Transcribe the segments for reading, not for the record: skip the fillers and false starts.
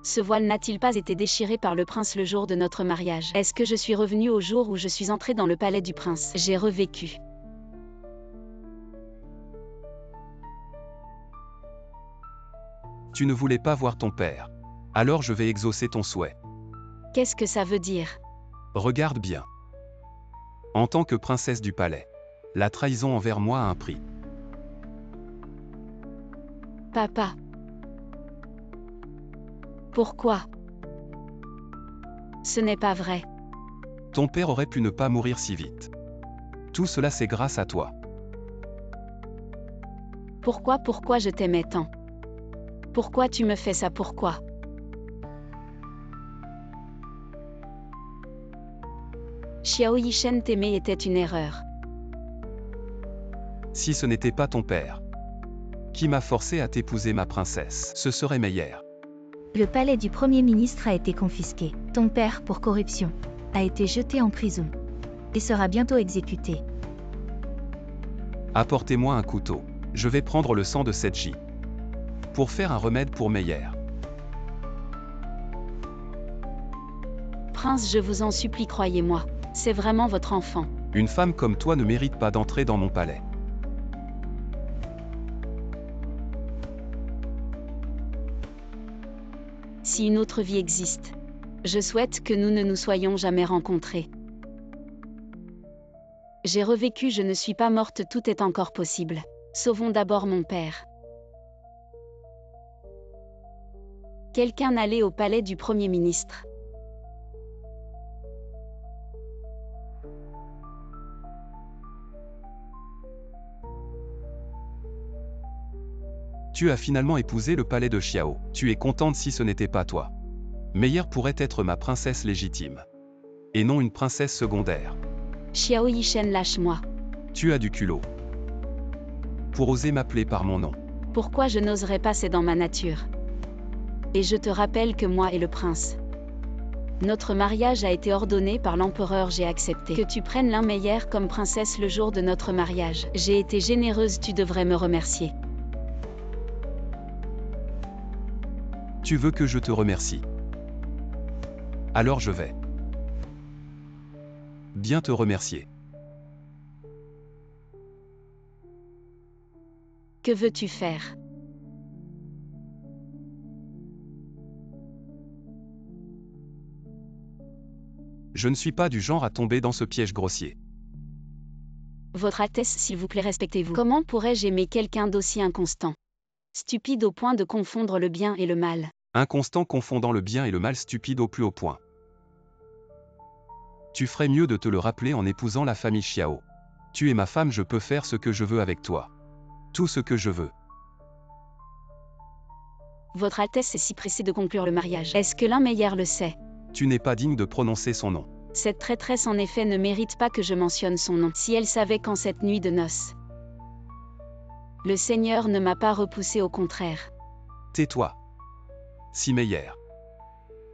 Ce voile n'a-t-il pas été déchiré par le prince le jour de notre mariage? Est-ce que je suis revenue au jour où je suis entrée dans le palais du prince? J'ai revécu. Tu ne voulais pas voir ton père. Alors je vais exaucer ton souhait. Qu'est-ce que ça veut dire? Regarde bien. En tant que princesse du palais, la trahison envers moi a un prix. Papa. Pourquoi? Ce n'est pas vrai. Ton père aurait pu ne pas mourir si vite. Tout cela c'est grâce à toi. Pourquoi je t'aimais tant? Pourquoi tu me fais ça? Pourquoi? Xiao Yishen t'aimer était une erreur. Si ce n'était pas ton père, qui m'a forcé à t'épouser ma princesse, ce serait Meyer. Le palais du Premier ministre a été confisqué. Ton père, pour corruption, a été jeté en prison et sera bientôt exécuté. Apportez-moi un couteau. Je vais prendre le sang de cette J. Pour faire un remède pour Meyer. Prince, je vous en supplie, croyez-moi. C'est vraiment votre enfant. Une femme comme toi ne mérite pas d'entrer dans mon palais. Si une autre vie existe, je souhaite que nous ne nous soyons jamais rencontrés. J'ai revécu, je ne suis pas morte, tout est encore possible. Sauvons d'abord mon père. Quelqu'un allait au palais du Premier ministre. Tu as finalement épousé le palais de Xiao. Tu es contente si ce n'était pas toi. Meyer pourrait être ma princesse légitime. Et non une princesse secondaire. Xiao Yishen, lâche-moi. Tu as du culot. Pour oser m'appeler par mon nom. Pourquoi je n'oserais pas? C'est dans ma nature. Et je te rappelle que moi et le prince, notre mariage a été ordonné par l'empereur, j'ai accepté. Que tu prennes l'un Meyer comme princesse le jour de notre mariage. J'ai été généreuse, tu devrais me remercier. Tu veux que je te remercie? Alors je vais bien te remercier. Que veux-tu faire? Je ne suis pas du genre à tomber dans ce piège grossier. Votre Altesse, s'il vous plaît, respectez-vous. Comment pourrais-je aimer quelqu'un d'aussi inconstant? Stupide au point de confondre le bien et le mal. Inconstant confondant le bien et le mal, stupide au plus haut point. Tu ferais mieux de te le rappeler en épousant la famille Xiao. Tu es ma femme, je peux faire ce que je veux avec toi. Tout ce que je veux. Votre Altesse est si pressée de conclure le mariage. Est-ce que l'un Meyer le sait? Tu n'es pas digne de prononcer son nom. Cette traîtresse en effet ne mérite pas que je mentionne son nom. Si elle savait qu'en cette nuit de noces, le Seigneur ne m'a pas repoussé, au contraire. Tais-toi. Si Meyer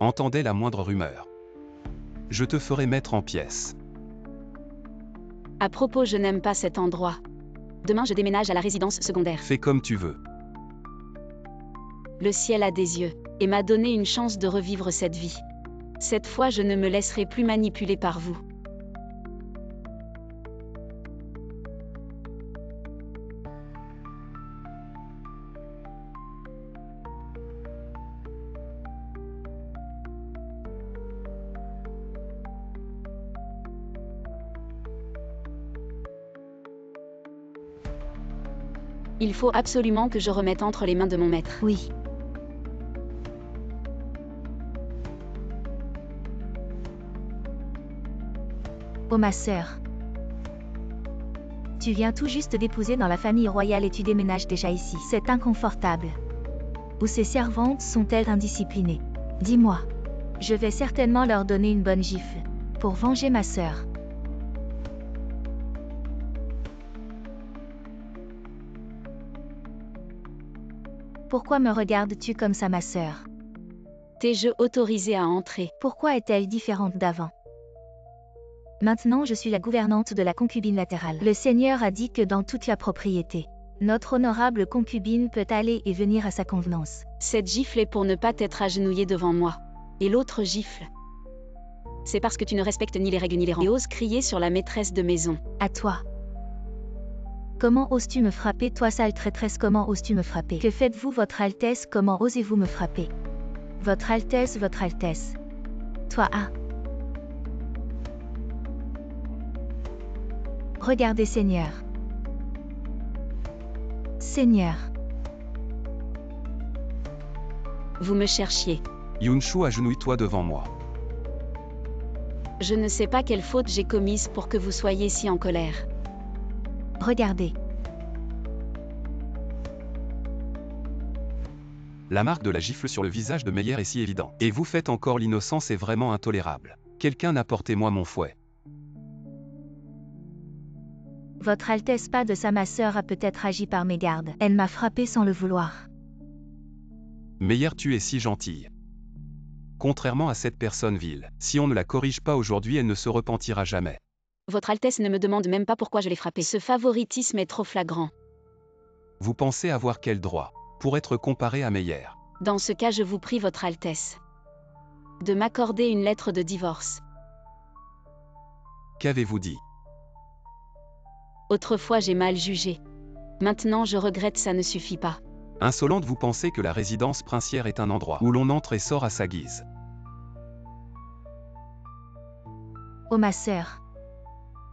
entendait la moindre rumeur, je te ferai mettre en pièces. À propos, je n'aime pas cet endroit. Demain je déménage à la résidence secondaire. Fais comme tu veux. Le ciel a des yeux, et m'a donné une chance de revivre cette vie. Cette fois je ne me laisserai plus manipuler par vous. Il faut absolument que je remette entre les mains de mon maître. Oui. Oh ma sœur. Tu viens tout juste d'épouser dans la famille royale et tu déménages déjà ici. C'est inconfortable. Ou ces servantes sont-elles indisciplinées? Dis-moi. Je vais certainement leur donner une bonne gifle. Pour venger ma sœur. Pourquoi me regardes-tu comme ça, ma sœur? T'es-je autorisée à entrer? Pourquoi est-elle différente d'avant? Maintenant je suis la gouvernante de la concubine latérale. Le Seigneur a dit que dans toute la propriété, Notre honorable concubine peut aller et venir à sa convenance. Cette gifle est pour ne pas t'être agenouillé devant moi. Et l'autre gifle. C'est parce que tu ne respectes ni les règles ni les rangs. Et oses crier sur la maîtresse de maison. À toi. Comment oses-tu me frapper, toi sale traîtresse, comment oses-tu me frapper? Que faites-vous, votre Altesse, comment osez-vous me frapper? Votre Altesse, votre Altesse. Toi, ah. Regardez, Seigneur. Seigneur. Vous me cherchiez. Yunshu, agenouille-toi devant moi. Je ne sais pas quelle faute j'ai commise pour que vous soyez si en colère. Regardez. La marque de la gifle sur le visage de Meyer est si évidente. Et vous faites encore l'innocent, c'est vraiment intolérable. Quelqu'un apportez-moi mon fouet. Votre Altesse, pas de ça, ma sœur a peut-être agi par mégarde. Elle m'a frappé sans le vouloir. Meyer, tu es si gentille. Contrairement à cette personne vile, si on ne la corrige pas aujourd'hui, elle ne se repentira jamais. Votre Altesse ne me demande même pas pourquoi je l'ai frappé. Ce favoritisme est trop flagrant. Vous pensez avoir quel droit pour être comparé à Meyer? Dans ce cas, je vous prie, Votre Altesse, de m'accorder une lettre de divorce. Qu'avez-vous dit? Autrefois j'ai mal jugé. Maintenant je regrette, ça ne suffit pas. Insolente, vous pensez que la résidence princière est un endroit où l'on entre et sort à sa guise. Oh ma sœur.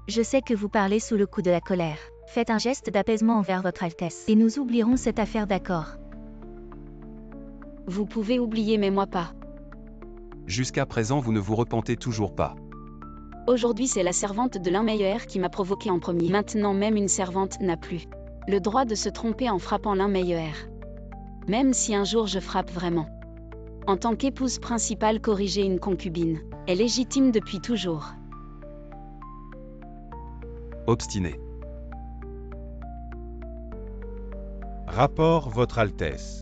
Je sais que vous parlez sous le coup de la colère. Faites un geste d'apaisement envers votre Altesse. Et nous oublierons cette affaire, d'accord? Vous pouvez oublier, mais moi pas. Jusqu'à présent, vous ne vous repentez toujours pas. Aujourd'hui c'est la servante de l'Unmeyer qui m'a provoqué en premier. Maintenant même une servante n'a plus le droit de se tromper en frappant l'Unmeyer. Même si un jour je frappe vraiment. En tant qu'épouse principale, corriger une concubine est légitime depuis toujours. Obstiné. Rapport, Votre Altesse.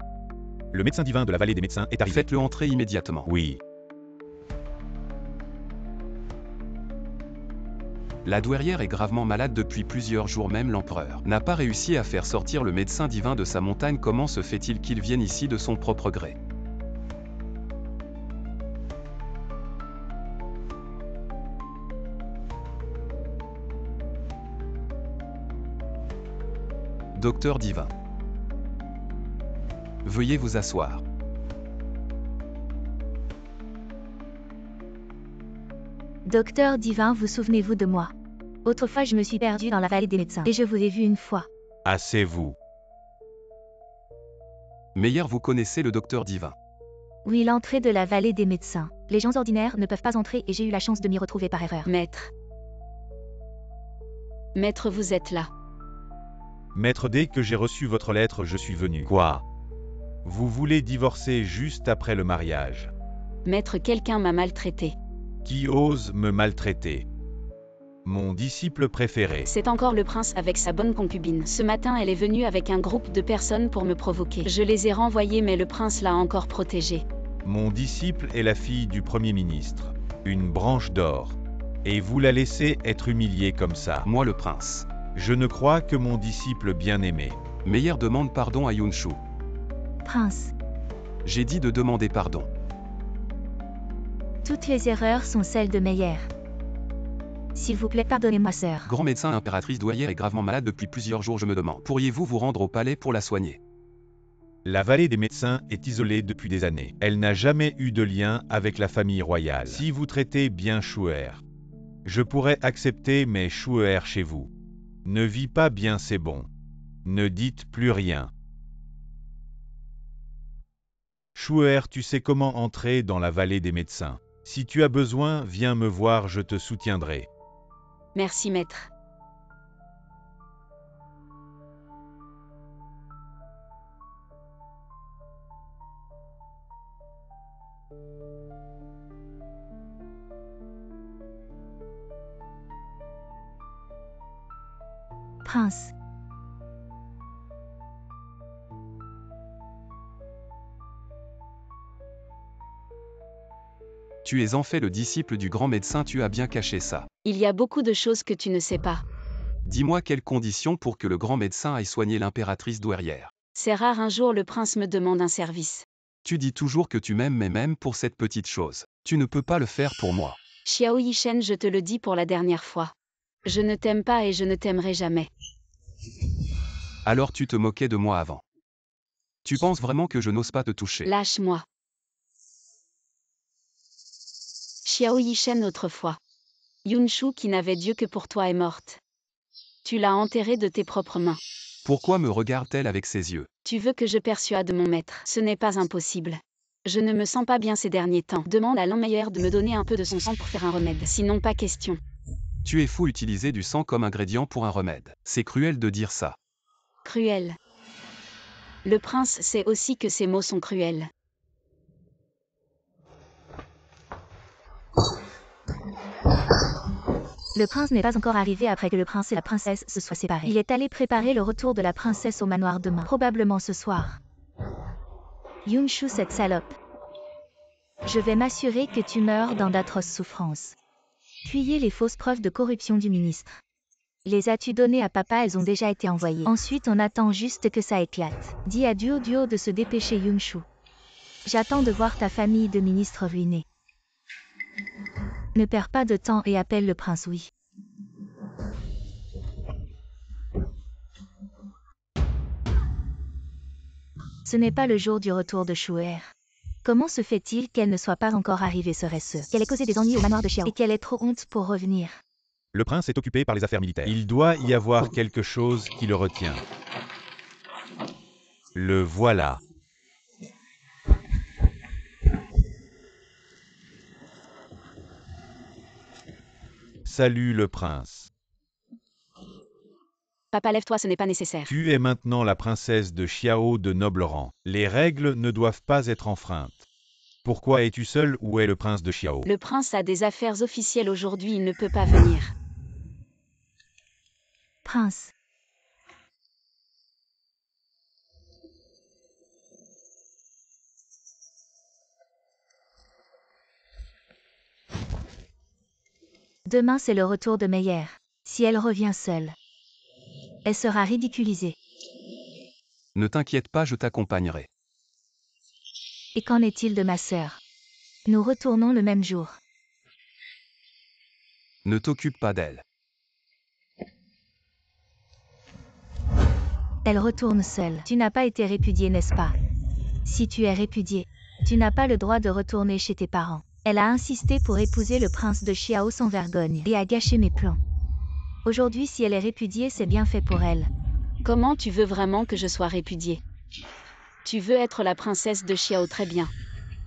Le médecin divin de la vallée des médecins est arrivé. Faites-le entrer immédiatement. Oui. La douairière est gravement malade depuis plusieurs jours, même l'empereur n'a pas réussi à faire sortir le médecin divin de sa montagne. Comment se fait-il qu'il vienne ici de son propre gré? Docteur divin. Veuillez vous asseoir. Docteur divin, vous souvenez-vous de moi? Autrefois je me suis perdu dans la vallée des médecins. Et je vous ai vu une fois. Asseyez-vous. Meyer, vous connaissez le docteur divin? Oui, l'entrée de la vallée des médecins. Les gens ordinaires ne peuvent pas entrer et j'ai eu la chance de m'y retrouver par erreur. Maître. Maître, vous êtes là. Maître, dès que j'ai reçu votre lettre, je suis venu. Quoi? Vous voulez divorcer juste après le mariage? Maître, quelqu'un m'a maltraité. Qui ose me maltraiter? Mon disciple préféré. C'est encore le prince avec sa bonne concubine. Ce matin, elle est venue avec un groupe de personnes pour me provoquer. Je les ai renvoyés, mais le prince l'a encore protégée. Mon disciple est la fille du Premier ministre. Une branche d'or. Et vous la laissez être humiliée comme ça. Moi, le prince. Je ne crois que mon disciple bien-aimé. Meyer demande pardon à Yunshu. Prince. J'ai dit de demander pardon. Toutes les erreurs sont celles de Meyer. S'il vous plaît, pardonnez-moi, sœur. Grand médecin, impératrice douairière est gravement malade depuis plusieurs jours, je me demande. Pourriez-vous vous rendre au palais pour la soigner? La vallée des médecins est isolée depuis des années. Elle n'a jamais eu de lien avec la famille royale. Si vous traitez bien Shuer, je pourrais accepter, mais Shuer chez vous ne vit pas bien, c'est bon. Ne dites plus rien. Shuer, tu sais comment entrer dans la vallée des médecins. Si tu as besoin, viens me voir, je te soutiendrai. Merci, maître. Prince. Tu es en fait le disciple du grand médecin, tu as bien caché ça. Il y a beaucoup de choses que tu ne sais pas. Dis-moi quelles conditions pour que le grand médecin aille soigner l'impératrice douairière. C'est rare un jour le prince me demande un service. Tu dis toujours que tu m'aimes mais même pour cette petite chose. Tu ne peux pas le faire pour moi. Xiao Yishen, je te le dis pour la dernière fois. Je ne t'aime pas et je ne t'aimerai jamais. Alors tu te moquais de moi avant. Tu penses vraiment que je n'ose pas te toucher? Lâche-moi. Xiao Yishen autrefois. Yunshu qui n'avait Dieu que pour toi est morte. Tu l'as enterrée de tes propres mains. Pourquoi me regarde-t-elle avec ses yeux? Tu veux que je persuade mon maître? Ce n'est pas impossible. Je ne me sens pas bien ces derniers temps. Demande à l'emmeilleur de me donner un peu de son sang pour faire un remède. Sinon pas question. Tu es fou utiliser du sang comme ingrédient pour un remède. C'est cruel de dire ça. Cruel. Le prince sait aussi que ces mots sont cruels. Le prince n'est pas encore arrivé après que le prince et la princesse se soient séparés. Il est allé préparer le retour de la princesse au manoir demain, probablement ce soir. Yunshu, cette salope. Je vais m'assurer que tu meurs dans d'atroces souffrances. Fuyez les fausses preuves de corruption du ministre. Les as-tu données à papa? Elles ont déjà été envoyées. Ensuite on attend juste que ça éclate. Dis à Duo de se dépêcher, Yunshu. J'attends de voir ta famille de ministres ruinée. Ne perds pas de temps et appelle le prince, oui. Ce n'est pas le jour du retour de Shu'er. Comment se fait-il qu'elle ne soit pas encore arrivée, serait-ce qu'elle ait causé des ennuis au manoir de Xiao et qu'elle ait trop honte pour revenir? Le prince est occupé par les affaires militaires. Il doit y avoir quelque chose qui le retient. Le voilà. Salut le prince. Papa, lève-toi, ce n'est pas nécessaire. Tu es maintenant la princesse de Xiao de noble rang. Les règles ne doivent pas être enfreintes. Pourquoi es-tu seule? Où est le prince de Xiao? Le prince a des affaires officielles aujourd'hui, il ne peut pas venir. Prince. Demain c'est le retour de Meyer. Si elle revient seule, elle sera ridiculisée. Ne t'inquiète pas, je t'accompagnerai. Et qu'en est-il de ma sœur? Nous retournons le même jour. Ne t'occupe pas d'elle. Elle retourne seule. Tu n'as pas été répudiée, n'est-ce pas? Si tu es répudiée, tu n'as pas le droit de retourner chez tes parents. Elle a insisté pour épouser le prince de Xiao sans vergogne et a gâché mes plans. Aujourd'hui, si elle est répudiée, c'est bien fait pour elle. Comment tu veux vraiment que je sois répudiée? Tu veux être la princesse de Xiao, très bien.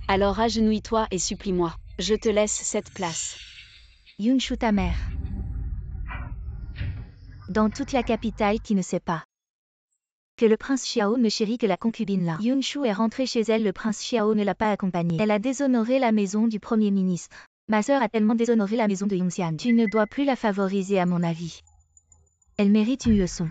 Alors agenouille-toi et supplie-moi. Je te laisse cette place. Yunshu, ta mère. Dans toute la capitale qui ne sait pas que le prince Xiao ne chérit que la concubine là. Yunshu est rentrée chez elle, le prince Xiao ne l'a pas accompagnée. Elle a déshonoré la maison du premier ministre. Ma sœur a tellement déshonoré la maison de Yongxian. Tu ne dois plus la favoriser à mon avis. Elle mérite une leçon.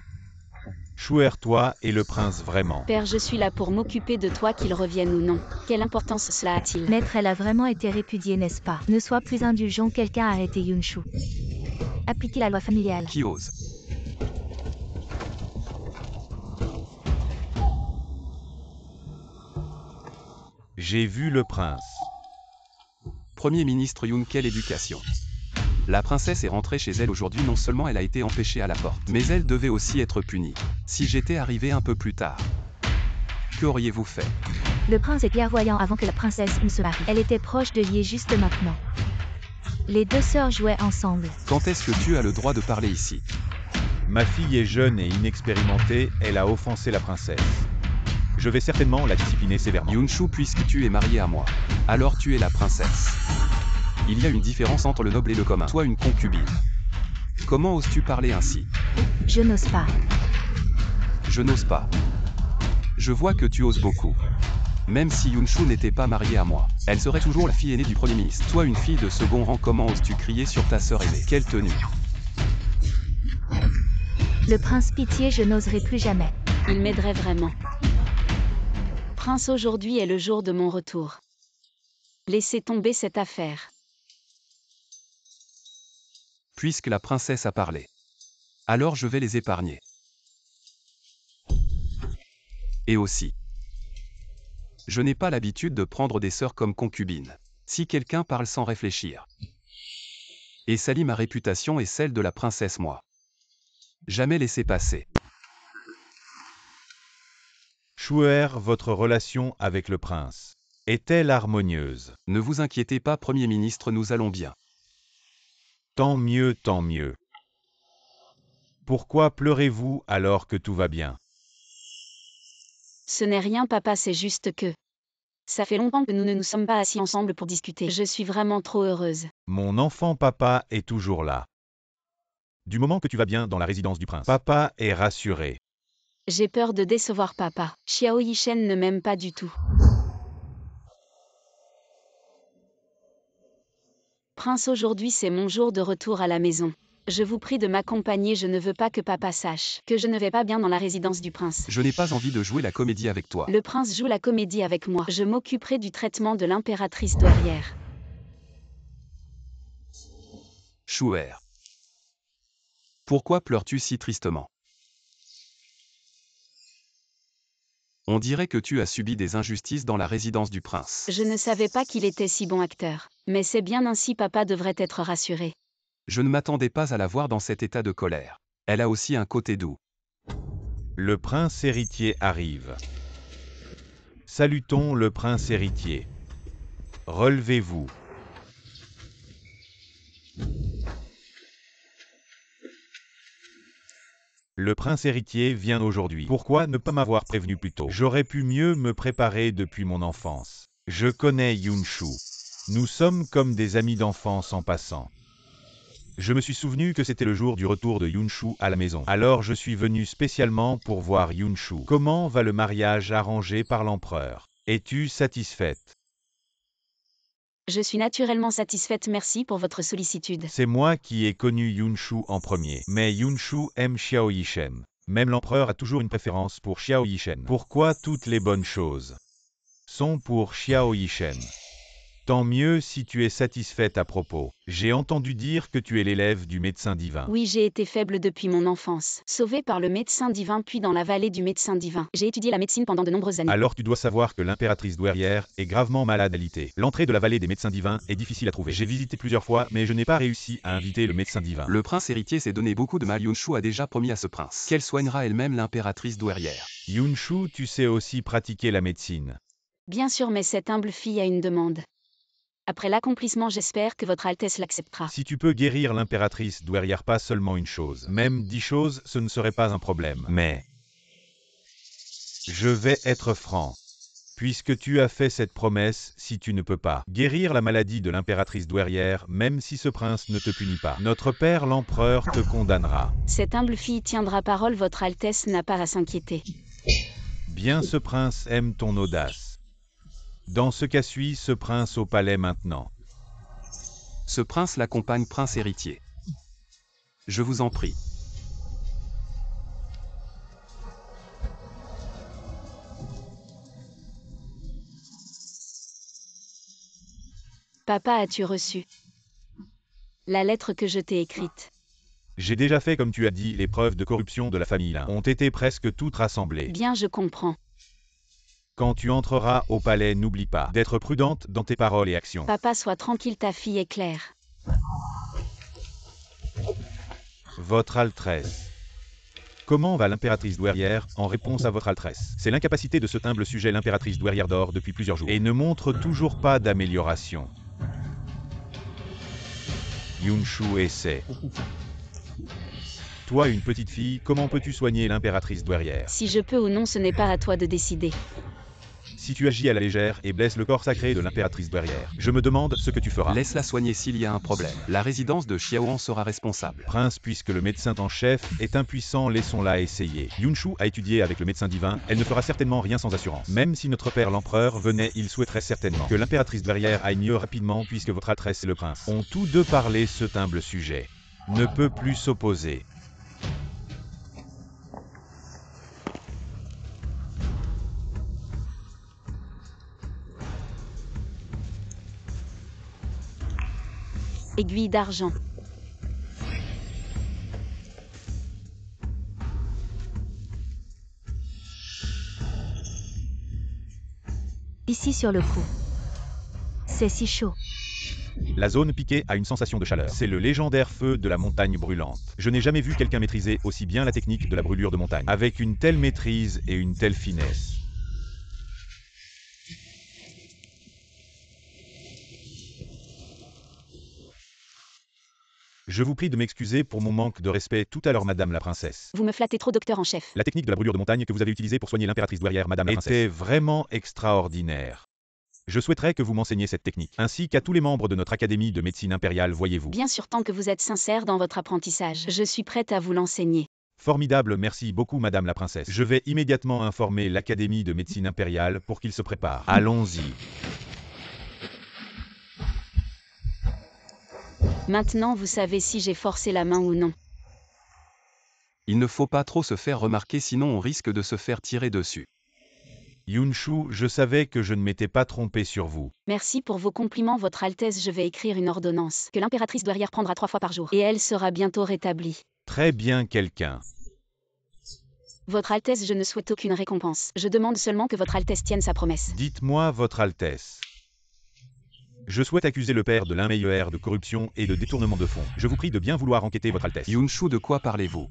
Shu'er, toi et le prince vraiment. Père, je suis là pour m'occuper de toi, qu'il revienne ou non. Quelle importance cela a-t-il? Maître, elle a vraiment été répudiée, n'est-ce pas? Ne sois plus indulgent, quelqu'un a arrêté Yunshu. Appliquez la loi familiale. Qui ose? J'ai vu le prince. Premier ministre Yun, quelle éducation. La princesse est rentrée chez elle aujourd'hui, non seulement elle a été empêchée à la porte, mais elle devait aussi être punie. Si j'étais arrivé un peu plus tard, qu'auriez-vous fait? Le prince est clairvoyant avant que la princesse ne se marie. Elle était proche de lier juste maintenant. Les deux sœurs jouaient ensemble. Quand est-ce que tu as le droit de parler ici? Ma fille est jeune et inexpérimentée, elle a offensé la princesse. Je vais certainement la discipliner sévèrement. Yunshu, puisque tu es marié à moi, alors tu es la princesse. Il y a une différence entre le noble et le commun. Toi, une concubine. Comment oses-tu parler ainsi? Je n'ose pas. Je n'ose pas. Je vois que tu oses beaucoup. Même si Yunshu n'était pas mariée à moi, elle serait toujours la fille aînée du premier ministre. Toi, une fille de second rang, comment oses-tu crier sur ta sœur aînée? Quelle tenue! Le prince, pitié, je n'oserai plus jamais. Il m'aiderait vraiment. Prince, aujourd'hui est le jour de mon retour. Laissez tomber cette affaire. Puisque la princesse a parlé, Alors je vais les épargner. Et aussi, je n'ai pas l'habitude de prendre des sœurs comme concubines. Si quelqu'un parle sans réfléchir et salit ma réputation et celle de la princesse, moi, jamais laisser passer. Chouer, votre relation avec le prince est-elle harmonieuse? Ne vous inquiétez pas, Premier ministre, nous allons bien. Tant mieux, tant mieux. Pourquoi pleurez-vous alors que tout va bien? Ce n'est rien, papa, c'est juste que... Ça fait longtemps que nous ne nous sommes pas assis ensemble pour discuter. Je suis vraiment trop heureuse. Mon enfant, papa est toujours là. Du moment que tu vas bien dans la résidence du prince, papa est rassuré. J'ai peur de décevoir papa. Xiao Yishen ne m'aime pas du tout. Prince, aujourd'hui c'est mon jour de retour à la maison. Je vous prie de m'accompagner, je ne veux pas que papa sache que je ne vais pas bien dans la résidence du prince. Je n'ai pas envie de jouer la comédie avec toi. Le prince joue la comédie avec moi. Je m'occuperai du traitement de l'impératrice douairière. Chouer. Pourquoi pleures-tu si tristement? On dirait que tu as subi des injustices dans la résidence du prince. Je ne savais pas qu'il était si bon acteur. Mais c'est bien ainsi, papa devrait être rassuré. Je ne m'attendais pas à la voir dans cet état de colère. Elle a aussi un côté doux. Le prince héritier arrive. Salutons le prince héritier. Relevez-vous. Le prince héritier vient aujourd'hui. Pourquoi ne pas m'avoir prévenu plus tôt? J'aurais pu mieux me préparer depuis mon enfance. Je connais Yunshu. Nous sommes comme des amis d'enfance en passant. Je me suis souvenu que c'était le jour du retour de Yunshu à la maison. Alors je suis venu spécialement pour voir Yunshu. Comment va le mariage arrangé par l'empereur? Es-tu satisfaite? Je suis naturellement satisfaite, merci pour votre sollicitude. C'est moi qui ai connu Yunshu en premier. Mais Yunshu aime Xiao Yishen. Même l'empereur a toujours une préférence pour Xiao Yishen. Pourquoi toutes les bonnes choses sont pour Xiao Yishen? Tant mieux si tu es satisfaite à propos. J'ai entendu dire que tu es l'élève du médecin divin. Oui, j'ai été faible depuis mon enfance. Sauvée par le médecin divin puis dans la vallée du médecin divin. J'ai étudié la médecine pendant de nombreuses années. Alors tu dois savoir que l'impératrice douairière est gravement malade à l'ité. L'entrée de la vallée des médecins divins est difficile à trouver. J'ai visité plusieurs fois, mais je n'ai pas réussi à inviter le médecin divin. Le prince héritier s'est donné beaucoup de mal. Yunshu a déjà promis à ce prince qu'elle soignera elle-même l'impératrice douairière. Yunshu, tu sais aussi pratiquer la médecine. Bien sûr, mais cette humble fille a une demande. Après l'accomplissement, j'espère que votre Altesse l'acceptera. Si tu peux guérir l'impératrice douairière, pas seulement une chose, même 10 choses, ce ne serait pas un problème. Mais je vais être franc. Puisque tu as fait cette promesse, si tu ne peux pas guérir la maladie de l'impératrice douairière, même si ce prince ne te punit pas, notre père l'empereur te condamnera. Cette humble fille tiendra parole, votre Altesse n'a pas à s'inquiéter. Bien, ce prince aime ton audace. Dans ce cas, suis ce prince au palais maintenant. Ce prince l'accompagne, prince héritier. Je vous en prie. Papa, as-tu reçu la lettre que je t'ai écrite? J'ai déjà fait comme tu as dit, les preuves de corruption de la famille Lin ont été presque toutes rassemblées. Bien, je comprends. Quand tu entreras au palais, n'oublie pas d'être prudente dans tes paroles et actions. Papa, sois tranquille, ta fille est claire. Votre Altesse. Comment va l'impératrice douairière? En réponse à votre Altesse, c'est l'incapacité de ce humble sujet. L'impératrice douairière dort depuis plusieurs jours et ne montre toujours pas d'amélioration. Yunshu essaie. Toi, une petite fille, comment peux-tu soigner l'impératrice douairière? Si je peux ou non, ce n'est pas à toi de décider. Si tu agis à la légère et blesses le corps sacré de l'impératrice douairière, je me demande ce que tu feras. Laisse-la soigner s'il y a un problème. La résidence de Xiaoan sera responsable. Prince, puisque le médecin en chef est impuissant, laissons-la essayer. Yunshu a étudié avec le médecin divin, elle ne fera certainement rien sans assurance. Même si notre père l'empereur venait, il souhaiterait certainement que l'impératrice douairière aille mieux rapidement, puisque votre Altesse et le prince ont tous deux parlé ce humble sujet. Ne peut plus s'opposer. Aiguille d'argent. Ici sur le cou. C'est si chaud. La zone piquée a une sensation de chaleur. C'est le légendaire feu de la montagne brûlante. Je n'ai jamais vu quelqu'un maîtriser aussi bien la technique de la brûlure de montagne, avec une telle maîtrise et une telle finesse. Je vous prie de m'excuser pour mon manque de respect tout à l'heure, Madame la Princesse. Vous me flattez trop, docteur en chef. La technique de la brûlure de montagne que vous avez utilisée pour soigner l'impératrice douairière, Madame la Princesse, était vraiment extraordinaire. Je souhaiterais que vous m'enseigniez cette technique, ainsi qu'à tous les membres de notre Académie de médecine impériale, voyez-vous. Bien sûr, tant que vous êtes sincère dans votre apprentissage, je suis prête à vous l'enseigner. Formidable, merci beaucoup Madame la Princesse. Je vais immédiatement informer l'Académie de médecine impériale pour qu'ils se préparent. Allons-y. Maintenant, vous savez si j'ai forcé la main ou non. Il ne faut pas trop se faire remarquer, sinon on risque de se faire tirer dessus. Yunshu, je savais que je ne m'étais pas trompé sur vous. Merci pour vos compliments, Votre Altesse. Je vais écrire une ordonnance que l'impératrice douairière prendra 3 fois par jour. Et elle sera bientôt rétablie. Très bien, quelqu'un. Votre Altesse, je ne souhaite aucune récompense. Je demande seulement que Votre Altesse tienne sa promesse. Dites-moi, Votre Altesse. Je souhaite accuser le père de l'Inmeilleur de corruption et de détournement de fonds. Je vous prie de bien vouloir enquêter, Votre Altesse. Yunshu, de quoi parlez-vous?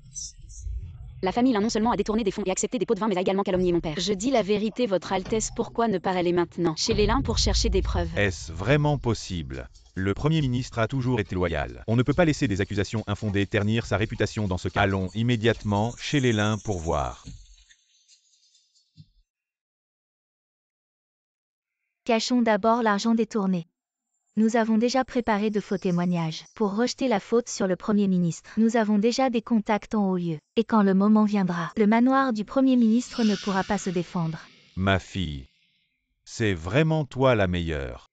La famille Lin non seulement a détourné des fonds et accepté des pots de vin, mais a également calomnié mon père. Je dis la vérité, Votre Altesse. Pourquoi ne pas aller maintenant chez les Lin pour chercher des preuves? Est-ce vraiment possible? Le Premier ministre a toujours été loyal. On ne peut pas laisser des accusations infondées ternir sa réputation dans ce cas. Allons immédiatement chez les Lin pour voir. Cachons d'abord l'argent détourné. Nous avons déjà préparé de faux témoignages pour rejeter la faute sur le Premier ministre. Nous avons déjà des contacts en haut lieu. Et quand le moment viendra, le manoir du Premier ministre ne pourra pas se défendre. Ma fille, c'est vraiment toi la meilleure.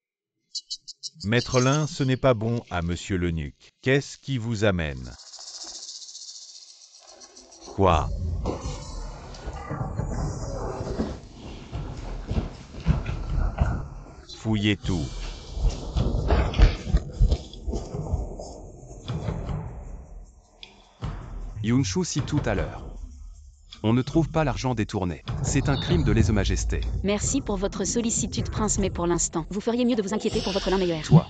Maître Lin, ce n'est pas bon à Monsieur l'eunuque. Qu'est-ce qui vous amène? Quoi? Fouillez tout. Yunshu cite tout à l'heure. On ne trouve pas l'argent détourné. C'est un crime de lèse-majesté. Merci pour votre sollicitude, prince, mais pour l'instant, vous feriez mieux de vous inquiéter pour votre l'Inmeilleur. Toi.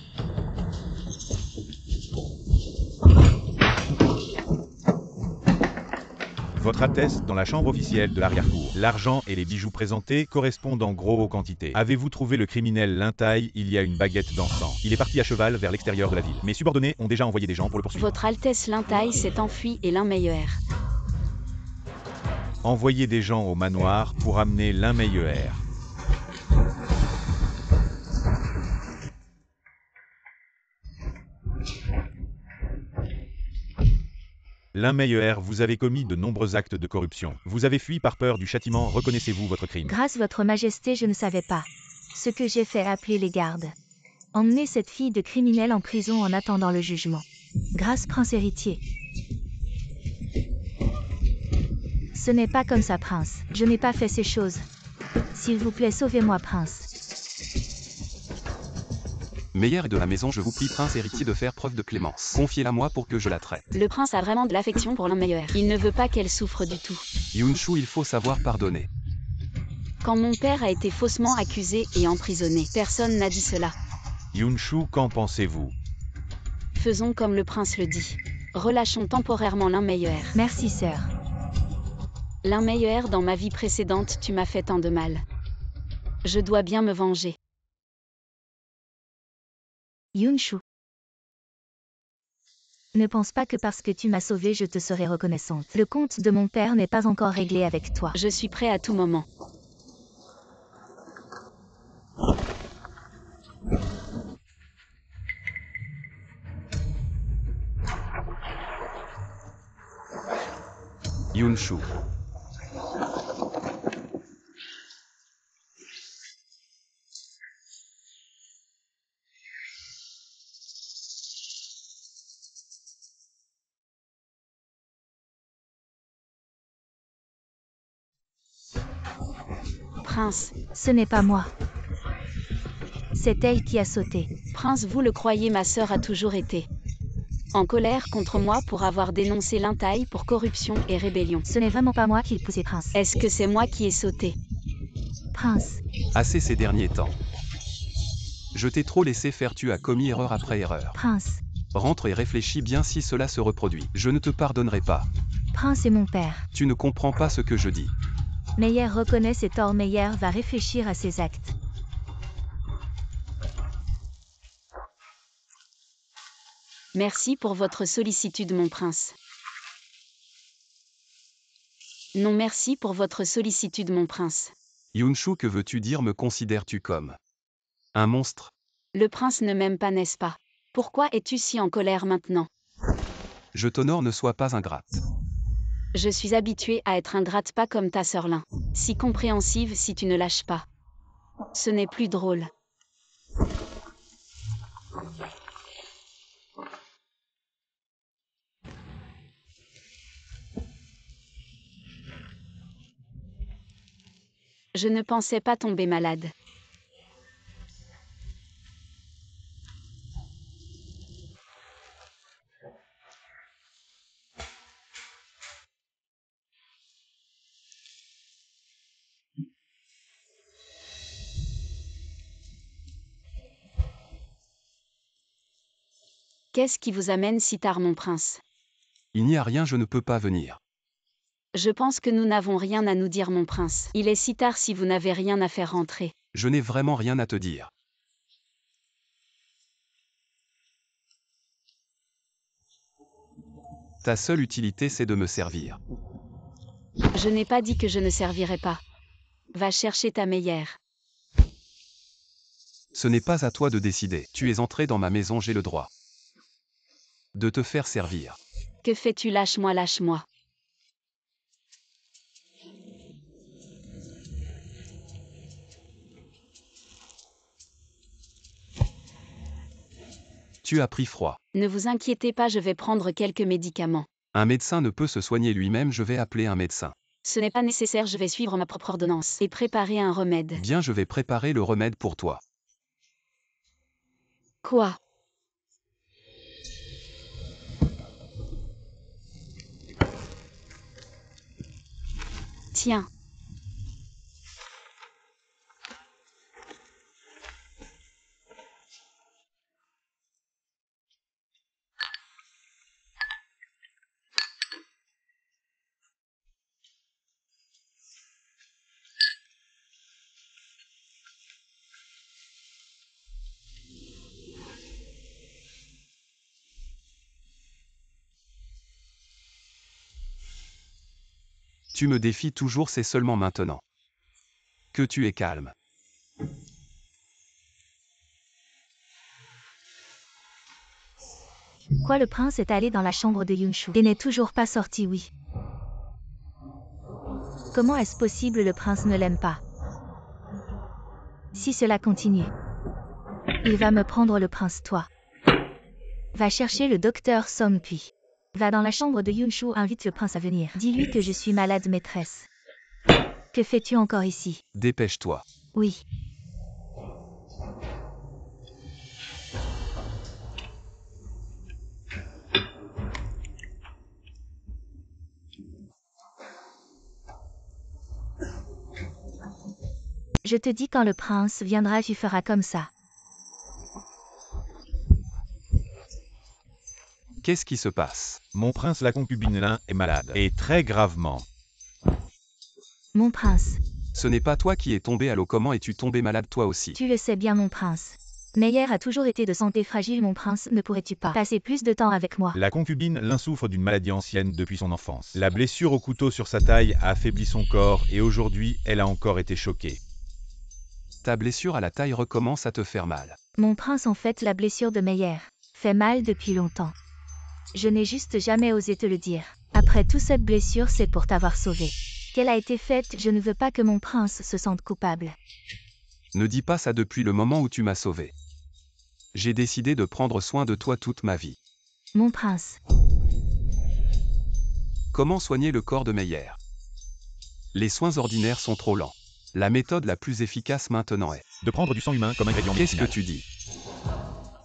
Votre Altesse, dans la chambre officielle de l'arrière-cour, l'argent et les bijoux présentés correspondent en gros aux quantités. Avez-vous trouvé le criminel Lintaille? Il y a une baguette d'encens. Il est parti à cheval vers l'extérieur de la ville. Mes subordonnés ont déjà envoyé des gens pour le poursuivre. Votre Altesse, Lintaille s'est enfui et l'Inmeilleur. Envoyez des gens au manoir pour amener l'Inmeilleur. L'Inmeilleur, vous avez commis de nombreux actes de corruption. Vous avez fui par peur du châtiment. Reconnaissez-vous votre crime? Grâce Votre Majesté, je ne savais pas. Ce que j'ai fait, appeler les gardes. Emmener cette fille de criminel en prison en attendant le jugement. Grâce prince héritier. Ce n'est pas comme ça, prince. Je n'ai pas fait ces choses. S'il vous plaît, sauvez-moi, prince. Meilleur est de la maison, je vous prie, prince héritier, de faire preuve de clémence. Confiez-la moi pour que je la traite. Le prince a vraiment de l'affection pour l'Inmeilleur. Il ne veut pas qu'elle souffre du tout. Yunshu, il faut savoir pardonner. Quand mon père a été faussement accusé et emprisonné, personne n'a dit cela. Yunshu, qu'en pensez-vous? Faisons comme le prince le dit. Relâchons temporairement l'Inmeilleur. Merci, sœur. L'Inmeilleur, dans ma vie précédente, tu m'as fait tant de mal. Je dois bien me venger. Yunshu. Ne pense pas que parce que tu m'as sauvé, je te serai reconnaissante. Le compte de mon père n'est pas encore réglé avec toi. Je suis prêt à tout moment. Yunshu. Prince. Ce n'est pas moi. C'est elle qui a sauté. Prince, vous le croyez, ma sœur a toujours été en colère contre moi pour avoir dénoncé Lintaille pour corruption et rébellion. Ce n'est vraiment pas moi qui le poussais, prince. Est-ce que c'est moi qui ai sauté? Prince, Assez ces derniers temps. Je t'ai trop laissé faire, tu as commis erreur après erreur. Prince, Rentre et réfléchis bien si cela se reproduit. Je ne te pardonnerai pas. Prince est mon père. Tu ne comprends pas ce que je dis. Meyer reconnaît ses torts. Meyer va réfléchir à ses actes. Merci pour votre sollicitude, mon prince. Non, merci pour votre sollicitude, mon prince. Yunshu, que veux-tu dire? Me considères-tu comme un monstre? Le prince ne m'aime pas, n'est-ce pas? Pourquoi es-tu si en colère maintenant? Je t'honore, ne sois pas ingrate. Je suis habituée à être ingrate, pas comme ta sœur Lin. Si compréhensive si tu ne lâches pas. Ce n'est plus drôle. Je ne pensais pas tomber malade. Qu'est-ce qui vous amène si tard, mon prince? Il n'y a rien, je ne peux pas venir. Je pense que nous n'avons rien à nous dire, mon prince. Il est si tard si vous n'avez rien à faire rentrer. Je n'ai vraiment rien à te dire. Ta seule utilité, c'est de me servir. Je n'ai pas dit que je ne servirai pas. Va chercher ta meilleure. Ce n'est pas à toi de décider. Tu es entré dans ma maison, j'ai le droit de te faire servir. Que fais-tu? Lâche-moi, lâche-moi. Tu as pris froid. Ne vous inquiétez pas, je vais prendre quelques médicaments. Un médecin ne peut se soigner lui-même, je vais appeler un médecin. Ce n'est pas nécessaire, je vais suivre ma propre ordonnance et préparer un remède. Bien, je vais préparer le remède pour toi. Quoi? Tiens. Tu me défies toujours, c'est seulement maintenant que tu es calme. Quoi, le prince est allé dans la chambre de Yunshu et n'est toujours pas sorti, oui. Comment est-ce possible? Le prince ne l'aime pas. Si cela continue, il va me prendre. Le prince, toi. Va chercher le docteur Song, puis va dans la chambre de Yunshu, invite le prince à venir. Dis-lui que je suis malade, maîtresse. Que fais-tu encore ici? Dépêche-toi. Oui. Je te dis, quand le prince viendra, tu feras comme ça. Qu'est-ce qui se passe? Mon prince, la concubine Lin est malade, et très gravement. Mon prince, Ce n'est pas toi qui es tombé à l'eau, comment es-tu tombé malade toi aussi? tu le sais bien, mon prince. Meyer a toujours été de santé fragile, mon prince. Ne pourrais-tu pas passer plus de temps avec moi? La concubine Lin souffre d'une maladie ancienne depuis son enfance. La blessure au couteau sur sa taille a affaibli son corps, et aujourd'hui, elle a encore été choquée. Ta blessure à la taille recommence à te faire mal. Mon prince, en fait, la blessure de Meyer fait mal depuis longtemps. Je n'ai juste jamais osé te le dire. Après tout, cette blessure, c'est pour t'avoir sauvé. Qu'elle a été faite, je ne veux pas que mon prince se sente coupable. Ne dis pas ça, depuis le moment où tu m'as sauvé. J'ai décidé de prendre soin de toi toute ma vie. Mon prince, Comment soigner le corps de Meyer? Les soins ordinaires sont trop lents. La méthode la plus efficace maintenant est De prendre du sang humain comme ingrédient Qu'est-ce que médicinal. tu dis?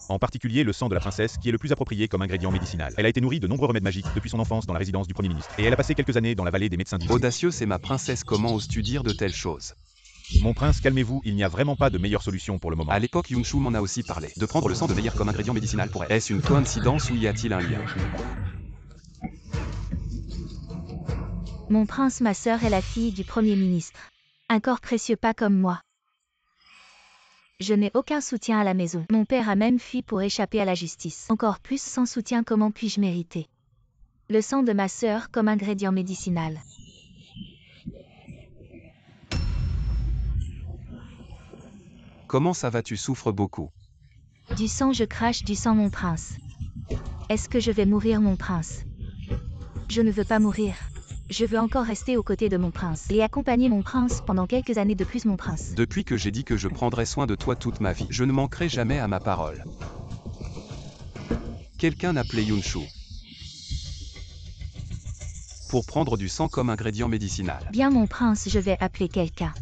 En particulier le sang de la princesse, qui est le plus approprié comme ingrédient médicinal. Elle a été nourrie de nombreux remèdes magiques depuis son enfance dans la résidence du Premier ministre. Et elle a passé quelques années dans la vallée des médecins d'ici. Audacieux, c'est ma princesse, comment oses-tu dire de telles choses? Mon prince, calmez-vous, il n'y a vraiment pas de meilleure solution pour le moment. À l'époque, Yunshu m'en a aussi parlé. De prendre le sang de Meyer comme ingrédient médicinal pourrait. Est-ce une coïncidence ou y a-t-il un lien? Mon prince, ma sœur est la fille du Premier ministre. Un corps précieux pas comme moi. Je n'ai aucun soutien à la maison. Mon père a même fui pour échapper à la justice. Encore plus sans soutien, comment puis-je mériter le sang de ma sœur comme ingrédient médicinal? Comment ça va, tu souffres beaucoup? Du sang, je crache du sang, mon prince. Est-ce que je vais mourir, mon prince? Je ne veux pas mourir. Je veux encore rester aux côtés de mon prince et accompagner mon prince pendant quelques années de plus, mon prince. Depuis que j'ai dit que je prendrais soin de toi toute ma vie, je ne manquerai jamais à ma parole. Quelqu'un appelé Yunshu pour prendre du sang comme ingrédient médicinal. Bien, mon prince, je vais appeler quelqu'un.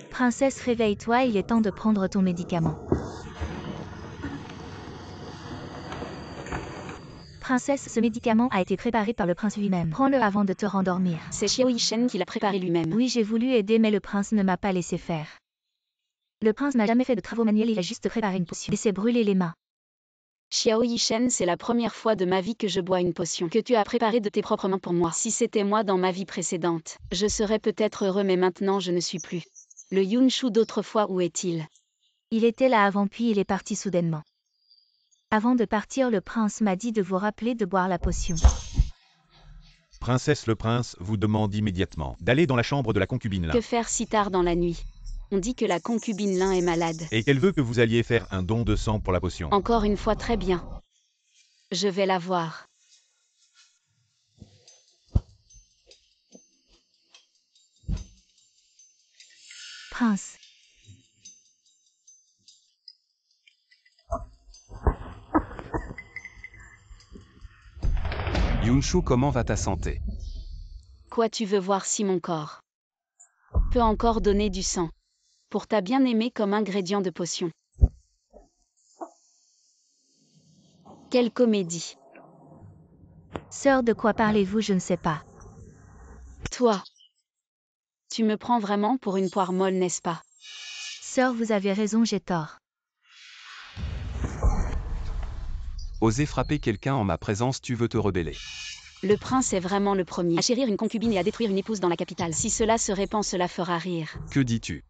Princesse, réveille-toi, il est temps de prendre ton médicament. Princesse, ce médicament a été préparé par le prince lui-même. Prends-le avant de te rendormir. C'est Xiao Yishen qui l'a préparé lui-même. Oui, j'ai voulu aider, mais le prince ne m'a pas laissé faire. Le prince n'a jamais fait de travaux manuels, il a juste préparé une potion et s'est brûlé les mains. Xiao Yishen, c'est la première fois de ma vie que je bois une potion que tu as préparée de tes propres mains pour moi. Si c'était moi dans ma vie précédente, je serais peut-être heureux, mais maintenant je ne suis plus. Le Yunshu d'autrefois, où est-il? Il était là avant, puis il est parti soudainement. Avant de partir, le prince m'a dit de vous rappeler de boire la potion. Princesse, le prince vous demande immédiatement d'aller dans la chambre de la concubine Lin. Que faire si tard dans la nuit? On dit que la concubine Lin est malade. Et qu'elle veut que vous alliez faire un don de sang pour la potion. Encore une fois, très bien. Je vais la voir. Prince. Yunshu, comment va ta santé? Quoi, tu veux voir si mon corps peut encore donner du sang pour ta bien-aimée comme ingrédient de potion? Quelle comédie! Sœur, de quoi parlez-vous? Je ne sais pas. Toi, tu me prends vraiment pour une poire molle, n'est-ce pas? Sœur, vous avez raison, j'ai tort. Oser frapper quelqu'un en ma présence, tu veux te rebeller. Le prince est vraiment le premier à chérir une concubine et à détruire une épouse dans la capitale. Si cela se répand, cela fera rire. Que dis-tu?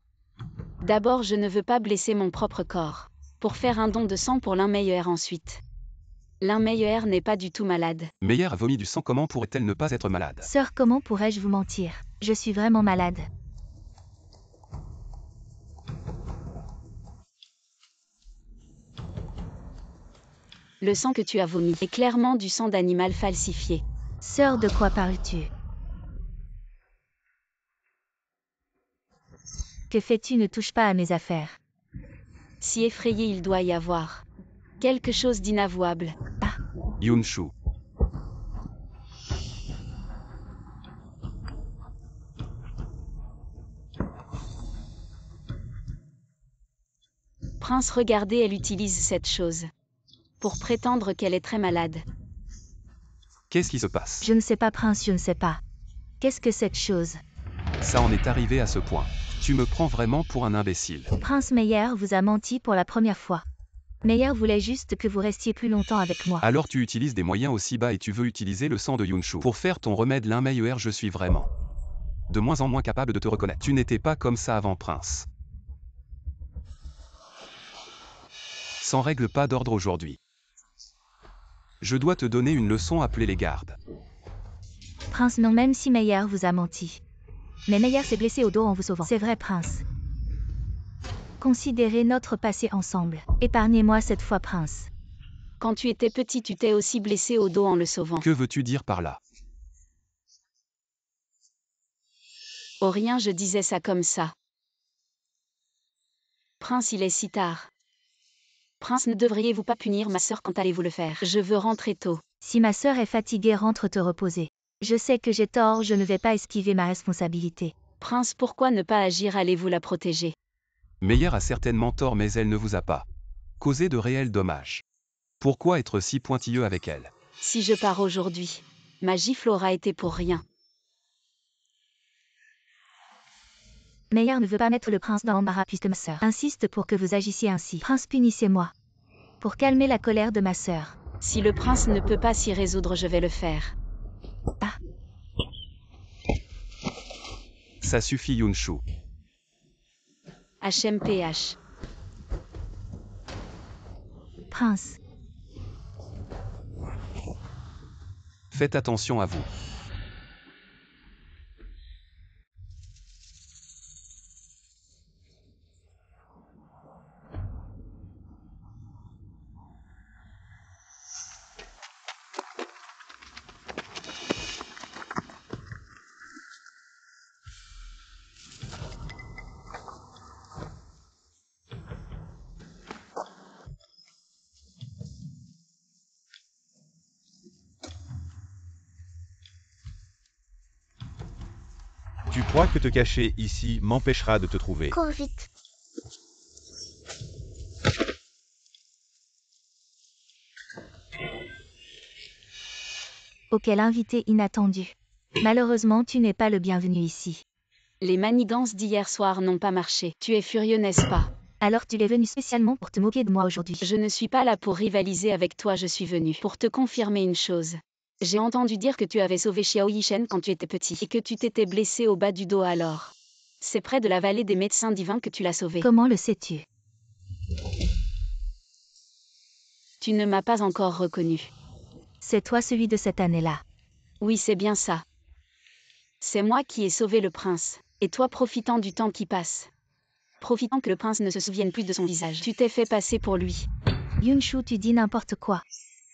D'abord, je ne veux pas blesser mon propre corps pour faire un don de sang pour Lin Meyer ensuite. Lin Meyer n'est pas du tout malade. Meyer a vomi du sang, comment pourrait-elle ne pas être malade? Sœur, comment pourrais-je vous mentir? Je suis vraiment malade. Le sang que tu as vomi est clairement du sang d'animal falsifié. Sœur, de quoi parles-tu? Que fais-tu? Ne touche pas à mes affaires. Si effrayé, il doit y avoir quelque chose d'inavouable. Ah, Yunshu. Prince, regardez, elle utilise cette chose pour prétendre qu'elle est très malade. Qu'est-ce qui se passe? Je ne sais pas, prince, je ne sais pas. Qu'est-ce que cette chose? Ça en est arrivé à ce point. Tu me prends vraiment pour un imbécile. Prince Meyer vous a menti pour la première fois. Meyer voulait juste que vous restiez plus longtemps avec moi. Alors tu utilises des moyens aussi bas et tu veux utiliser le sang de Yunshu pour faire ton remède Lin Meyer. Je suis vraiment de moins en moins capable de te reconnaître. Tu n'étais pas comme ça avant, prince. Sans règle, pas d'ordre aujourd'hui. Je dois te donner une leçon, appeler les gardes. Prince, non, même si Meyer vous a menti. Mais Meyer s'est blessé au dos en vous sauvant. C'est vrai, prince. Considérez notre passé ensemble. Épargnez-moi cette fois, prince. Quand tu étais petit, tu t'es aussi blessé au dos en le sauvant. Que veux-tu dire par là? Oh rien, je disais ça comme ça. Prince, il est si tard. Prince, ne devriez-vous pas punir ma sœur quand allez-vous le faire? Je veux rentrer tôt. Si ma sœur est fatiguée, rentre te reposer. Je sais que j'ai tort, je ne vais pas esquiver ma responsabilité. Prince, pourquoi ne pas agir? Allez-vous la protéger? Meyer a certainement tort, mais elle ne vous a pas causé de réels dommages. Pourquoi être si pointilleux avec elle? Si je pars aujourd'hui, Ma gifle aura été pour rien. Meyer ne veut pas mettre le prince dans l'embarras puisque ma sœur insiste pour que vous agissiez ainsi. Prince, punissez-moi. Pour calmer la colère de ma sœur. Si le prince ne peut pas s'y résoudre, je vais le faire. Ah. Ça suffit Yunshu. HMPH. Prince. Faites attention à vous. Tu crois que te cacher ici m'empêchera de te trouver? Cours vite. Oh, quel invité inattendu. Malheureusement, tu n'es pas le bienvenu ici. Les manigances d'hier soir n'ont pas marché. Tu es furieux, n'est-ce pas? Alors tu es venu spécialement pour te moquer de moi aujourd'hui. Je ne suis pas là pour rivaliser avec toi, je suis venu pour te confirmer une chose. J'ai entendu dire que tu avais sauvé Xiao Yishen quand tu étais petit et que tu t'étais blessé au bas du dos alors. C'est près de la vallée des médecins divins que tu l'as sauvé. Comment le sais-tu? Tu ne m'as pas encore reconnu. C'est toi celui de cette année-là. Oui, c'est bien ça. C'est moi qui ai sauvé le prince. Et toi, profitant du temps qui passe. Profitant que le prince ne se souvienne plus de son visage. Tu t'es fait passer pour lui. Yunshu, tu dis n'importe quoi.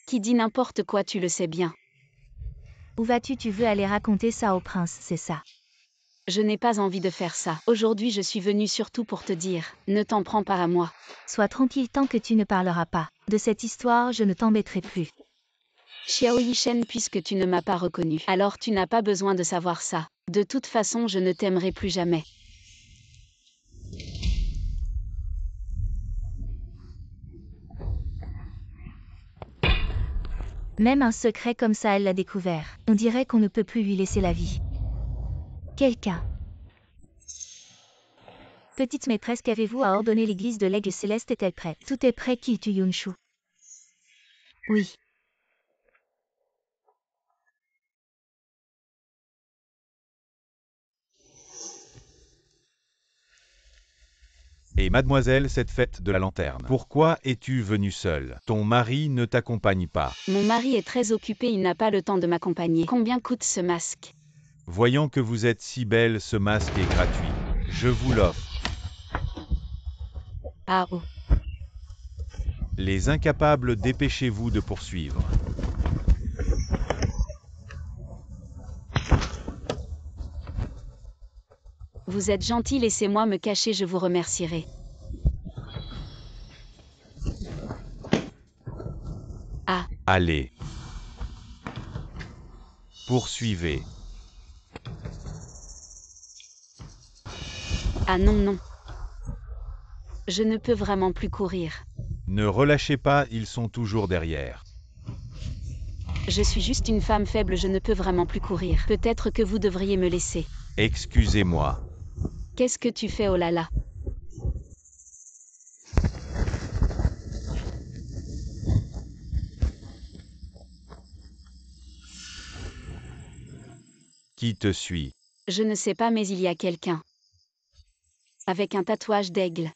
Qui dit n'importe quoi, tu le sais bien. Où vas-tu? Tu veux aller raconter ça au prince, c'est ça? Je n'ai pas envie de faire ça. Aujourd'hui, je suis venue surtout pour te dire, ne t'en prends pas à moi. Sois tranquille tant que tu ne parleras pas. De cette histoire, je ne t'embêterai plus. Xiao Yishen, puisque tu ne m'as pas reconnu, alors tu n'as pas besoin de savoir ça. De toute façon, je ne t'aimerai plus jamais. Même un secret comme ça, elle l'a découvert. On dirait qu'on ne peut plus lui laisser la vie. Quelqu'un. Petite maîtresse, qu'avez-vous à ordonner? L'église de l'Aigle Céleste est-elle prête? Tout est prêt, Kitu Yunshu. Oui. Et mademoiselle, cette fête de la lanterne, pourquoi es-tu venue seule? Ton mari ne t'accompagne pas. Mon mari est très occupé, il n'a pas le temps de m'accompagner. Combien coûte ce masque? Voyant que vous êtes si belle, ce masque est gratuit. Je vous l'offre. Ah oh. Les incapables, dépêchez-vous de poursuivre. Vous êtes gentil, laissez-moi me cacher, je vous remercierai. Ah. Allez. Poursuivez. Ah non, non. Je ne peux vraiment plus courir. Ne relâchez pas, ils sont toujours derrière. Je suis juste une femme faible, je ne peux vraiment plus courir. Peut-être que vous devriez me laisser. Excusez-moi. Qu'est-ce que tu fais, oh là là? Qui te suit? Je ne sais pas, mais il y a quelqu'un. Avec un tatouage d'aigle.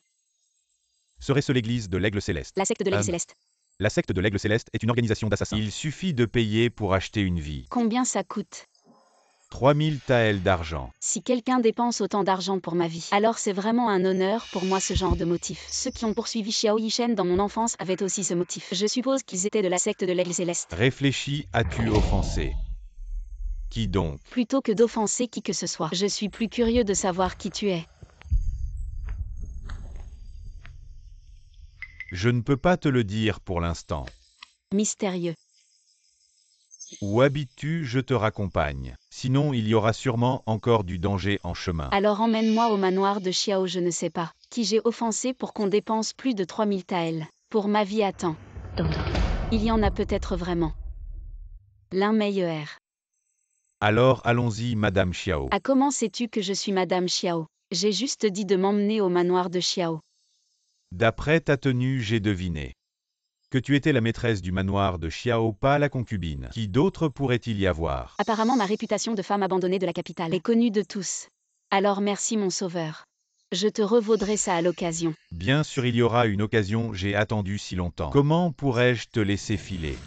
Serait-ce l'église de l'Aigle Céleste? La secte de l'Aigle Céleste. La secte de l'Aigle Céleste est une organisation d'assassins. Il suffit de payer pour acheter une vie. Combien ça coûte? 3000 taels d'argent. Si quelqu'un dépense autant d'argent pour ma vie, alors c'est vraiment un honneur pour moi ce genre de motif. Ceux qui ont poursuivi Xiao Yishen dans mon enfance avaient aussi ce motif. Je suppose qu'ils étaient de la secte de l'Aigle Céleste. Réfléchis, as-tu offensé? Qui donc? Plutôt que d'offenser qui que ce soit, je suis plus curieux de savoir qui tu es. Je ne peux pas te le dire pour l'instant. Mystérieux. Où habites-tu? Je te raccompagne. Sinon, il y aura sûrement encore du danger en chemin. Alors emmène-moi au manoir de Xiao, je ne sais pas. Qui j'ai offensé pour qu'on dépense plus de 3000 taels. Pour ma vie, attends. Il y en a peut-être vraiment. L'un meilleur. Alors allons-y, Madame Xiao. Ah, comment sais-tu que je suis Madame Xiao? J'ai juste dit de m'emmener au manoir de Xiao. D'après ta tenue, j'ai deviné que tu étais la maîtresse du manoir de Xiao, pas la concubine. Qui d'autre pourrait-il y avoir? Apparemment ma réputation de femme abandonnée de la capitale est connue de tous. Alors merci mon sauveur. Je te revaudrai ça à l'occasion. Bien sûr, il y aura une occasion, j'ai attendu si longtemps. Comment pourrais-je te laisser filer?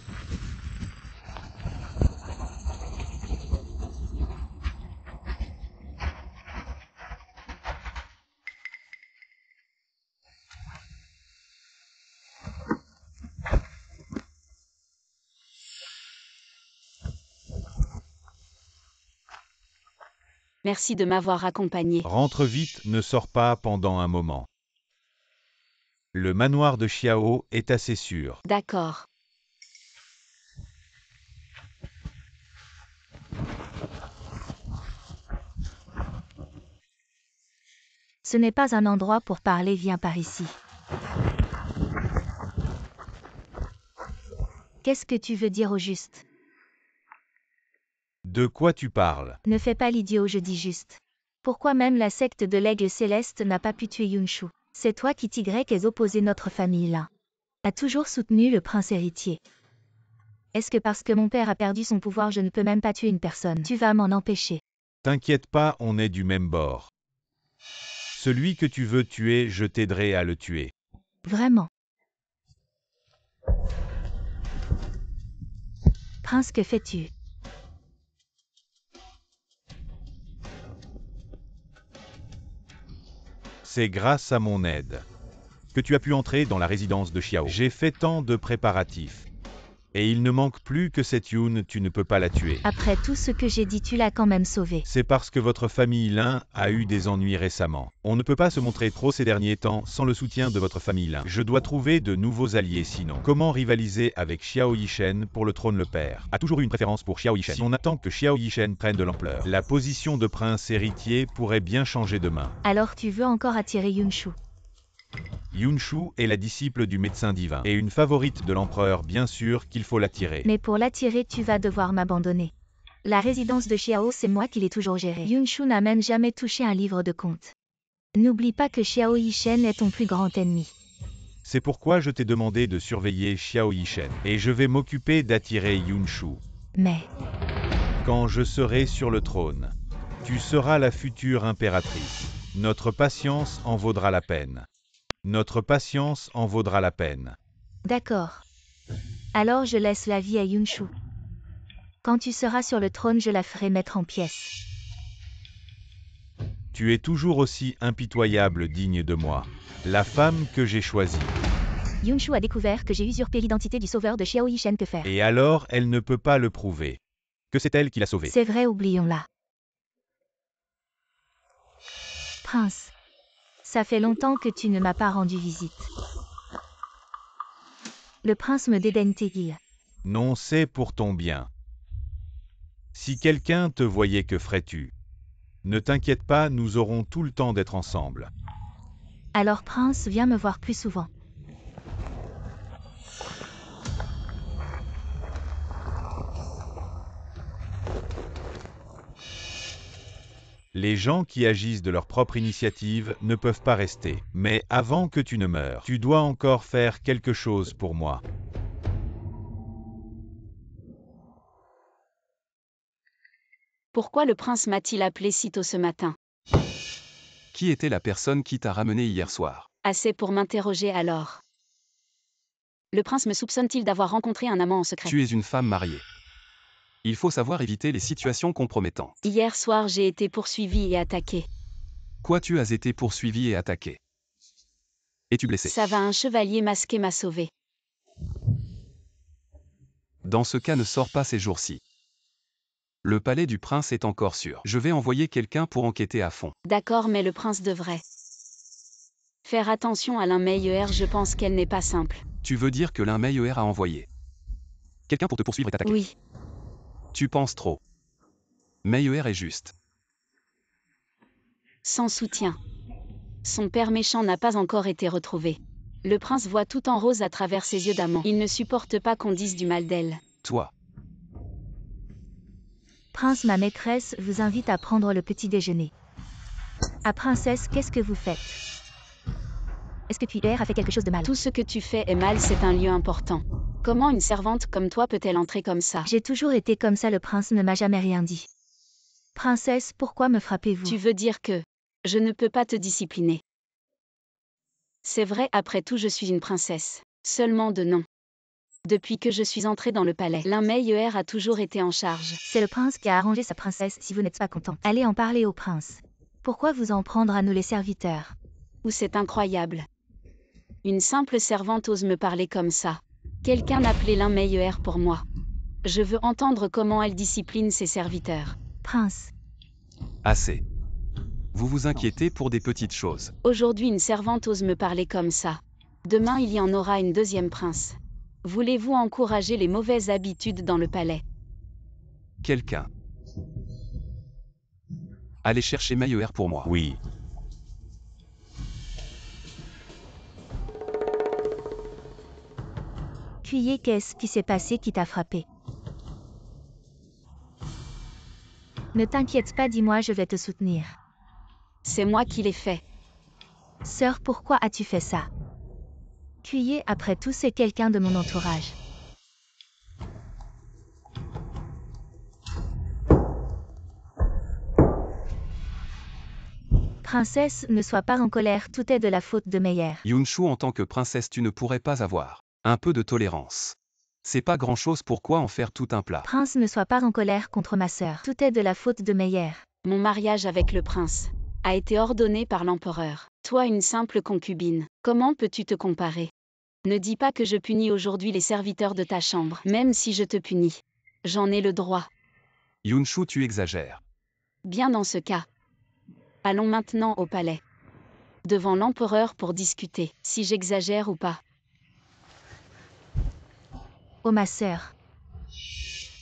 Merci de m'avoir accompagné. Rentre vite, ne sors pas pendant un moment. Le manoir de Xiao est assez sûr. D'accord. Ce n'est pas un endroit pour parler, viens par ici. Qu'est-ce que tu veux dire au juste? De quoi tu parles? Ne fais pas l'idiot, je dis juste. Pourquoi même la secte de l'aigle céleste n'a pas pu tuer Yunshu? C'est toi qui es opposé notre famille là. A toujours soutenu le prince héritier. Est-ce que parce que mon père a perdu son pouvoir je ne peux même pas tuer une personne? Tu vas m'en empêcher. T'inquiète pas, on est du même bord. Celui que tu veux tuer, je t'aiderai à le tuer. Vraiment. Prince, que fais-tu? C'est grâce à mon aide que tu as pu entrer dans la résidence de Xiao. J'ai fait tant de préparatifs. Et il ne manque plus que cette Yun, tu ne peux pas la tuer. Après tout ce que j'ai dit, tu l'as quand même sauvé. C'est parce que votre famille Lin a eu des ennuis récemment. On ne peut pas se montrer trop ces derniers temps sans le soutien de votre famille Lin. Je dois trouver de nouveaux alliés sinon. Comment rivaliser avec Xiao Yishen pour le trône? Le père a toujours eu une préférence pour Xiao Yishen. Si on attend que Xiao Yishen prenne de l'ampleur, la position de prince héritier pourrait bien changer demain. Alors tu veux encore attirer Yunshu? Yunshu est la disciple du médecin divin et une favorite de l'empereur, bien sûr qu'il faut l'attirer. Mais pour l'attirer, tu vas devoir m'abandonner. La résidence de Xiao, c'est moi qui l'ai toujours gérée. Yunshu n'a même jamais touché un livre de compte. N'oublie pas que Xiao Yishen est ton plus grand ennemi. C'est pourquoi je t'ai demandé de surveiller Xiao Yishen et je vais m'occuper d'attirer Yunshu. Mais Quand je serai sur le trône, tu seras la future impératrice. Notre patience en vaudra la peine. Notre patience en vaudra la peine. d'accord. Alors je laisse la vie à Yunshu. Quand tu seras sur le trône, je la ferai mettre en pièces. Tu es toujours aussi impitoyable, digne de moi. La femme que j'ai choisie. Yunshu a découvert que j'ai usurpé l'identité du sauveur de Xiao Yishen, que faire? Et alors, elle ne peut pas le prouver. Que c'est elle qui l'a sauvé. C'est vrai, oublions-la. Prince, ça fait longtemps que tu ne m'as pas rendu visite. Le prince me dédaigne, Tegil. Non, c'est pour ton bien. Si quelqu'un te voyait, que ferais-tu? Ne t'inquiète pas, nous aurons tout le temps d'être ensemble. Alors prince, viens me voir plus souvent. Les gens qui agissent de leur propre initiative ne peuvent pas rester. Mais avant que tu ne meures, tu dois encore faire quelque chose pour moi. Pourquoi le prince m'a-t-il appelé sitôt ce matin? Qui était la personne qui t'a ramené hier soir? Assez pour m'interroger alors. Le prince me soupçonne-t-il d'avoir rencontré un amant en secret? Tu es une femme mariée. Il faut savoir éviter les situations compromettantes. Hier soir, j'ai été poursuivi et attaqué. Quoi, tu as été poursuivi et attaqué? Es-tu blessé? Ça va, un chevalier masqué m'a sauvé. Dans ce cas, ne sors pas ces jours-ci. Le palais du prince est encore sûr. Je vais envoyer quelqu'un pour enquêter à fond. D'accord, mais le prince devrait faire attention à Lin Meyer, je pense qu'elle n'est pas simple. Tu veux dire que Lin Meyer a envoyé quelqu'un pour te poursuivre et t'attaquer? Oui, Tu penses trop. Meyer est juste. sans soutien. Son père méchant n'a pas encore été retrouvé. Le prince voit tout en rose à travers ses yeux d'amant. Il ne supporte pas qu'on dise du mal d'elle. Toi, Prince, ma maîtresse vous invite à prendre le petit déjeuner. Ah princesse, qu'est-ce que vous faites? Est-ce que Cuillère a fait quelque chose de mal? Tout ce que tu fais est mal, c'est un lieu important. Comment une servante comme toi peut-elle entrer comme ça? J'ai toujours été comme ça, le prince ne m'a jamais rien dit. Princesse, pourquoi me frappez-vous? Tu veux dire que je ne peux pas te discipliner? C'est vrai, après tout je suis une princesse. Seulement de nom. Depuis que je suis entrée dans le palais, l'un meilleur a toujours été en charge. C'est le prince qui a arrangé sa princesse, si vous n'êtes pas content. Allez en parler au prince. Pourquoi vous en prendre à nous les serviteurs? Ou c'est incroyable. Une simple servante ose me parler comme ça. Quelqu'un appelé l'un meilleur pour moi. Je veux entendre comment elle discipline ses serviteurs. Prince. Assez. Vous vous inquiétez pour des petites choses. Aujourd'hui une servante ose me parler comme ça. Demain il y en aura une deuxième prince. Voulez-vous encourager les mauvaises habitudes dans le palais? Quelqu'un. Allez chercher Meilleur pour moi. Oui. Cuillé, qu'est-ce qui s'est passé qui t'a frappé? Ne t'inquiète pas, dis-moi, je vais te soutenir. C'est moi qui l'ai fait. Sœur, pourquoi as-tu fait ça? Cuillé, après tout, c'est quelqu'un de mon entourage. Princesse, ne sois pas en colère, tout est de la faute de Meyer. Yunshu, en tant que princesse, tu ne pourrais pas avoir un peu de tolérance. C'est pas grand-chose, pourquoi en faire tout un plat? Prince, ne sois pas en colère contre ma sœur. Tout est de la faute de Meyer. Mon mariage avec le prince a été ordonné par l'empereur. Toi, une simple concubine, comment peux-tu te comparer? Ne dis pas que je punis aujourd'hui les serviteurs de ta chambre. Même si je te punis, j'en ai le droit. Yunshu, tu exagères. Bien dans ce cas. Allons maintenant au palais. Devant l'empereur pour discuter, si j'exagère ou pas. Oh ma sœur.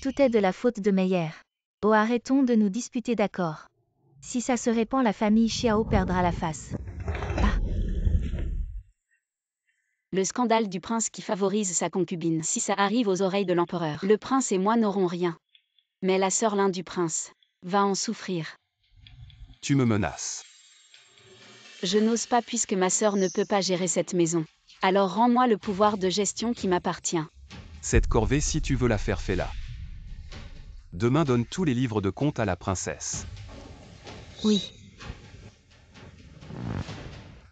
Tout est de la faute de Meyer. Oh, arrêtons de nous disputer, d'accord. Si ça se répand, la famille Xiao perdra la face. Le scandale du prince qui favorise sa concubine. Si ça arrive aux oreilles de l'empereur, le prince et moi n'aurons rien. Mais la sœur l'un du prince va en souffrir. Tu me menaces. Je n'ose pas puisque ma sœur ne peut pas gérer cette maison. Alors rends-moi le pouvoir de gestion qui m'appartient. Cette corvée, si tu veux la faire, fais-la. Demain, donne tous les livres de comptes à la princesse. Oui.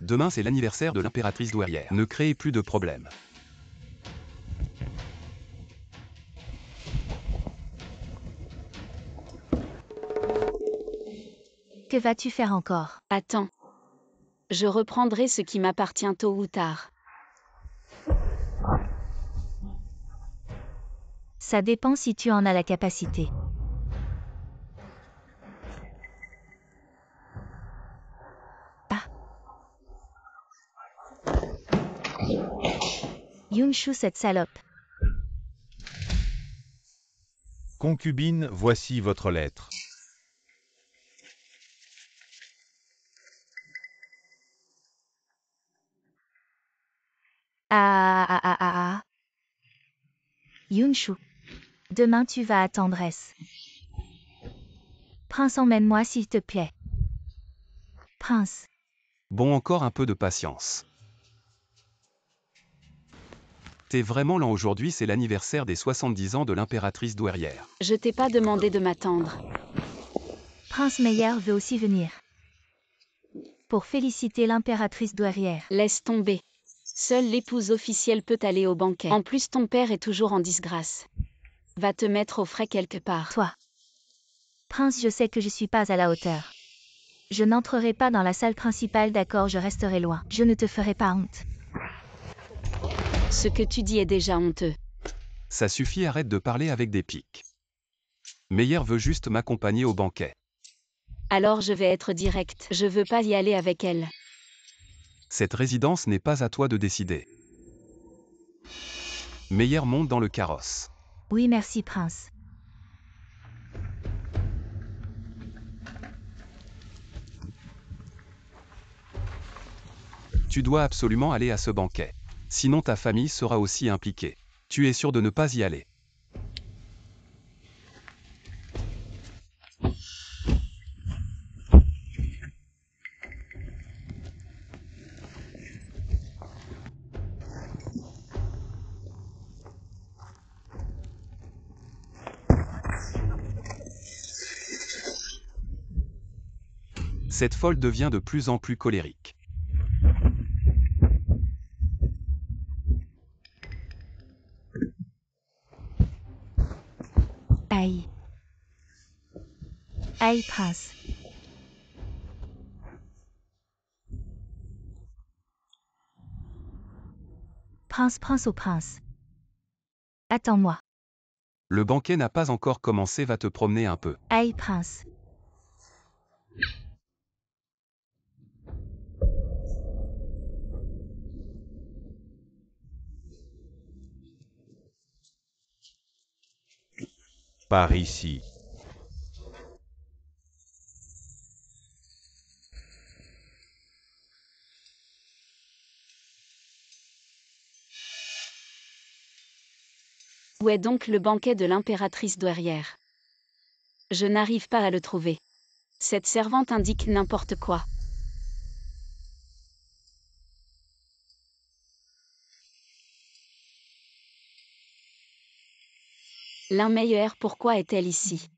Demain, c'est l'anniversaire de l'impératrice douairière. Ne créez plus de problèmes. Que vas-tu faire encore? Attends. Je reprendrai ce qui m'appartient tôt ou tard. Ça dépend si tu en as la capacité. Yunshu, cette salope. Concubine, voici votre lettre. Yunshu. Demain tu vas à tendresse. Prince, emmène-moi s'il te plaît. Prince. Bon, encore un peu de patience. T'es vraiment lent aujourd'hui, c'est l'anniversaire des 70 ans de l'impératrice douairière. Je t'ai pas demandé de m'attendre. Prince Meyer veut aussi venir. Pour féliciter l'impératrice douairière. Laisse tomber. Seule l'épouse officielle peut aller au banquet. En plus, ton père est toujours en disgrâce. Va te mettre au frais quelque part. Toi. Prince, je sais que je suis pas à la hauteur. Je n'entrerai pas dans la salle principale, d'accord, je resterai loin. Je ne te ferai pas honte. Ce que tu dis est déjà honteux. Ça suffit, arrête de parler avec des pics. Meyer veut juste m'accompagner au banquet. Alors je vais être direct. Je veux pas y aller avec elle. Cette résidence n'est pas à toi de décider. Meyer monte dans le carrosse. Oui, merci, prince. Tu dois absolument aller à ce banquet. Sinon ta famille sera aussi impliquée. Tu es sûr de ne pas y aller. Cette folle devient de plus en plus colérique. Aïe. Aïe, prince. Prince au prince. Attends-moi. Le banquet n'a pas encore commencé, va te promener un peu. Aïe, prince. Par ici. Où est donc le banquet de l'impératrice douairière? Je n'arrive pas à le trouver. Cette servante indique n'importe quoi. L'un-meilleur, pourquoi est-elle ici?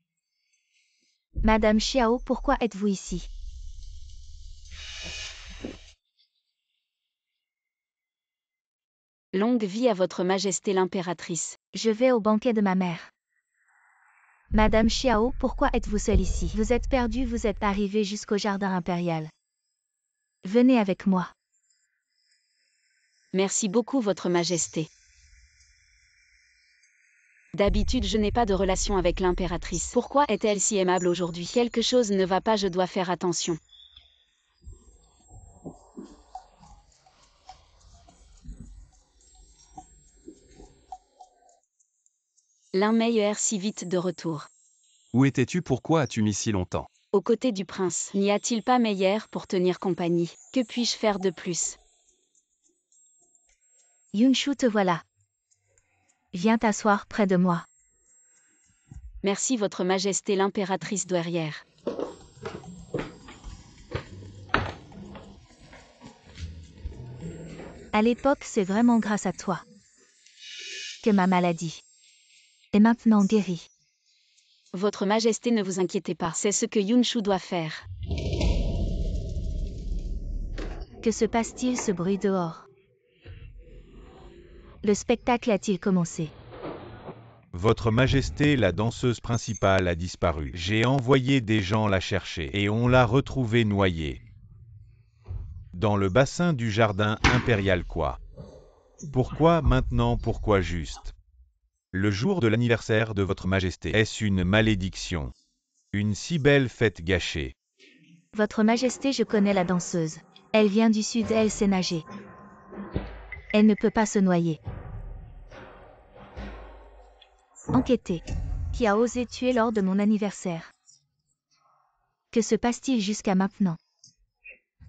Madame Xiao, pourquoi êtes-vous ici? Longue vie à votre majesté l'impératrice. Je vais au banquet de ma mère. Madame Xiao, pourquoi êtes-vous seule ici? Vous êtes perdue, vous êtes arrivée jusqu'au jardin impérial. Venez avec moi. Merci beaucoup votre majesté. D'habitude je n'ai pas de relation avec l'impératrice. Pourquoi est-elle si aimable aujourd'hui? Quelque chose ne va pas, je dois faire attention. L'un-meilleur si vite de retour. Où étais-tu? Pourquoi as-tu mis si longtemps? Aux côtés du prince, n'y a-t-il pas meilleur pour tenir compagnie? Que puis-je faire de plus? Yunshu, te voilà. Viens t'asseoir près de moi. Merci votre majesté l'impératrice douairière. À l'époque, c'est vraiment grâce à toi que ma maladie est maintenant guérie. Votre majesté, ne vous inquiétez pas, c'est ce que Yunshu doit faire. Que se passe-t-il, ce bruit dehors? Le spectacle a-t-il commencé? Votre Majesté, la danseuse principale a disparu. J'ai envoyé des gens la chercher et on l'a retrouvée noyée. Dans le bassin du jardin impérial quoi. Pourquoi maintenant? Pourquoi juste? Le jour de l'anniversaire de votre Majesté. Est-ce une malédiction? Une si belle fête gâchée. Votre Majesté, je connais la danseuse. Elle vient du sud, elle sait nager. Elle ne peut pas se noyer. Enquêtez. Qui a osé tuer lors de mon anniversaire? Que se passe-t-il jusqu'à maintenant?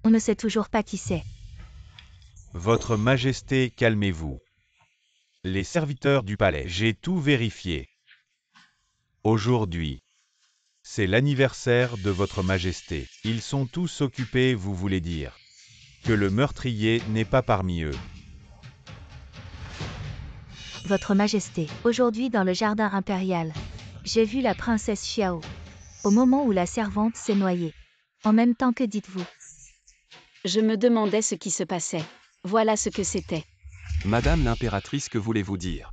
On ne sait toujours pas qui c'est. Votre Majesté, calmez-vous. Les serviteurs du palais, j'ai tout vérifié. Aujourd'hui, c'est l'anniversaire de votre Majesté. Ils sont tous occupés, vous voulez dire que le meurtrier n'est pas parmi eux. Votre Majesté, aujourd'hui dans le jardin impérial, j'ai vu la princesse Xiao. Au moment où la servante s'est noyée. En même temps, que dites-vous? Je me demandais ce qui se passait. Voilà ce que c'était. Madame l'impératrice, que voulez-vous dire?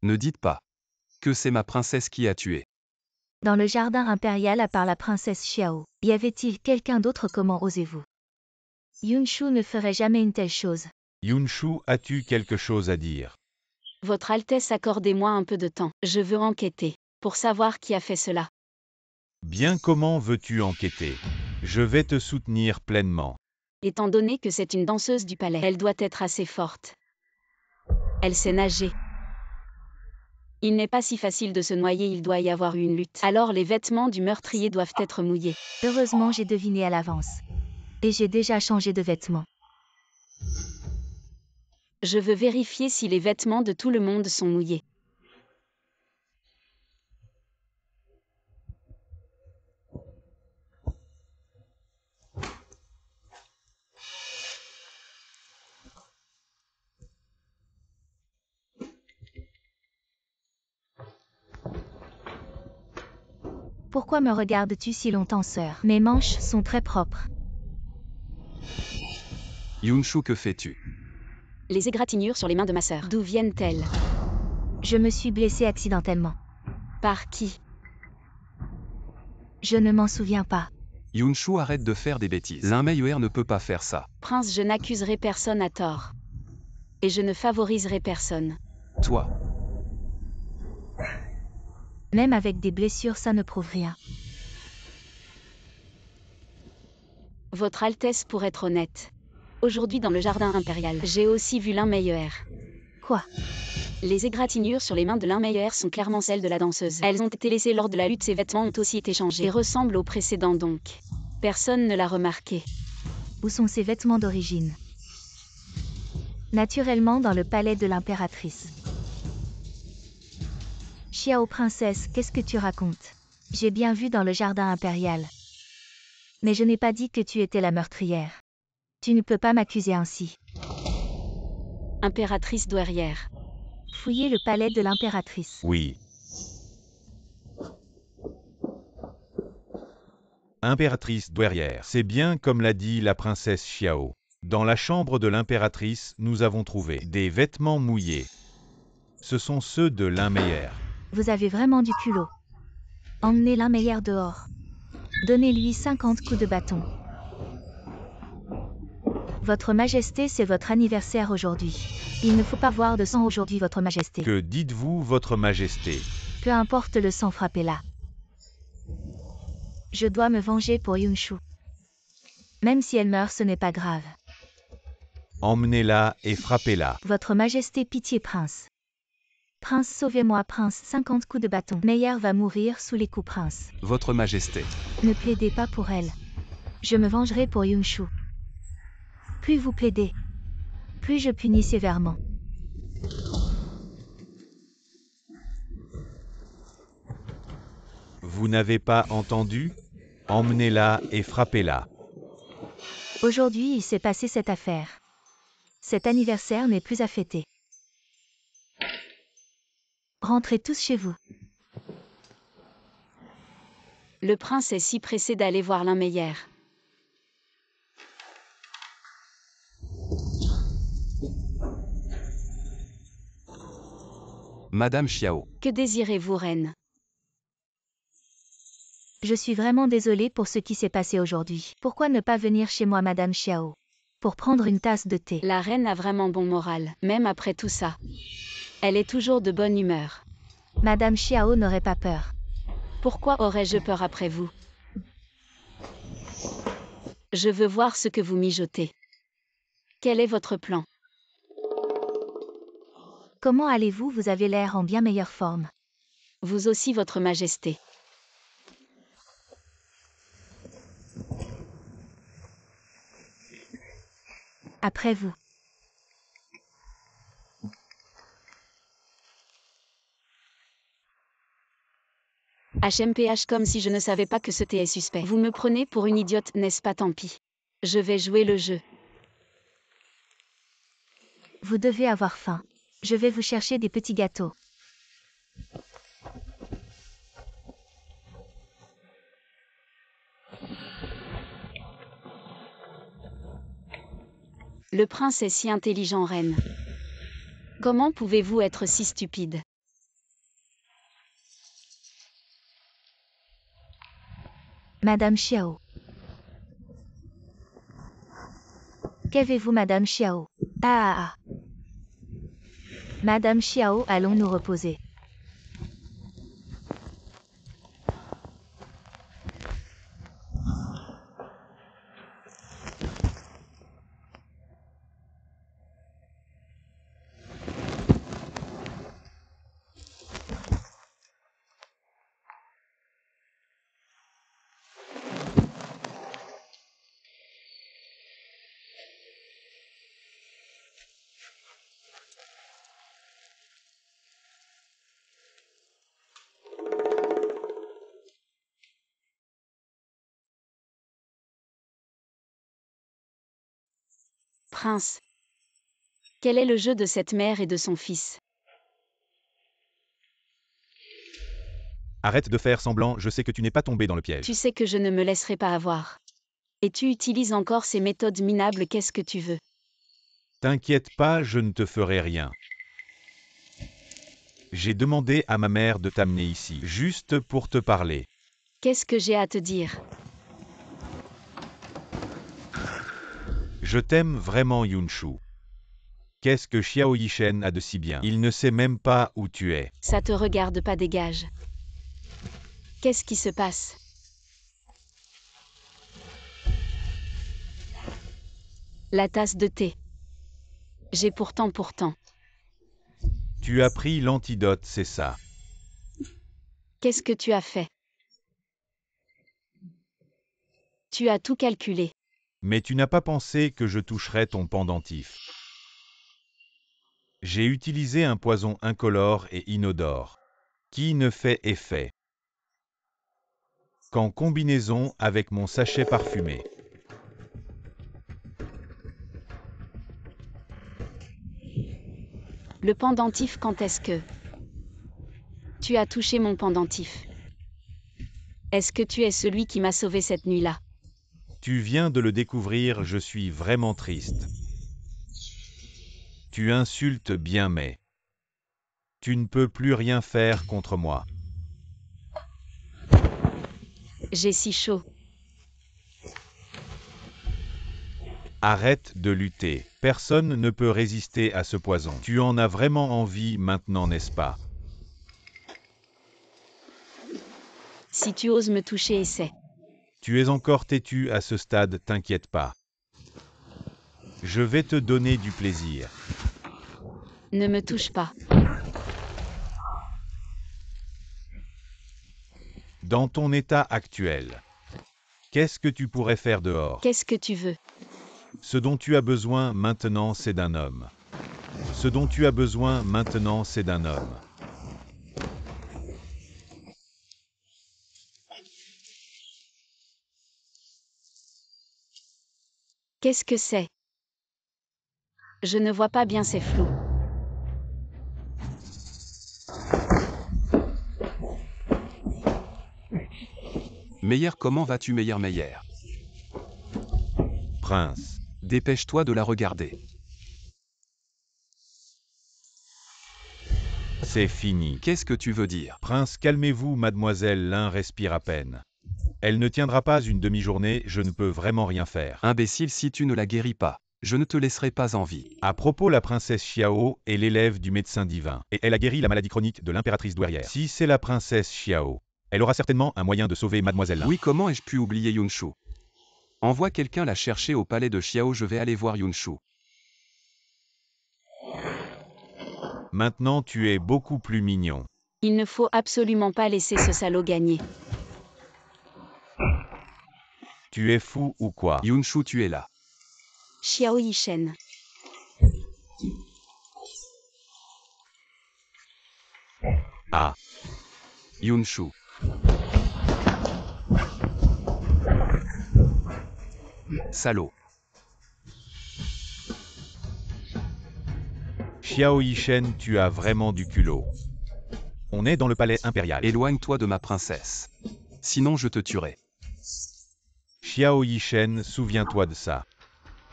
Ne dites pas que c'est ma princesse qui a tué. Dans le jardin impérial, à part la princesse Xiao, y avait-il quelqu'un d'autre? Comment osez-vous? Yunshu ne ferait jamais une telle chose. Yunshu, as-tu quelque chose à dire? Votre Altesse, accordez-moi un peu de temps. Je veux enquêter, pour savoir qui a fait cela. Bien, comment veux-tu enquêter? Je vais te soutenir pleinement. Étant donné que c'est une danseuse du palais, elle doit être assez forte. Elle sait nager. Il n'est pas si facile de se noyer, il doit y avoir eu une lutte. Alors les vêtements du meurtrier doivent être mouillés. Heureusement, j'ai deviné à l'avance. Et j'ai déjà changé de vêtements. Je veux vérifier si les vêtements de tout le monde sont mouillés. Pourquoi me regardes-tu si longtemps, sœur? Mes manches sont très propres. Yunshu, que fais-tu? Les égratignures sur les mains de ma sœur. D'où viennent-elles? Je me suis blessée accidentellement. Par qui? Je ne m'en souviens pas. Yunshu, arrête de faire des bêtises. Lin Meilleur ne peut pas faire ça. Prince, je n'accuserai personne à tort. Et je ne favoriserai personne. Toi. Même avec des blessures, ça ne prouve rien. Votre Altesse, pour être honnête. Aujourd'hui dans le jardin impérial, j'ai aussi vu Lin Meilleur. Quoi? Les égratignures sur les mains de Lin Meilleur sont clairement celles de la danseuse. Elles ont été laissées lors de la lutte, ses vêtements ont aussi été changés et ressemblent aux précédents donc. Personne ne l'a remarqué. Où sont ces vêtements d'origine? Naturellement dans le palais de l'impératrice. Xiao princesse, qu'est-ce que tu racontes? J'ai bien vu dans le jardin impérial. Mais je n'ai pas dit que tu étais la meurtrière. Tu ne peux pas m'accuser ainsi. Impératrice douairière. Fouillez le palais de l'impératrice. Oui. Impératrice douairière, c'est bien comme l'a dit la princesse Xiao. Dans la chambre de l'impératrice, nous avons trouvé des vêtements mouillés. Ce sont ceux de Lin Meilleur. Vous avez vraiment du culot. Emmenez Lin Meilleur dehors. Donnez-lui 50 coups de bâton. Votre Majesté, c'est votre anniversaire aujourd'hui. Il ne faut pas voir de sang aujourd'hui, votre Majesté. Que dites-vous, votre Majesté? Peu importe le sang, frappez-la. Je dois me venger pour Yunshu. Même si elle meurt, ce n'est pas grave. Emmenez-la et frappez-la. Votre Majesté, pitié, prince. Prince, sauvez-moi, prince, 50 coups de bâton. Meilleur va mourir sous les coups, prince. Votre Majesté. Ne plaidez pas pour elle. Je me vengerai pour Yunshu. Plus vous plaidez, plus je punis sévèrement. Vous n'avez pas entendu? Emmenez-la et frappez-la. Aujourd'hui, il s'est passé cette affaire. Cet anniversaire n'est plus à fêter. Rentrez tous chez vous. Le prince est si pressé d'aller voir Lin Meilleur. Madame Xiao. Que désirez-vous, reine? Je suis vraiment désolée pour ce qui s'est passé aujourd'hui. Pourquoi ne pas venir chez moi, Madame Xiao? Pour prendre une tasse de thé. La reine a vraiment bon moral, même après tout ça. Elle est toujours de bonne humeur. Madame Xiao n'aurait pas peur. Pourquoi aurais-je peur après vous? Je veux voir ce que vous mijotez. Quel est votre plan? Comment allez-vous? Vous avez l'air en bien meilleure forme. Vous aussi, votre Majesté. Après vous. HMPH, comme si je ne savais pas que ce thé est suspect. Vous me prenez pour une idiote, n'est-ce pas? Tant pis. Je vais jouer le jeu. Vous devez avoir faim. Je vais vous chercher des petits gâteaux. Le prince est si intelligent, reine. Comment pouvez-vous être si stupide? Madame Xiao. Qu'avez-vous, Madame Xiao? Ah. Madame Xiao, allons nous reposer. Prince. Quel est le jeu de cette mère et de son fils? Arrête de faire semblant, je sais que tu n'es pas tombé dans le piège. Tu sais que je ne me laisserai pas avoir. Et tu utilises encore ces méthodes minables, qu'est-ce que tu veux? T'inquiète pas, je ne te ferai rien. J'ai demandé à ma mère de t'amener ici, juste pour te parler. Qu'est-ce que j'ai à te dire? Je t'aime vraiment, Yunshu. Qu'est-ce que Xiao Yishen a de si bien? Il ne sait même pas où tu es. Ça te regarde pas, dégage. Qu'est-ce qui se passe? La tasse de thé. J'ai pourtant. Tu as pris l'antidote, c'est ça. Qu'est-ce que tu as fait? Tu as tout calculé. Mais tu n'as pas pensé que je toucherais ton pendentif. J'ai utilisé un poison incolore et inodore, qui ne fait effet qu'en combinaison avec mon sachet parfumé. Le pendentif, quand est-ce que tu as touché mon pendentif? Est-ce que tu es celui qui m'a sauvé cette nuit-là? Tu viens de le découvrir, je suis vraiment triste. Tu insultes bien mais tu ne peux plus rien faire contre moi. J'ai si chaud. Arrête de lutter. Personne ne peut résister à ce poison. Tu en as vraiment envie maintenant, n'est-ce pas? Si tu oses me toucher, essaie. Tu es encore têtu à ce stade, t'inquiète pas. Je vais te donner du plaisir. Ne me touche pas. Dans ton état actuel, qu'est-ce que tu pourrais faire dehors? Qu'est-ce que tu veux? Ce dont tu as besoin maintenant, c'est d'un homme. Ce dont tu as besoin maintenant, c'est d'un homme. Qu'est-ce que c'est? Je ne vois pas bien, c'est flou. Meyer, comment vas-tu, Meyer? Prince, Dépêche-toi de la regarder. c'est fini. Qu'est-ce que tu veux dire? Prince, calmez-vous, mademoiselle, l'un respire à peine. Elle ne tiendra pas une demi-journée, je ne peux vraiment rien faire. Imbécile, si tu ne la guéris pas, je ne te laisserai pas en vie. À propos, la princesse Xiao est l'élève du médecin divin, et elle a guéri la maladie chronique de l'impératrice douairière. Si c'est la princesse Xiao, elle aura certainement un moyen de sauver mademoiselle Lin. Oui, comment ai-je pu oublier Yunshu? Envoie quelqu'un la chercher au palais de Xiao, je vais aller voir Yunshu. Maintenant tu es beaucoup plus mignon. Il ne faut absolument pas laisser ce salaud gagner. Tu es fou ou quoi? Yunshu, tu es là. Xiao Yishen. Ah, Yunshu. Salaud. Xiao Yishen, tu as vraiment du culot. On est dans le palais impérial. Éloigne-toi de ma princesse. Sinon je te tuerai. Xiao Yishen, souviens-toi de ça.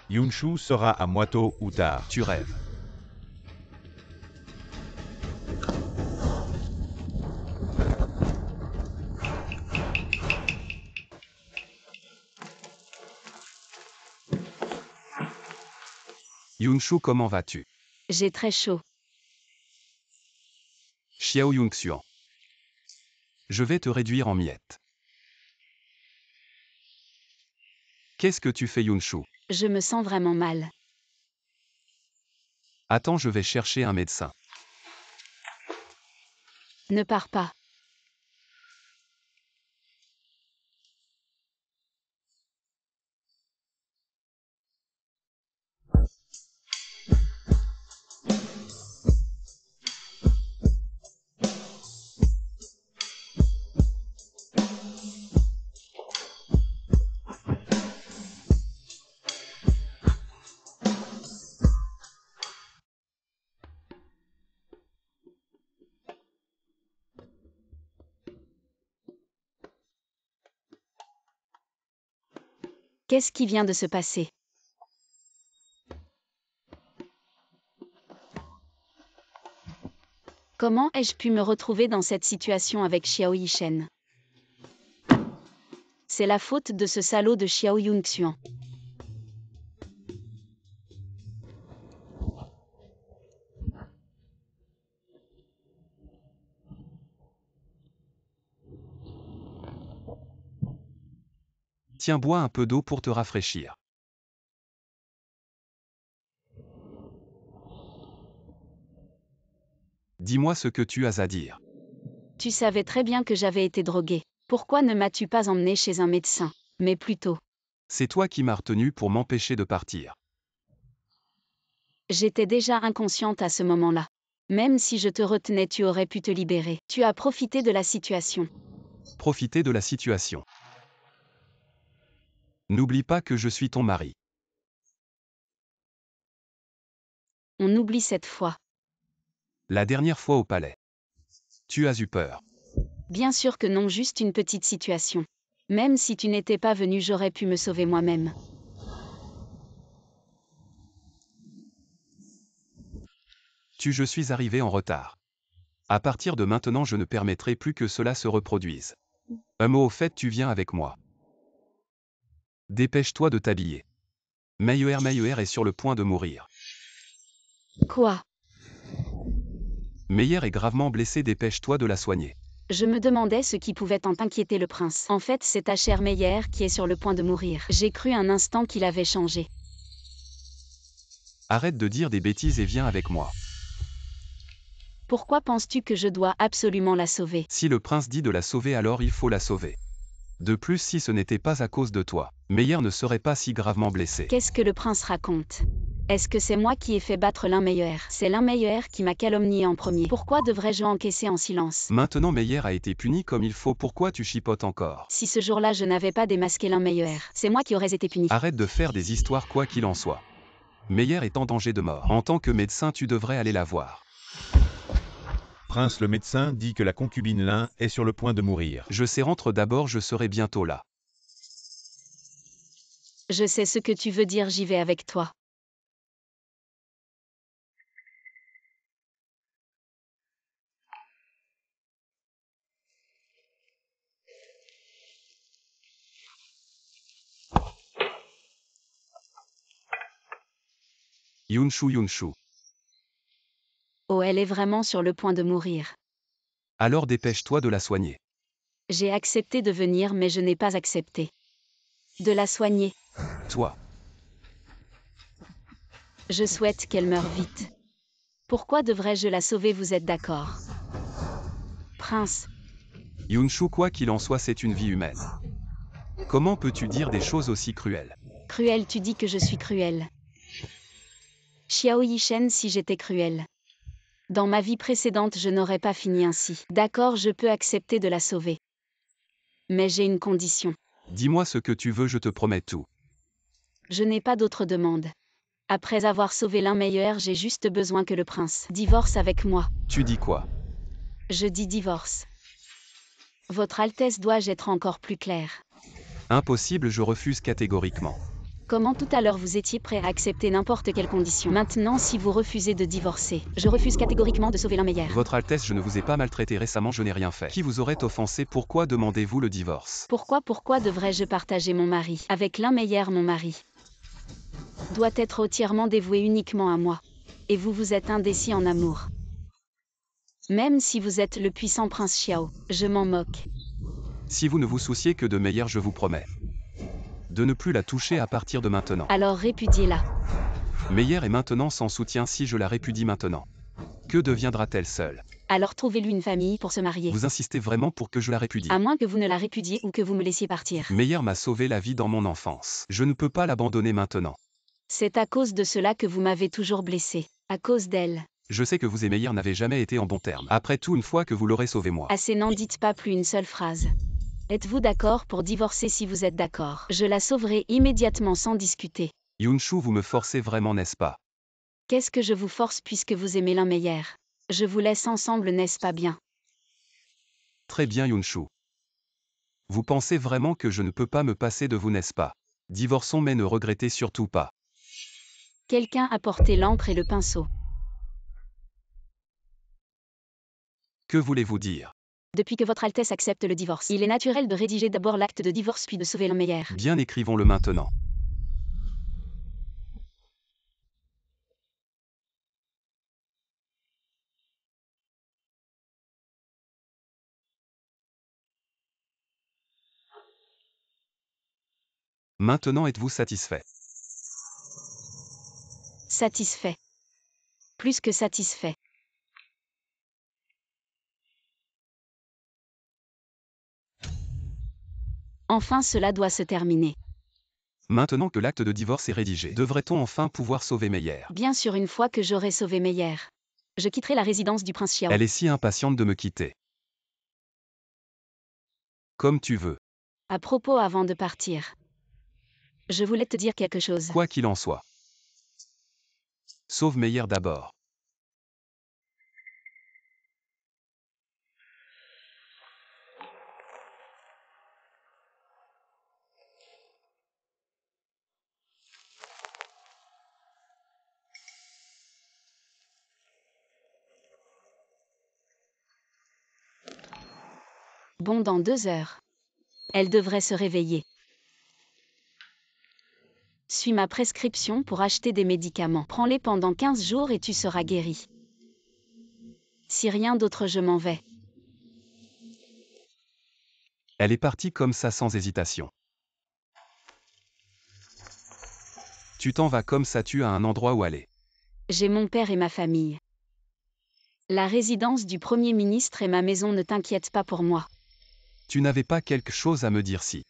Yunshu sera à moi tôt ou tard. Tu rêves. Yunshu, comment vas-tu? J'ai très chaud. Xiao Yunxian. Je vais te réduire en miettes. Qu'est-ce que tu fais, Yunshu? Je me sens vraiment mal. Attends, je vais chercher un médecin. Ne pars pas. Qu'est-ce qui vient de se passer? Comment ai-je pu me retrouver dans cette situation avec Xiao Yishen? C'est la faute de ce salaud de Xiao Yunxian. Tiens, bois un peu d'eau pour te rafraîchir. Dis-moi ce que tu as à dire. Tu savais très bien que j'avais été droguée. Pourquoi ne m'as-tu pas emmené chez un médecin, mais plutôt? C'est toi qui m'as retenu pour m'empêcher de partir. J'étais déjà inconsciente à ce moment-là. Même si je te retenais, tu aurais pu te libérer. Tu as profité de la situation. Profiter de la situation. N'oublie pas que je suis ton mari. On oublie cette fois. La dernière fois au palais. Tu as eu peur. Bien sûr que non, juste une petite situation. Même si tu n'étais pas venu, j'aurais pu me sauver moi-même. Je suis arrivé en retard. À partir de maintenant, je ne permettrai plus que cela se reproduise. Un mot au fait, tu viens avec moi. Dépêche-toi de t'habiller. Meyer est sur le point de mourir. Quoi? Meyer est gravement blessé, dépêche-toi de la soigner. Je me demandais ce qui pouvait tant inquiéter le prince. En fait, c'est ta chère Meyer qui est sur le point de mourir. J'ai cru un instant qu'il avait changé. Arrête de dire des bêtises et viens avec moi. Pourquoi penses-tu que je dois absolument la sauver? Si le prince dit de la sauver, alors il faut la sauver. De plus, si ce n'était pas à cause de toi, Meyer ne serait pas si gravement blessé. Qu'est-ce que le prince raconte? Est-ce que c'est moi qui ai fait battre l'un Meyer? C'est l'un Meyer qui m'a calomnié en premier. Pourquoi devrais-je encaisser en silence? Maintenant Meyer a été puni comme il faut, pourquoi tu chipotes encore? Si ce jour-là je n'avais pas démasqué l'un Meyer, c'est moi qui aurais été puni. Arrête de faire des histoires quoi qu'il en soit. Meyer est en danger de mort. En tant que médecin, tu devrais aller la voir. Prince, le médecin dit que la concubine Lin est sur le point de mourir. Je sais, rentre d'abord, je serai bientôt là. Je sais ce que tu veux dire, j'y vais avec toi. Yunshu. Oh, elle est vraiment sur le point de mourir. Alors dépêche-toi de la soigner. J'ai accepté de venir, mais je n'ai pas accepté de la soigner. Toi. Je souhaite qu'elle meure vite. Pourquoi devrais-je la sauver, vous êtes d'accord? Prince, Yunshu, quoi qu'il en soit, c'est une vie humaine. Comment peux-tu dire des choses aussi cruelles? cruel, tu dis que je suis cruel. Xiao Yishen, si j'étais cruel. Dans ma vie précédente, je n'aurais pas fini ainsi. D'accord, je peux accepter de la sauver. Mais j'ai une condition. Dis-moi ce que tu veux, je te promets tout. Je n'ai pas d'autre demande. Après avoir sauvé l'un Meyer, j'ai juste besoin que le prince divorce avec moi. Tu dis quoi? Je dis divorce. Votre Altesse, dois-je être encore plus clair? Impossible, je refuse catégoriquement. Comment tout à l'heure vous étiez prêt à accepter n'importe quelle condition. Maintenant, si vous refusez de divorcer, je refuse catégoriquement de sauver l'un Meyer. Votre Altesse, je ne vous ai pas maltraité récemment, je n'ai rien fait. Qui vous aurait offensé? Pourquoi demandez-vous le divorce? Pourquoi devrais-je partager mon mari avec l'un Meyer? Mon mari doit être entièrement dévoué uniquement à moi. Et vous, vous êtes indécis en amour. Même si vous êtes le puissant prince Xiao, je m'en moque. Si vous ne vous souciez que de Meyer, je vous promets de ne plus la toucher à partir de maintenant. Alors répudiez-la. Meyer est maintenant sans soutien. Si je la répudie maintenant, que deviendra-t-elle seule? Alors trouvez-lui une famille pour se marier. Vous insistez vraiment pour que je la répudie? À moins que vous ne la répudiez ou que vous me laissiez partir. Meyer m'a sauvé la vie dans mon enfance. Je ne peux pas l'abandonner maintenant. C'est à cause de cela que vous m'avez toujours blessé. À cause d'elle. Je sais que vous et Meyer n'avez jamais été en bons termes. Après tout, une fois que vous l'aurez sauvé moi. Assez, n'en dites pas plus une seule phrase. Êtes-vous d'accord pour divorcer? Si vous êtes d'accord, je la sauverai immédiatement sans discuter. Yunshu, vous me forcez vraiment, n'est-ce pas? Qu'est-ce que je vous force puisque vous aimez l'un Meyer? Je vous laisse ensemble, n'est-ce pas bien? Très bien Yunshu. Vous pensez vraiment que je ne peux pas me passer de vous, n'est-ce pas? Divorçons mais ne regrettez surtout pas. Quelqu'un a porté l'encre et le pinceau. Que voulez-vous dire? Depuis que Votre Altesse accepte le divorce, il est naturel de rédiger d'abord l'acte de divorce puis de sauver l'homme meilleur. Bien, écrivons-le maintenant. Maintenant êtes-vous satisfait? Satisfait. Plus que satisfait. Enfin, cela doit se terminer. Maintenant que l'acte de divorce est rédigé, devrait-on enfin pouvoir sauver Meyer? Bien sûr, une fois que j'aurai sauvé Meyer, je quitterai la résidence du prince Xiao. Elle est si impatiente de me quitter. Comme tu veux. À propos, avant de partir, je voulais te dire quelque chose. Quoi qu'il en soit. Sauve Meyer d'abord. Bon, dans 2 heures. Elle devrait se réveiller. Suis ma prescription pour acheter des médicaments. Prends-les pendant 15 jours et tu seras guéri. Si rien d'autre, je m'en vais. Elle est partie comme ça sans hésitation. Tu t'en vas comme ça, tu as un endroit où aller. J'ai mon père et ma famille. La résidence du Premier ministre et ma maison, ne t'inquiète pas pour moi. Tu n'avais pas quelque chose à me dire si.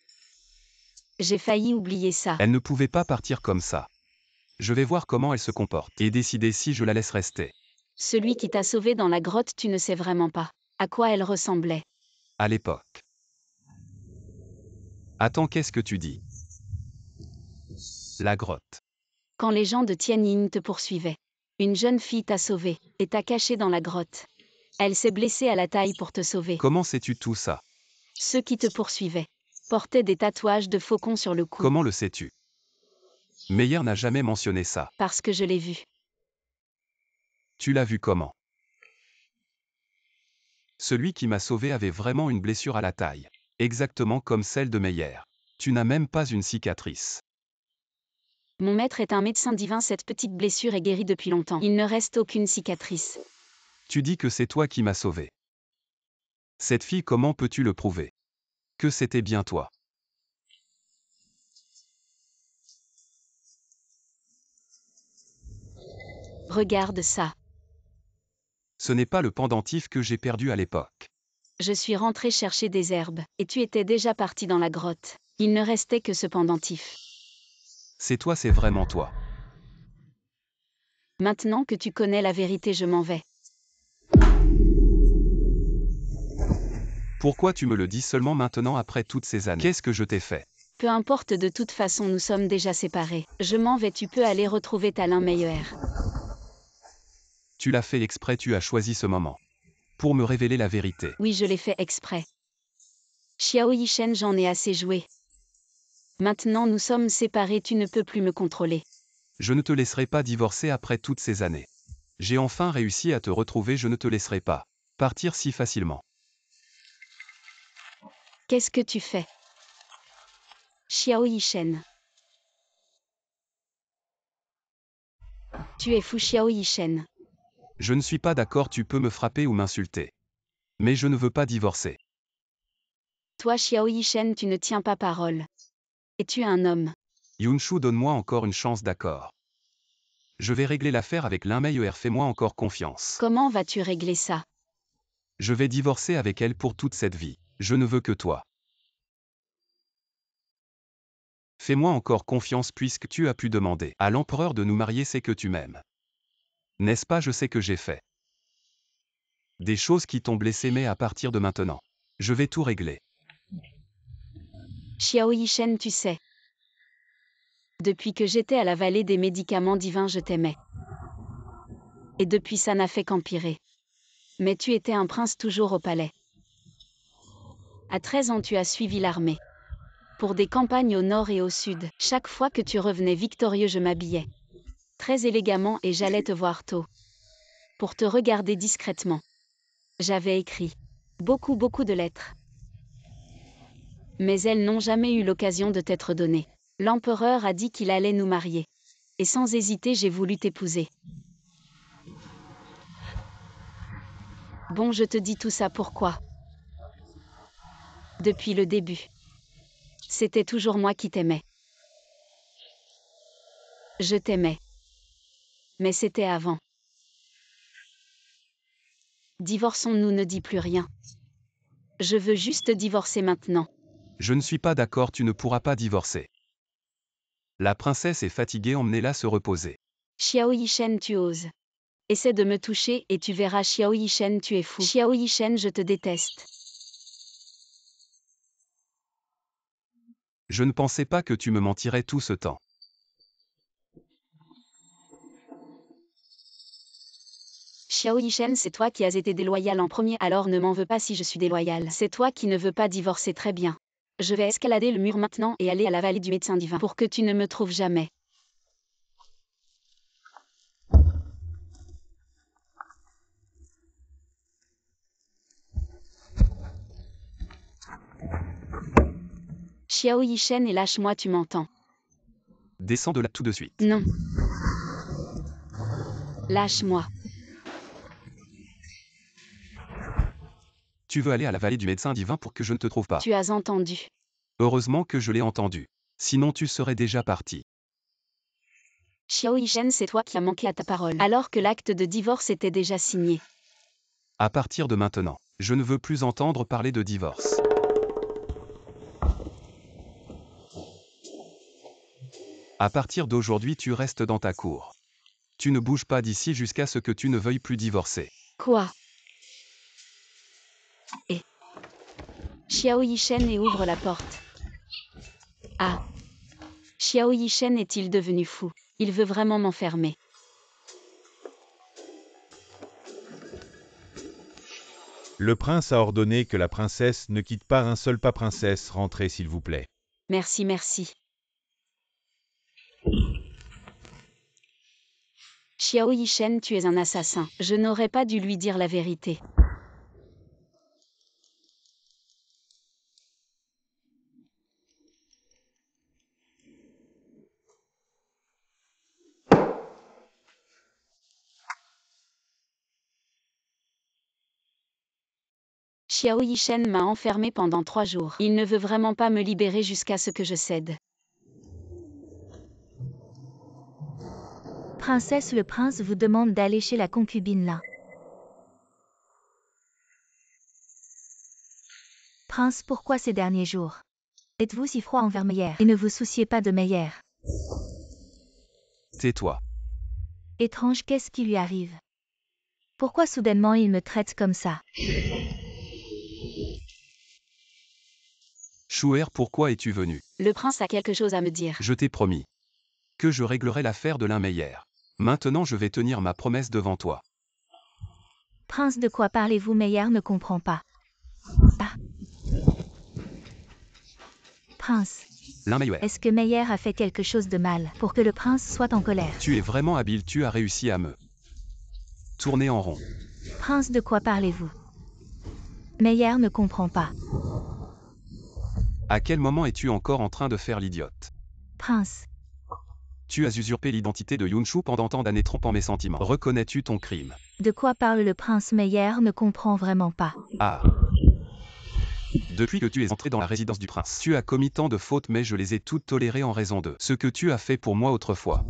J'ai failli oublier ça. Elle ne pouvait pas partir comme ça. Je vais voir comment elle se comporte et décider si je la laisse rester. Celui qui t'a sauvé dans la grotte, tu ne sais vraiment pas à quoi elle ressemblait. À l'époque. Attends, qu'est-ce que tu dis? La grotte. Quand les gens de Tianyin te poursuivaient, une jeune fille t'a sauvé et t'a caché dans la grotte. Elle s'est blessée à la taille pour te sauver. Comment sais-tu tout ça? Ceux qui te poursuivaient portaient des tatouages de faucons sur le cou. Comment le sais-tu? Meyer n'a jamais mentionné ça. Parce que je l'ai vu. Tu l'as vu comment? Celui qui m'a sauvé avait vraiment une blessure à la taille. Exactement comme celle de Meyer. Tu n'as même pas une cicatrice. Mon maître est un médecin divin, cette petite blessure est guérie depuis longtemps. Il ne reste aucune cicatrice. Tu dis que c'est toi qui m'as sauvé. Cette fille, comment peux-tu le prouver? Que c'était bien toi. Regarde ça. Ce n'est pas le pendentif que j'ai perdu à l'époque. Je suis rentré chercher des herbes, et tu étais déjà parti dans la grotte. Il ne restait que ce pendentif. C'est toi, c'est vraiment toi. Maintenant que tu connais la vérité, je m'en vais. Pourquoi tu me le dis seulement maintenant après toutes ces années? Qu'est-ce que je t'ai fait? Peu importe, de toute façon nous sommes déjà séparés. Je m'en vais, tu peux aller retrouver ta Lin Meyer. Tu l'as fait exprès, tu as choisi ce moment. Pour me révéler la vérité. Oui, je l'ai fait exprès. Xiao Yishen, j'en ai assez joué. Maintenant nous sommes séparés, tu ne peux plus me contrôler. Je ne te laisserai pas divorcer après toutes ces années. J'ai enfin réussi à te retrouver, je ne te laisserai pas partir si facilement. Qu'est-ce que tu fais? Xiao Yishen. Tu es fou, Xiao Yishen. Je ne suis pas d'accord, tu peux me frapper ou m'insulter. Mais je ne veux pas divorcer. Toi, Xiao Yishen, tu ne tiens pas parole. Et tu es un homme. Yunshu, donne-moi encore une chance, d'accord. Je vais régler l'affaire avec Lin Meyer, fais-moi encore confiance. Comment vas-tu régler ça? Je vais divorcer avec elle pour toute cette vie. Je ne veux que toi. Fais-moi encore confiance puisque tu as pu demander à l'empereur de nous marier, c'est que tu m'aimes. N'est-ce pas? Je sais que j'ai fait des choses qui t'ont blessé, mais à partir de maintenant, je vais tout régler. Xiao Yishen, tu sais. Depuis que j'étais à la vallée des médicaments divins, je t'aimais. Et depuis, ça n'a fait qu'empirer. Mais tu étais un prince toujours au palais. À 13 ans, tu as suivi l'armée. Pour des campagnes au nord et au sud, chaque fois que tu revenais victorieux, je m'habillais très élégamment et j'allais te voir tôt. Pour te regarder discrètement. J'avais écrit beaucoup de lettres. Mais elles n'ont jamais eu l'occasion de t'être données. L'empereur a dit qu'il allait nous marier. Et sans hésiter, j'ai voulu t'épouser. Bon, je te dis tout ça pourquoi? Depuis le début. C'était toujours moi qui t'aimais. Je t'aimais. Mais c'était avant. Divorçons-nous, ne dis plus rien. Je veux juste divorcer maintenant. Je ne suis pas d'accord, tu ne pourras pas divorcer. La princesse est fatiguée, emmenez-la se reposer. Xiao Yishen, tu oses. Essaie de me toucher et tu verras, Xiao Yishen, tu es fou. Xiao Yishen, je te déteste. Je ne pensais pas que tu me mentirais tout ce temps. Xiao Yishen, c'est toi qui as été déloyal en premier, alors ne m'en veux pas si je suis déloyal. C'est toi qui ne veux pas divorcer, très bien. Je vais escalader le mur maintenant et aller à la vallée du médecin divin pour que tu ne me trouves jamais. Xiao Yishen, et lâche-moi, tu m'entends? Descends de là tout de suite. Non. Lâche-moi. Tu veux aller à la vallée du médecin divin pour que je ne te trouve pas. Tu as entendu. Heureusement que je l'ai entendu. Sinon tu serais déjà parti. Xiao Yishen, c'est toi qui as manqué à ta parole, alors que l'acte de divorce était déjà signé. À partir de maintenant, je ne veux plus entendre parler de divorce. À partir d'aujourd'hui, tu restes dans ta cour. Tu ne bouges pas d'ici jusqu'à ce que tu ne veuilles plus divorcer. Quoi? Et Xiao Yishen, et ouvre la porte. Ah. Xiao Yishen est-il devenu fou? Il veut vraiment m'enfermer. Le prince a ordonné que la princesse ne quitte pas un seul pas. Princesse, rentrez s'il vous plaît. Merci, merci. Xiao Yishen, tu es un assassin. Je n'aurais pas dû lui dire la vérité. Xiao Yishen m'a enfermé pendant 3 jours. Il ne veut vraiment pas me libérer jusqu'à ce que je cède. Princesse, le prince vous demande d'aller chez la concubine là. Prince, pourquoi ces derniers jours? Êtes-vous si froid envers Meyer et ne vous souciez pas de Meyer? Tais-toi. Étrange, qu'est-ce qui lui arrive? Pourquoi soudainement il me traite comme ça? Shuer, pourquoi es-tu venu? Le prince a quelque chose à me dire. Je t'ai promis que je réglerai l'affaire de l'Inmeyer. Maintenant je vais tenir ma promesse devant toi. Prince, de quoi parlez-vous? Meyer ne comprend pas. Ah. Prince, L'Inmeyer. est-ce que Meyer a fait quelque chose de mal pour que le prince soit en colère? Tu es vraiment habile, tu as réussi à me tourner en rond. Prince, de quoi parlez-vous? Meyer ne comprend pas. À quel moment es-tu encore en train de faire l'idiote? Prince, Tu as usurpé l'identité de Yunshu pendant tant d'années, trompant mes sentiments. Reconnais-tu ton crime? de quoi parle le prince? Meyer ne comprend vraiment pas. Ah. Depuis que tu es entré dans la résidence du prince, tu as commis tant de fautes, mais je les ai toutes tolérées en raison de ce que tu as fait pour moi autrefois.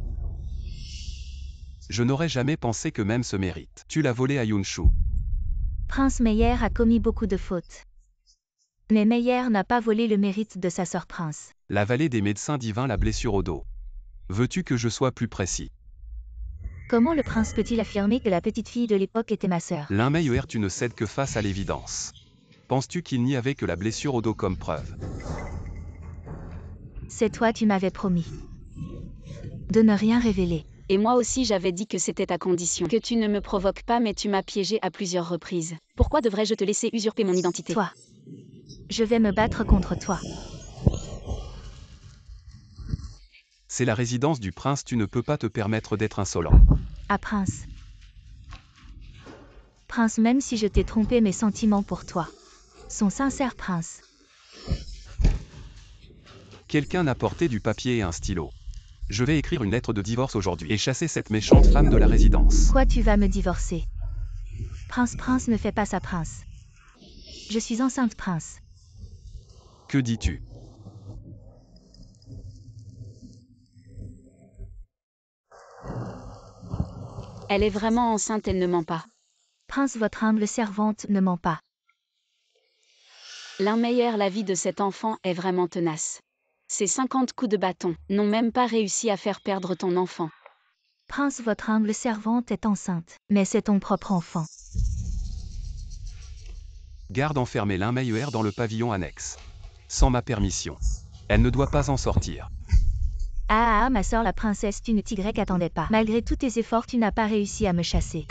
Je n'aurais jamais pensé que même ce mérite. Tu l'as volé à Yunshu. Prince, Meyer a commis beaucoup de fautes. Mais Meyer n'a pas volé le mérite de sa sœur Prince. La vallée des médecins divins, la blessure au dos. Veux-tu que je sois plus précis? Comment le prince peut-il affirmer que la petite fille de l'époque était ma sœur? L'Inmeyer, tu ne cèdes que face à l'évidence. Penses-tu qu'il n'y avait que la blessure au dos comme preuve? C'est toi, tu m'avais promis de ne rien révéler. Et moi aussi j'avais dit que c'était à condition que tu ne me provoques pas, mais tu m'as piégé à plusieurs reprises. Pourquoi devrais-je te laisser usurper mon identité? Toi. Je vais me battre contre toi. C'est la résidence du prince, tu ne peux pas te permettre d'être insolent. Ah prince. Prince, même si je t'ai trompé, mes sentiments pour toi sont sincères, prince. Quelqu'un n'a porté du papier et un stylo. Je vais écrire une lettre de divorce aujourd'hui et chasser cette méchante femme de la résidence. Quoi, tu vas me divorcer? Prince, ne fais pas ça, prince. Je suis enceinte, prince. Que dis-tu? Elle est vraiment enceinte, elle ne ment pas. Prince, votre humble servante ne ment pas. L'Unmeyer, la vie de cet enfant est vraiment tenace. Ces 50 coups de bâton n'ont même pas réussi à faire perdre ton enfant. Prince, votre humble servante est enceinte, mais c'est ton propre enfant. Garde enfermé l'Unmeyer dans le pavillon annexe. Sans ma permission. Elle ne doit pas en sortir. Ah, ma sœur la princesse, tu ne t'y attendais pas. Malgré tous tes efforts, tu n'as pas réussi à me chasser.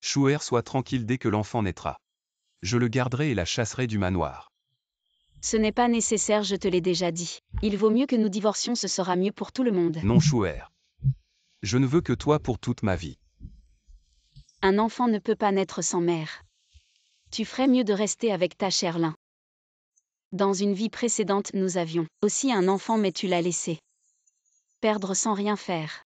Chouer, sois tranquille dès que l'enfant naîtra. Je le garderai et la chasserai du manoir. Ce n'est pas nécessaire, je te l'ai déjà dit. Il vaut mieux que nous divorcions, ce sera mieux pour tout le monde. Non, Chouer. Je ne veux que toi pour toute ma vie. Un enfant ne peut pas naître sans mère. Tu ferais mieux de rester avec ta chère Lin. Dans une vie précédente, nous avions aussi un enfant, mais tu l'as laissé perdre sans rien faire.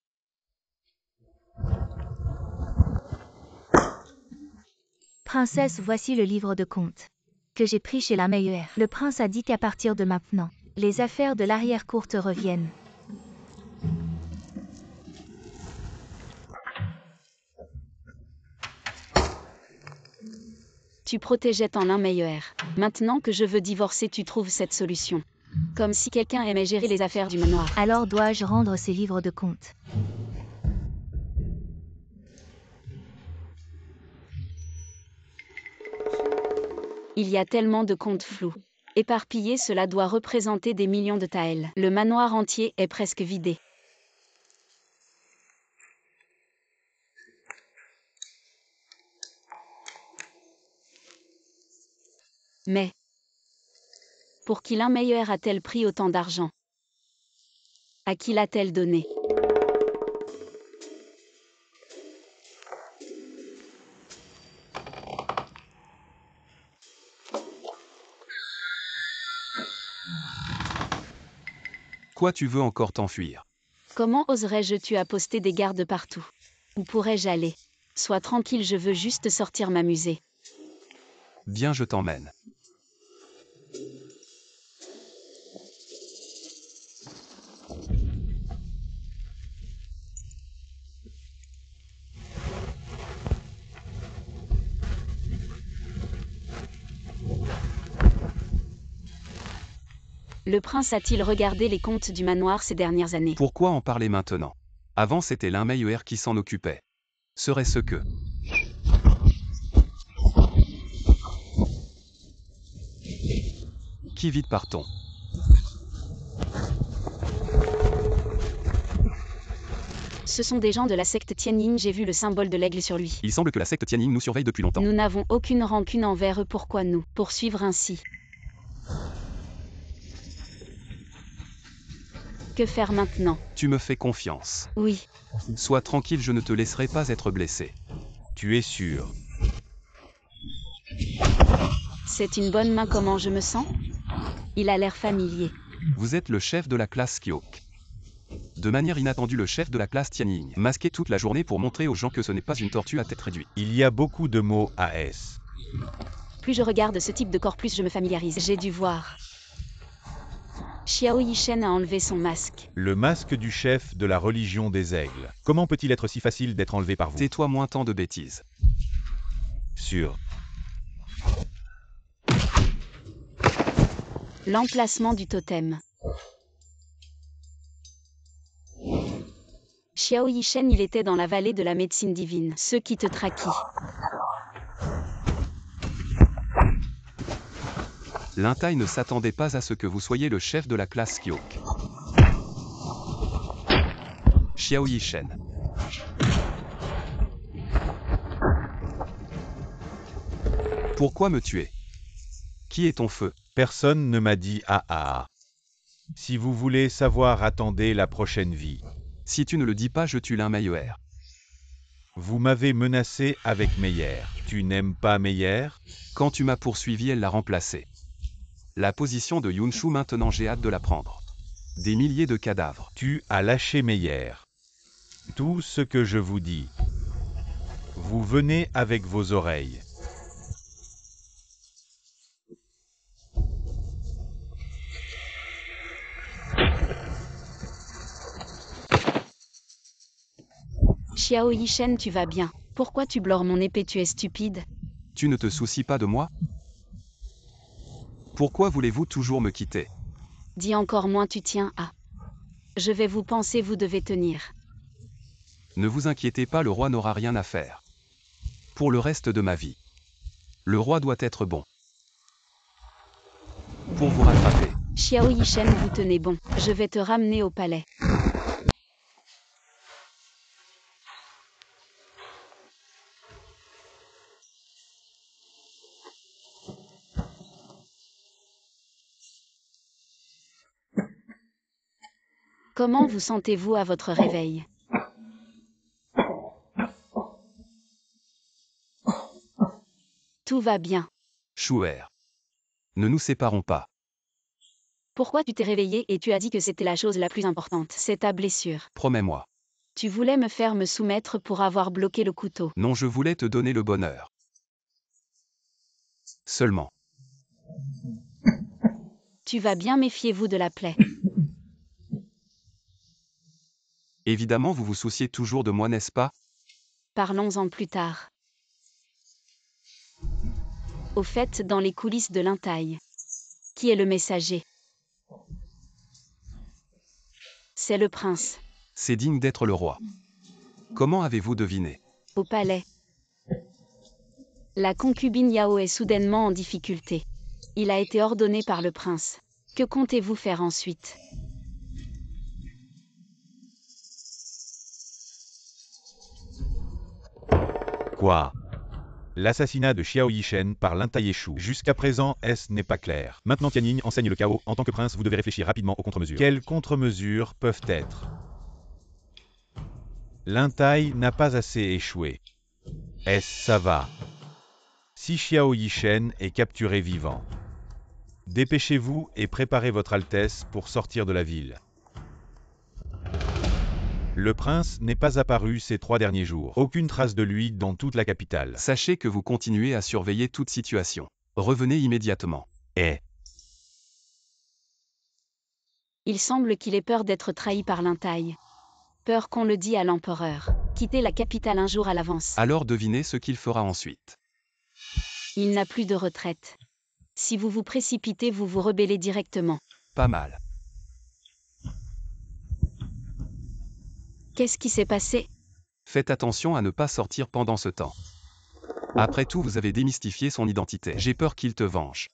Princesse, voici le livre de contes que j'ai pris chez l'Unmeyer. Le prince a dit qu'à partir de maintenant, les affaires de l'arrière-cour te reviennent. Tu protégeais ton l'Unmeyer. Maintenant que je veux divorcer, tu trouves cette solution. Comme si quelqu'un aimait gérer les affaires du manoir. Alors dois-je rendre ces livres de contes? Il y a tellement de contes flous. Éparpillés, cela doit représenter des millions de taels. Le manoir entier est presque vidé. Mais pour qui l'Unmeyer a-t-elle pris autant d'argent? À qui l'a-t-elle donné? Quoi, tu veux encore t'enfuir? Comment oserais-je? Tu as posté des gardes partout. Où pourrais-je aller? Sois tranquille, je veux juste sortir m'amuser. Bien, je t'emmène. Le prince a-t-il regardé les comptes du manoir ces dernières années? Pourquoi en parler maintenant? Avant, c'était l'Unmeyer qui s'en occupait. Serait-ce que... Qui vite partons? Ce sont des gens de la secte Tianyin, j'ai vu le symbole de l'aigle sur lui. Il semble que la secte Tianyin nous surveille depuis longtemps. Nous n'avons aucune rancune envers eux, pourquoi nous poursuivre ainsi? Que faire maintenant? Tu me fais confiance. Oui. Sois tranquille, je ne te laisserai pas être blessé. Tu es sûr? C'est une bonne main, comment je me sens? Il a l'air familier. Vous êtes le chef de la classe Kyok. De manière inattendue, le chef de la classe Tianyin, masqué toute la journée pour montrer aux gens que ce n'est pas une tortue à tête réduite. Il y a beaucoup de mots à S. Plus je regarde ce type de corps, plus je me familiarise. J'ai dû voir. Xiao Yishen a enlevé son masque. Le masque du chef de la religion des aigles. Comment peut-il être si facile d'être enlevé par vous? Tais-toi, moins tant de bêtises. Sûr. L'emplacement du totem. Xiao Yishen, il était dans la vallée de la médecine divine. Ceux qui te traquent. L'Intai ne s'attendait pas à ce que vous soyez le chef de la classe Kyok. Xiao Yishen. Pourquoi me tuer? Qui est ton feu? Personne ne m'a dit ah. Si vous voulez savoir, attendez la prochaine vie. Si tu ne le dis pas, je tue Meyer. Vous m'avez menacé avec Meyer. Tu n'aimes pas Meyer? Quand tu m'as poursuivi, elle l'a remplacé. La position de Yunshu maintenant, j'ai hâte de la prendre. Des milliers de cadavres. Tu as lâché Meyer. Tout ce que je vous dis. Vous venez avec vos oreilles. Xiao Yishen, tu vas bien? Pourquoi tu blores mon épée? Tu es stupide. Tu ne te soucies pas de moi? Pourquoi voulez-vous toujours me quitter? Dis encore moins, tu tiens à. Je vais vous penser, vous devez tenir. Ne vous inquiétez pas, le roi n'aura rien à faire. Pour le reste de ma vie. Le roi doit être bon. Pour vous rattraper. Xiao Yishen, vous tenez bon. Je vais te ramener au palais. Comment vous sentez-vous à votre réveil? Tout va bien. Shuer. Ne nous séparons pas. Pourquoi tu t'es réveillé et tu as dit que c'était la chose la plus importante? C'est ta blessure. Promets-moi. Tu voulais me faire me soumettre pour avoir bloqué le couteau. Non, je voulais te donner le bonheur. Seulement. Tu vas bien, méfiez-vous de la plaie. Évidemment, vous vous souciez toujours de moi, n'est-ce pas? Parlons-en plus tard. Au fait, dans les coulisses de l'Intaï. Qui est le messager? C'est le prince. C'est digne d'être le roi. Comment avez-vous deviné? Au palais. La concubine Yao est soudainement en difficulté. Il a été ordonné par le prince. Que comptez-vous faire ensuite? Quoi? L'assassinat de Xiao Yishen par Lin Taiyeshu. Jusqu'à présent, ce n'est pas clair. Maintenant Tianyin enseigne le chaos. En tant que prince, vous devez réfléchir rapidement aux contre-mesures. Quelles contre-mesures peuvent être? Lin Tai n'a pas assez échoué. Ça va. Si Xiao Yishen est capturé vivant, dépêchez-vous et préparez votre Altesse pour sortir de la ville. Le prince n'est pas apparu ces 3 derniers jours. Aucune trace de lui dans toute la capitale. Sachez que vous continuez à surveiller toute situation. Revenez immédiatement. Il semble qu'il ait peur d'être trahi par l'Intaï. Peur qu'on le dise à l'empereur. Quitter la capitale un jour à l'avance. Alors devinez ce qu'il fera ensuite. Il n'a plus de retraite. Si vous vous précipitez, vous vous rebellez directement. Pas mal. Qu'est-ce qui s'est passé? Faites attention à ne pas sortir pendant ce temps. Après tout, vous avez démystifié son identité. J'ai peur qu'il te venge.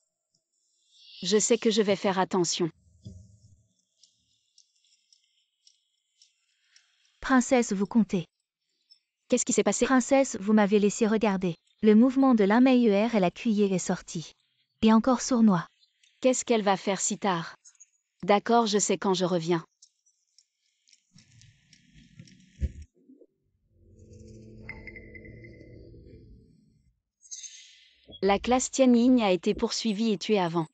Je sais que je vais faire attention. Princesse, vous comptez. Qu'est-ce qui s'est passé? Princesse, vous m'avez laissé regarder. Le mouvement de Lin Meyer et la cuillère est sorti. Et encore sournois. Qu'est-ce qu'elle va faire si tard? D'accord, je sais quand je reviens. La classe Tianyin a été poursuivie et tuée avant.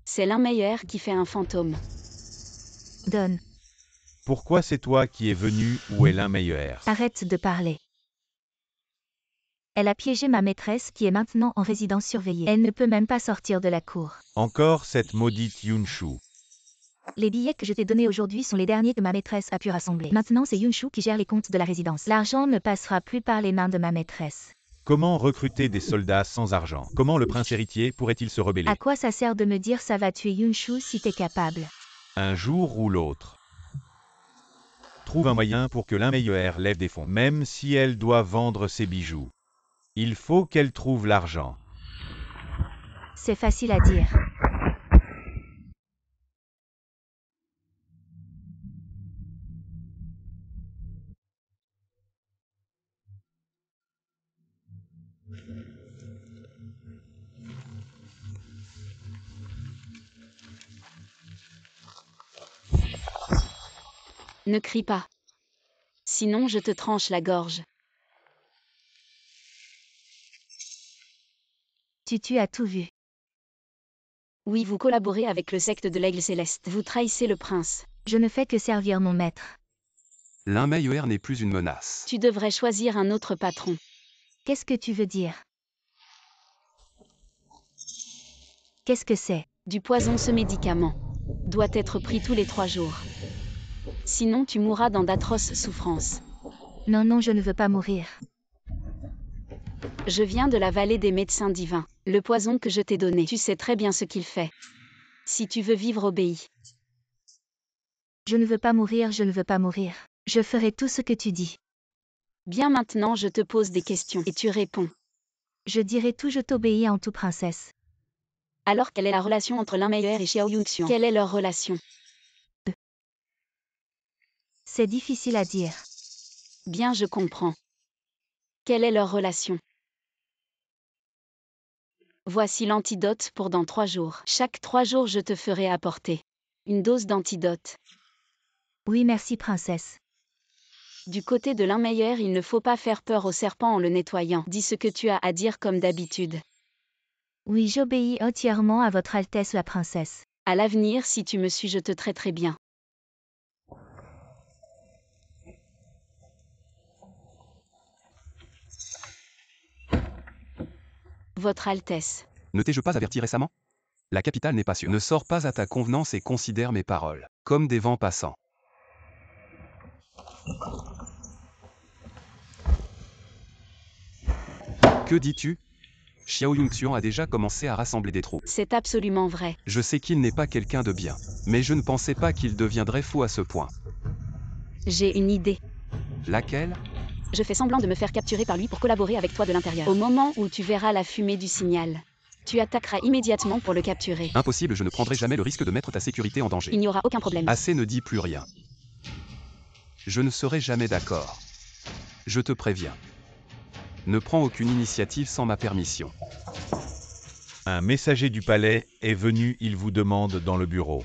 C'est Lin Meyer qui fait un fantôme. Donne. Pourquoi c'est toi qui es venu? Où est Lin Meyer? Arrête de parler. Elle a piégé ma maîtresse qui est maintenant en résidence surveillée. Elle ne peut même pas sortir de la cour. Encore cette maudite Yunshu. Les billets que je t'ai donnés aujourd'hui sont les derniers que ma maîtresse a pu rassembler. Maintenant, c'est Yunshu qui gère les comptes de la résidence. L'argent ne passera plus par les mains de ma maîtresse. Comment recruter des soldats sans argent? Comment le prince héritier pourrait-il se rebeller? À quoi ça sert de me dire ça va tuer Yunshu si t'es capable? Un jour ou l'autre. Trouve un moyen pour que Lin Meyer lève des fonds, même si elle doit vendre ses bijoux. Il faut qu'elle trouve l'argent. C'est facile à dire. Ne crie pas. Sinon je te tranche la gorge. Tu as tout vu. Oui, vous collaborez avec le secte de l'Aigle Céleste. Vous trahissez le prince. Je ne fais que servir mon maître. L'Unmeyer n'est plus une menace. Tu devrais choisir un autre patron. Qu'est-ce que tu veux dire? Qu'est-ce que c'est? Du poison, ce médicament doit être pris tous les 3 jours. Sinon tu mourras dans d'atroces souffrances. Non, non, je ne veux pas mourir. Je viens de la vallée des médecins divins. Le poison que je t'ai donné, tu sais très bien ce qu'il fait. Si tu veux vivre, obéis. Je ne veux pas mourir, je ne veux pas mourir. Je ferai tout ce que tu dis. Bien, maintenant je te pose des questions et tu réponds. Je dirai tout, je t'obéis en tout, princesse. Alors quelle est la relation entre l'Unmeyer et Xiao Yunxian? Quelle est leur relation? C'est difficile à dire. Bien, je comprends. Quelle est leur relation? Voici l'antidote pour dans 3 jours. Chaque 3 jours je te ferai apporter une dose d'antidote. Oui, merci, princesse. Du côté de l'Unmeyer, il ne faut pas faire peur au serpent en le nettoyant. Dis ce que tu as à dire comme d'habitude. Oui, j'obéis entièrement à votre Altesse la princesse. À l'avenir, si tu me suis, je te traiterai bien. Votre Altesse. Ne t'ai-je pas averti récemment? La capitale n'est pas sûre. Ne sors pas à ta convenance et considère mes paroles comme des vents passants. Que dis-tu? Xiao Yunxian a déjà commencé à rassembler des troupes. C'est absolument vrai. Je sais qu'il n'est pas quelqu'un de bien, mais je ne pensais pas qu'il deviendrait fou à ce point. J'ai une idée. Laquelle? Je fais semblant de me faire capturer par lui pour collaborer avec toi de l'intérieur. Au moment où tu verras la fumée du signal, tu attaqueras immédiatement pour le capturer. Impossible, je ne prendrai jamais le risque de mettre ta sécurité en danger. Il n'y aura aucun problème. Assez, ne dis plus rien. Je ne serai jamais d'accord. Je te préviens. Ne prends aucune initiative sans ma permission. Un messager du palais est venu, il vous demande dans le bureau.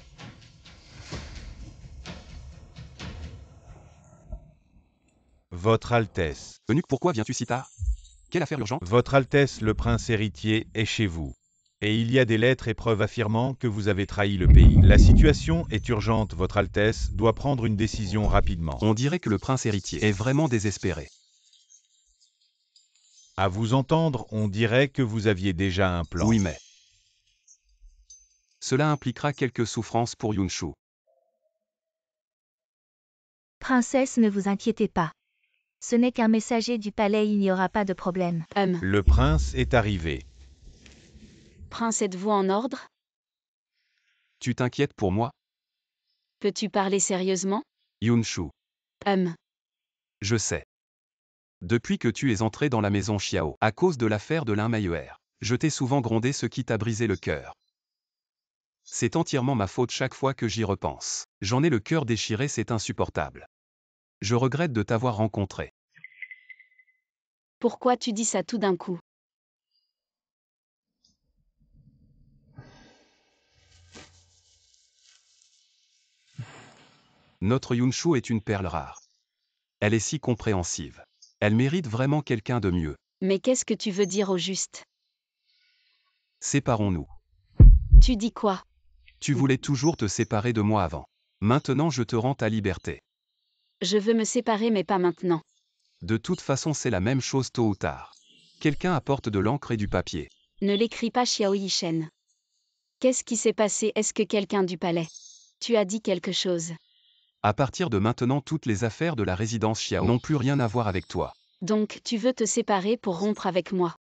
Votre Altesse. Eunuque, pourquoi viens-tu si tard? Quelle affaire urgente? Votre Altesse, le prince héritier, est chez vous. Et il y a des lettres et preuves affirmant que vous avez trahi le pays. La situation est urgente, Votre Altesse doit prendre une décision rapidement. On dirait que le prince héritier est vraiment désespéré. À vous entendre, on dirait que vous aviez déjà un plan. Oui, mais cela impliquera quelques souffrances pour Yunshu. Princesse, ne vous inquiétez pas. Ce n'est qu'un messager du palais, il n'y aura pas de problème. Le prince est arrivé. Prince, êtes-vous en ordre? Tu t'inquiètes pour moi? Peux-tu parler sérieusement? Yunshu. Je sais. Depuis que tu es entré dans la maison Xiao, à cause de l'affaire de l'Unmeyer, je t'ai souvent grondé, ce qui t'a brisé le cœur. C'est entièrement ma faute chaque fois que j'y repense. J'en ai le cœur déchiré, c'est insupportable. Je regrette de t'avoir rencontré. Pourquoi tu dis ça tout d'un coup? Notre Yunshu est une perle rare. Elle est si compréhensive. Elle mérite vraiment quelqu'un de mieux. Mais qu'est-ce que tu veux dire au juste? Séparons-nous. Tu dis quoi? Tu voulais toujours te séparer de moi avant. Maintenant je te rends ta liberté. Je veux me séparer, mais pas maintenant. De toute façon, c'est la même chose tôt ou tard. Quelqu'un apporte de l'encre et du papier. Ne l'écris pas, Xiao Yishen. Qu'est-ce qui s'est passé? Est-ce que quelqu'un du palais? Tu as dit quelque chose. À partir de maintenant, toutes les affaires de la résidence Xiao n'ont plus rien à voir avec toi. Donc, tu veux te séparer pour rompre avec moi?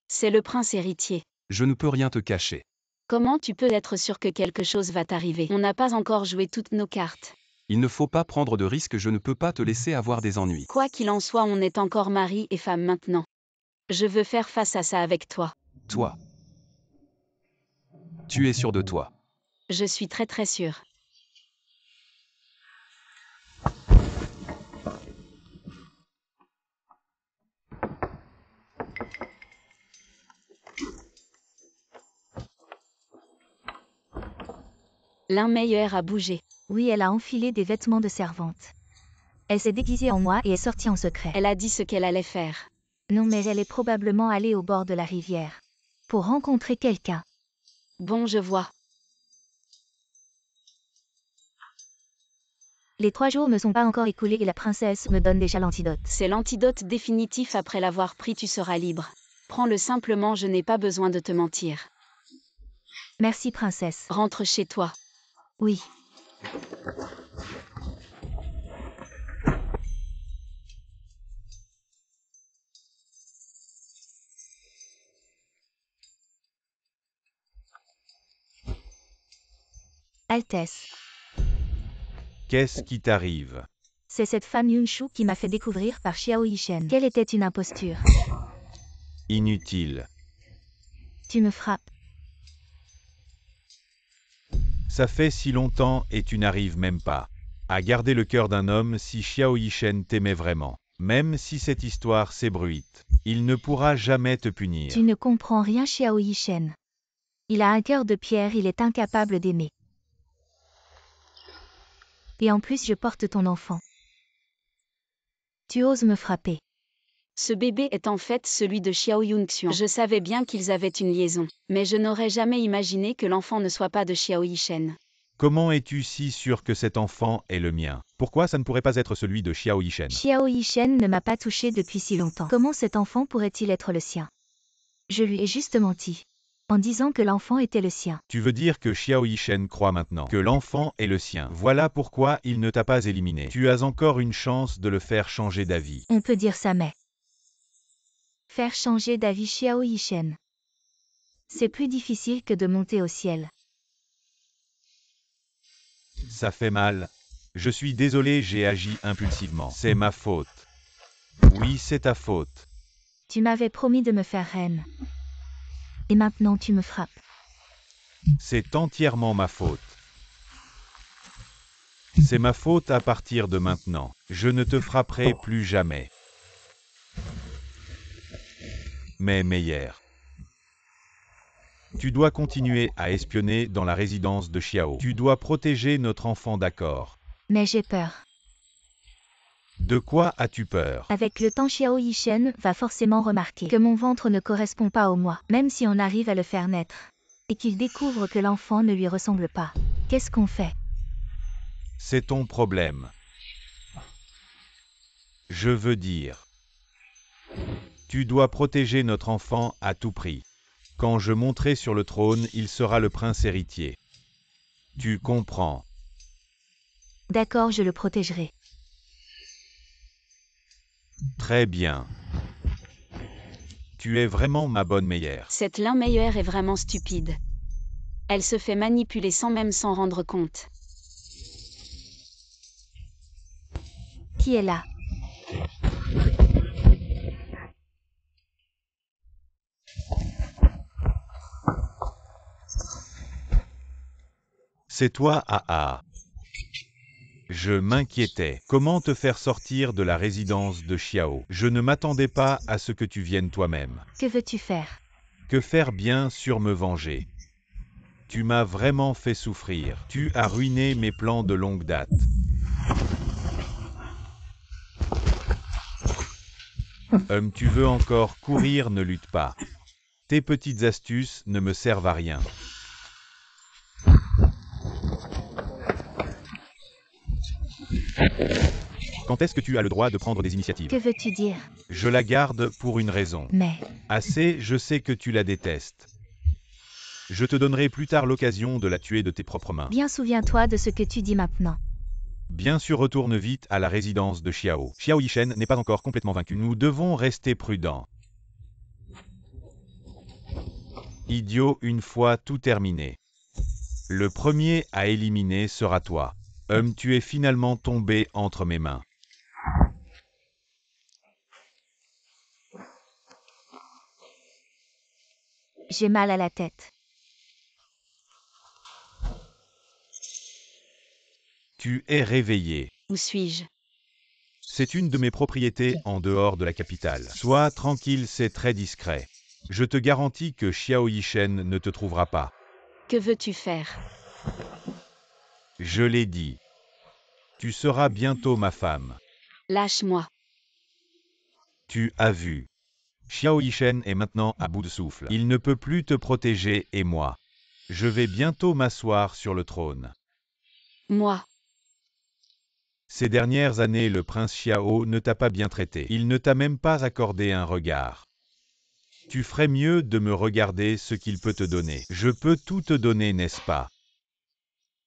C'est le prince héritier. Je ne peux rien te cacher. Comment tu peux être sûr que quelque chose va t'arriver? On n'a pas encore joué toutes nos cartes. Il ne faut pas prendre de risques, je ne peux pas te laisser avoir des ennuis. Quoi qu'il en soit, on est encore mari et femme maintenant. Je veux faire face à ça avec toi. Toi. Tu es sûr de toi? Je suis très très sûre. L'un meilleur a bougé. Oui, elle a enfilé des vêtements de servante. Elle s'est déguisée en moi et est sortie en secret. Elle a dit ce qu'elle allait faire. Non, mais elle est probablement allée au bord de la rivière. Pour rencontrer quelqu'un. Bon, je vois. Les 3 jours ne sont pas encore écoulés et la princesse me donne déjà l'antidote. C'est l'antidote définitif. Après l'avoir pris, tu seras libre. Prends-le simplement, je n'ai pas besoin de te mentir. Merci, princesse. Rentre chez toi. Oui. Altesse. Qu'est-ce qui t'arrive? C'est cette femme Yunshu qui m'a fait découvrir par Xiao Yishen qu'elle était une imposture. Inutile. Tu me frappes. Ça fait si longtemps et tu n'arrives même pas à garder le cœur d'un homme. Si Xiao Yishen t'aimait vraiment, même si cette histoire s'ébruite, il ne pourra jamais te punir. Tu ne comprends rien, Xiao Yishen. Il a un cœur de pierre, il est incapable d'aimer. Et en plus je porte ton enfant. Tu oses me frapper. Ce bébé est en fait celui de Xiao Yunxian. Je savais bien qu'ils avaient une liaison, mais je n'aurais jamais imaginé que l'enfant ne soit pas de Xiao Yishen. Comment es-tu si sûr que cet enfant est le mien? Pourquoi ça ne pourrait pas être celui de Xiao Yishen? Xiao Yishen ne m'a pas touché depuis si longtemps. Comment cet enfant pourrait-il être le sien? Je lui ai juste menti, en disant que l'enfant était le sien. Tu veux dire que Xiao Yishen croit maintenant que l'enfant est le sien. Voilà pourquoi il ne t'a pas éliminé. Tu as encore une chance de le faire changer d'avis. On peut dire ça, mais... Faire changer d'avis Xiao Yishen. C'est plus difficile que de monter au ciel. Ça fait mal. Je suis désolé, j'ai agi impulsivement. C'est ma faute. Oui, c'est ta faute. Tu m'avais promis de me faire reine. Et maintenant tu me frappes. C'est entièrement ma faute. C'est ma faute à partir de maintenant. Je ne te frapperai plus jamais. Mais Meyer, tu dois continuer à espionner dans la résidence de Xiao. Tu dois protéger notre enfant, d'accord? Mais j'ai peur. De quoi as-tu peur? Avec le temps, Xiao Yishen va forcément remarquer que mon ventre ne correspond pas au moi, même si on arrive à le faire naître. Et qu'il découvre que l'enfant ne lui ressemble pas. Qu'est-ce qu'on fait? C'est ton problème. Je veux dire, tu dois protéger notre enfant à tout prix. Quand je monterai sur le trône, il sera le prince héritier. Tu comprends? D'accord, je le protégerai. Très bien. Tu es vraiment ma bonne Meyer. Cette l'un meilleur est vraiment stupide. Elle se fait manipuler sans même s'en rendre compte. Qui est là? C'est toi, AA. Je m'inquiétais. Comment te faire sortir de la résidence de Xiao? Je ne m'attendais pas à ce que tu viennes toi-même. Que veux-tu faire? Que faire? Bien sûr, me venger. Tu m'as vraiment fait souffrir. Tu as ruiné mes plans de longue date. Tu veux encore courir? Ne lutte pas. Tes petites astuces ne me servent à rien. Quand est-ce que tu as le droit de prendre des initiatives? Que veux-tu dire? Je la garde pour une raison. Mais... Assez, je sais que tu la détestes. Je te donnerai plus tard l'occasion de la tuer de tes propres mains. Bien, souviens-toi de ce que tu dis maintenant. Bien sûr, retourne vite à la résidence de Xiao. Xiao Yishen n'est pas encore complètement vaincu. Nous devons rester prudents. Idiot, une fois tout terminé. Le premier à éliminer sera toi. Tu es finalement tombé entre mes mains. J'ai mal à la tête. Tu es réveillé. Où suis-je? C'est une de mes propriétés en dehors de la capitale. Sois tranquille, c'est très discret. Je te garantis que Xiao Yishen ne te trouvera pas. Que veux-tu faire? Je l'ai dit. Tu seras bientôt ma femme. Lâche-moi. Tu as vu. Xiao Yishen est maintenant à bout de souffle. Il ne peut plus te protéger et moi. Je vais bientôt m'asseoir sur le trône. Moi. Ces dernières années, le prince Xiao ne t'a pas bien traité. Il ne t'a même pas accordé un regard. Tu ferais mieux de me regarder ce qu'il peut te donner. Je peux tout te donner, n'est-ce pas?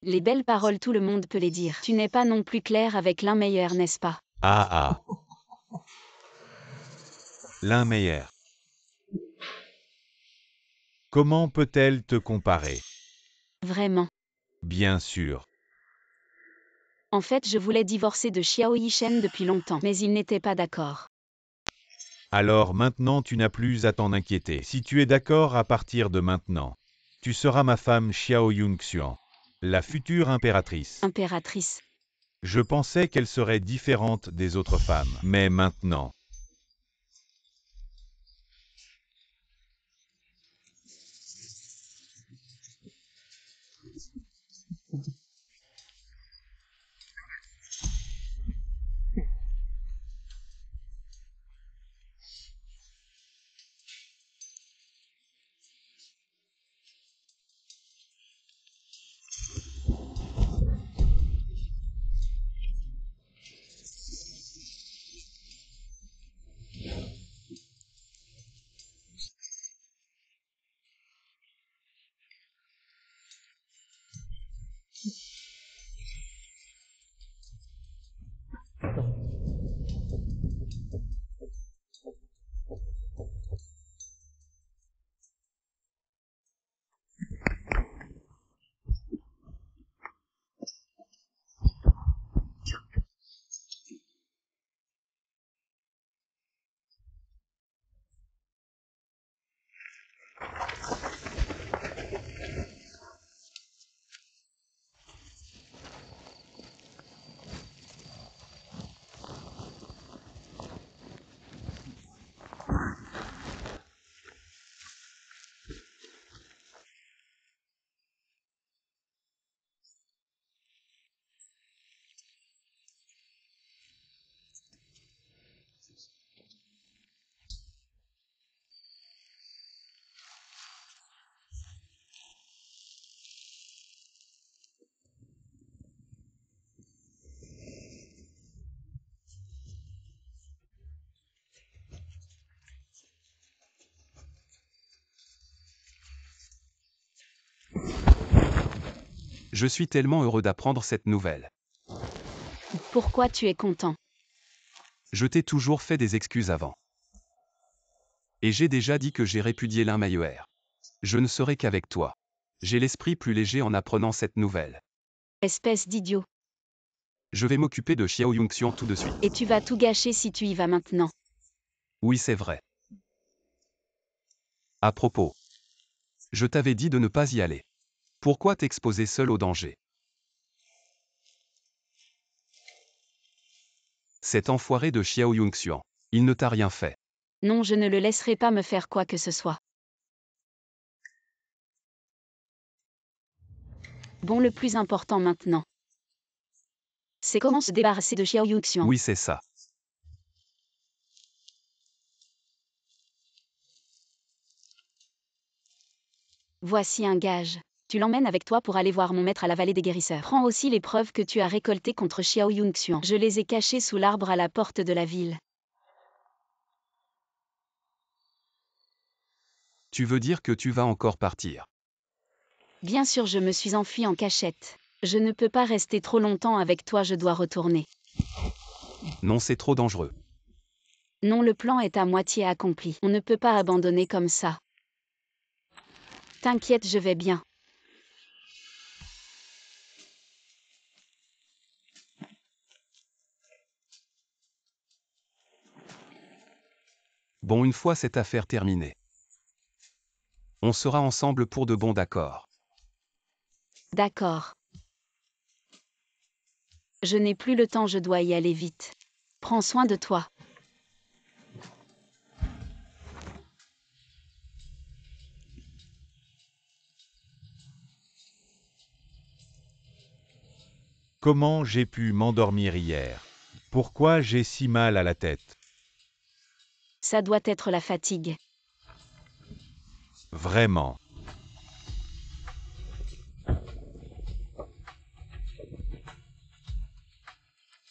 Les belles paroles, tout le monde peut les dire. Tu n'es pas non plus clair avec l'un meilleur, n'est-ce pas? Ah ah. L'un meilleur. Comment peut-elle te comparer? Vraiment. Bien sûr. En fait, je voulais divorcer de Xiao Yishen depuis longtemps, mais il n'était pas d'accord. Alors maintenant tu n'as plus à t'en inquiéter. Si tu es d'accord à partir de maintenant, tu seras ma femme Xiao Yunxian, la future impératrice. Impératrice. Je pensais qu'elle serait différente des autres femmes, mais maintenant... Je suis tellement heureux d'apprendre cette nouvelle. Pourquoi tu es content? Je t'ai toujours fait des excuses avant. Et j'ai déjà dit que j'ai répudié l'un meilleur. Je ne serai qu'avec toi. J'ai l'esprit plus léger en apprenant cette nouvelle. Espèce d'idiot. Je vais m'occuper de Xiao Yunxian tout de suite. Et tu vas tout gâcher si tu y vas maintenant. Oui, c'est vrai. À propos, je t'avais dit de ne pas y aller. Pourquoi t'exposer seul au danger? Cet enfoiré de Xiao Yunxian, il ne t'a rien fait. Non, je ne le laisserai pas me faire quoi que ce soit. Bon, le plus important maintenant, c'est comment se débarrasser de Xiao Yuxian. Oui, c'est ça. Voici un gage. Tu l'emmènes avec toi pour aller voir mon maître à la vallée des guérisseurs. Prends aussi les preuves que tu as récoltées contre Xiao Yunxian. Je les ai cachées sous l'arbre à la porte de la ville. Tu veux dire que tu vas encore partir? Bien sûr, je me suis enfuie en cachette. Je ne peux pas rester trop longtemps avec toi, je dois retourner. Non, c'est trop dangereux. Non, le plan est à moitié accompli. On ne peut pas abandonner comme ça. T'inquiète, je vais bien. Bon, une fois cette affaire terminée, on sera ensemble pour de bon, d'accord? D'accord. Je n'ai plus le temps, je dois y aller vite. Prends soin de toi. Comment j'ai pu m'endormir hier? Pourquoi j'ai si mal à la tête? Ça doit être la fatigue. Vraiment.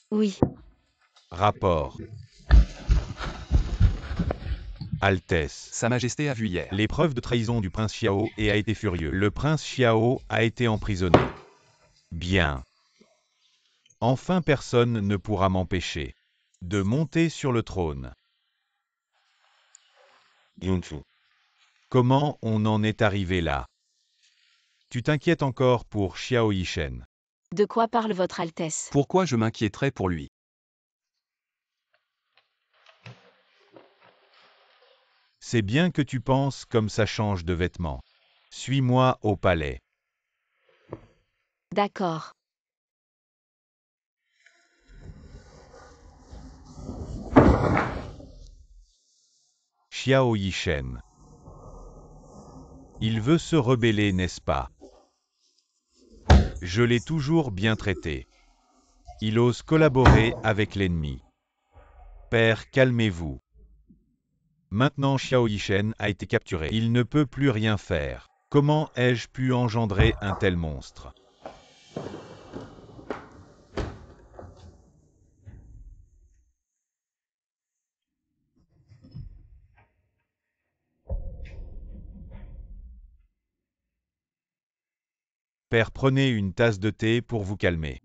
Oui. Rapport. Altesse. Sa Majesté a vu hier. L'épreuve de trahison du prince Xiao et a été furieux. Le prince Xiao a été emprisonné. Bien. Enfin personne ne pourra m'empêcher de monter sur le trône. Yunshu. Comment on en est arrivé là? Tu t'inquiètes encore pour Xiao Yishen? De quoi parle votre Altesse? Pourquoi je m'inquiéterais pour lui? C'est bien que tu penses comme ça change de vêtements. Suis-moi au palais. D'accord. Xiao Yishen. Il veut se rebeller, n'est-ce pas? Je l'ai toujours bien traité. Il ose collaborer avec l'ennemi. Père, calmez-vous. Maintenant Xiao Yishen a été capturé. Il ne peut plus rien faire. Comment ai-je pu engendrer un tel monstre? Père, prenez une tasse de thé pour vous calmer.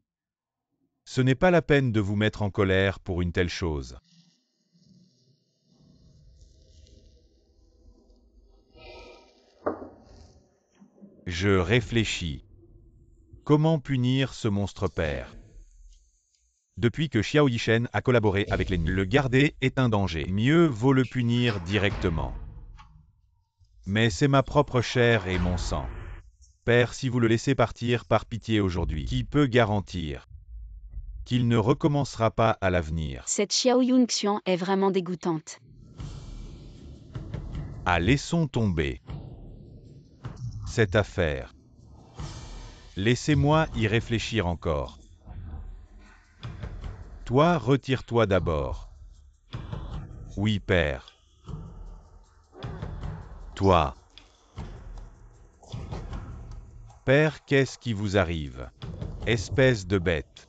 Ce n'est pas la peine de vous mettre en colère pour une telle chose. Je réfléchis. Comment punir ce monstre père? Depuis que Xiao Yishen a collaboré avec l'ennemi, le garder est un danger. Mieux vaut le punir directement. Mais c'est ma propre chair et mon sang. Père, si vous le laissez partir par pitié aujourd'hui, qui peut garantir qu'il ne recommencera pas à l'avenir? Cette Xiao Yunxian est vraiment dégoûtante. Ah, laissons tomber cette affaire. Laissez-moi y réfléchir encore. Toi, retire-toi d'abord. Oui, père. Toi. Père, qu'est-ce qui vous arrive? Espèce de bête.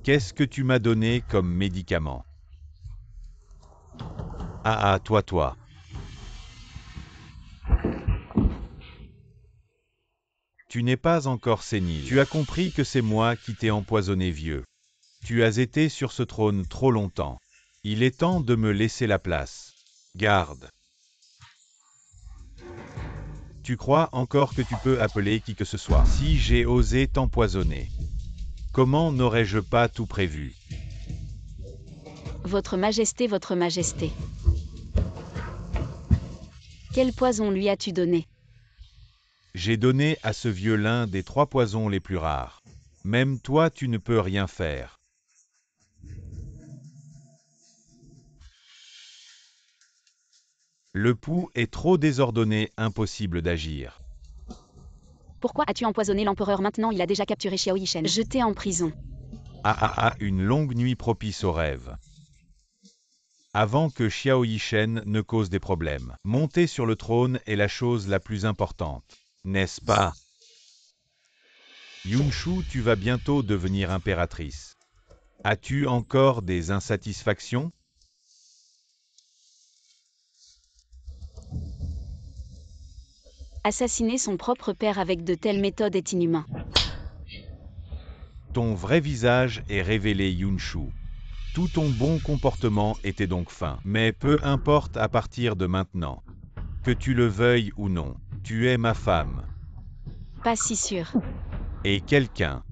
Qu'est-ce que tu m'as donné comme médicament? Ah, toi. Tu n'es pas encore sénile. Tu as compris que c'est moi qui t'ai empoisonné, vieux. Tu as été sur ce trône trop longtemps. Il est temps de me laisser la place. Garde. Tu crois encore que tu peux appeler qui que ce soit? Si j'ai osé t'empoisonner, comment n'aurais-je pas tout prévu? Votre Majesté, votre Majesté. Quel poison lui as-tu donné? J'ai donné à ce vieux l'un des 3 poisons les plus rares. Même toi, tu ne peux rien faire. Le pouls est trop désordonné, impossible d'agir. Pourquoi as-tu empoisonné l'empereur? Maintenant il a déjà capturé Xiao Yishen. Jeté en prison. Une longue nuit propice aux rêves. Avant que Xiao Yishen ne cause des problèmes. Monter sur le trône est la chose la plus importante, n'est-ce pas? Yunshu, tu vas bientôt devenir impératrice. As-tu encore des insatisfactions? Assassiner son propre père avec de telles méthodes est inhumain. Ton vrai visage est révélé, Yunshu. Tout ton bon comportement était donc fin. Mais peu importe à partir de maintenant. Que tu le veuilles ou non, tu es ma femme. Pas si sûr. Et quelqu'un.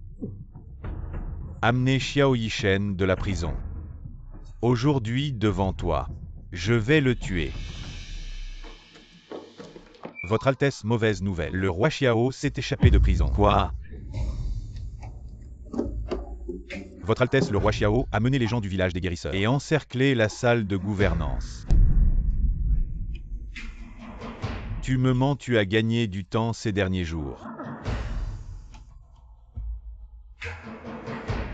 Amenez Xiao Yishen de la prison. Aujourd'hui devant toi. Je vais le tuer. Votre Altesse, mauvaise nouvelle. Le roi Xiao s'est échappé de prison. Quoi? Votre Altesse, le roi Xiao, a mené les gens du village des guérisseurs et encerclé la salle de gouvernance. Tu me mens, tu as gagné du temps ces derniers jours.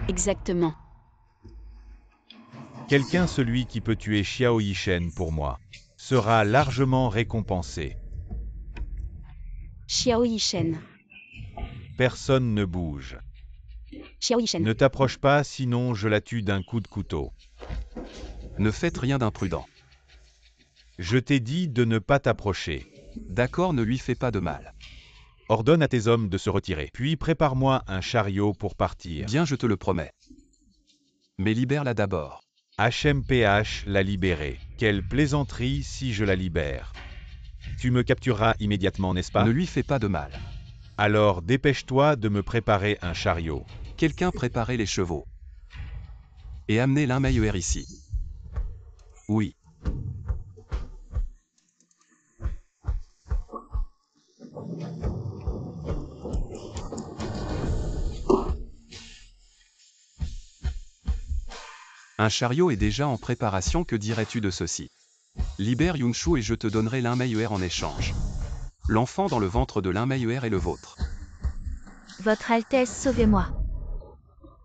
Exactement. Quelqu'un celui qui peut tuer Xiao Yishen pour moi sera largement récompensé. Xiao Yishen. Personne ne bouge. Xiao Yishen. Ne t'approche pas, sinon je la tue d'un coup de couteau. Ne faites rien d'imprudent. Je t'ai dit de ne pas t'approcher. D'accord, ne lui fais pas de mal. Ordonne à tes hommes de se retirer, puis prépare-moi un chariot pour partir. Bien, je te le promets. Mais libère-la d'abord. HMPH l'a libérée. Quelle plaisanterie si je la libère. Tu me captureras immédiatement, n'est-ce pas? Ne lui fais pas de mal. Alors dépêche-toi de me préparer un chariot. Quelqu'un préparait les chevaux. Et amenez l'un meilleur ici. Oui. Un chariot est déjà en préparation, que dirais-tu de ceci? Libère Yunshu et je te donnerai l'un meilleur en échange. L'enfant dans le ventre de l'un meilleur est le vôtre. Votre Altesse, sauvez-moi.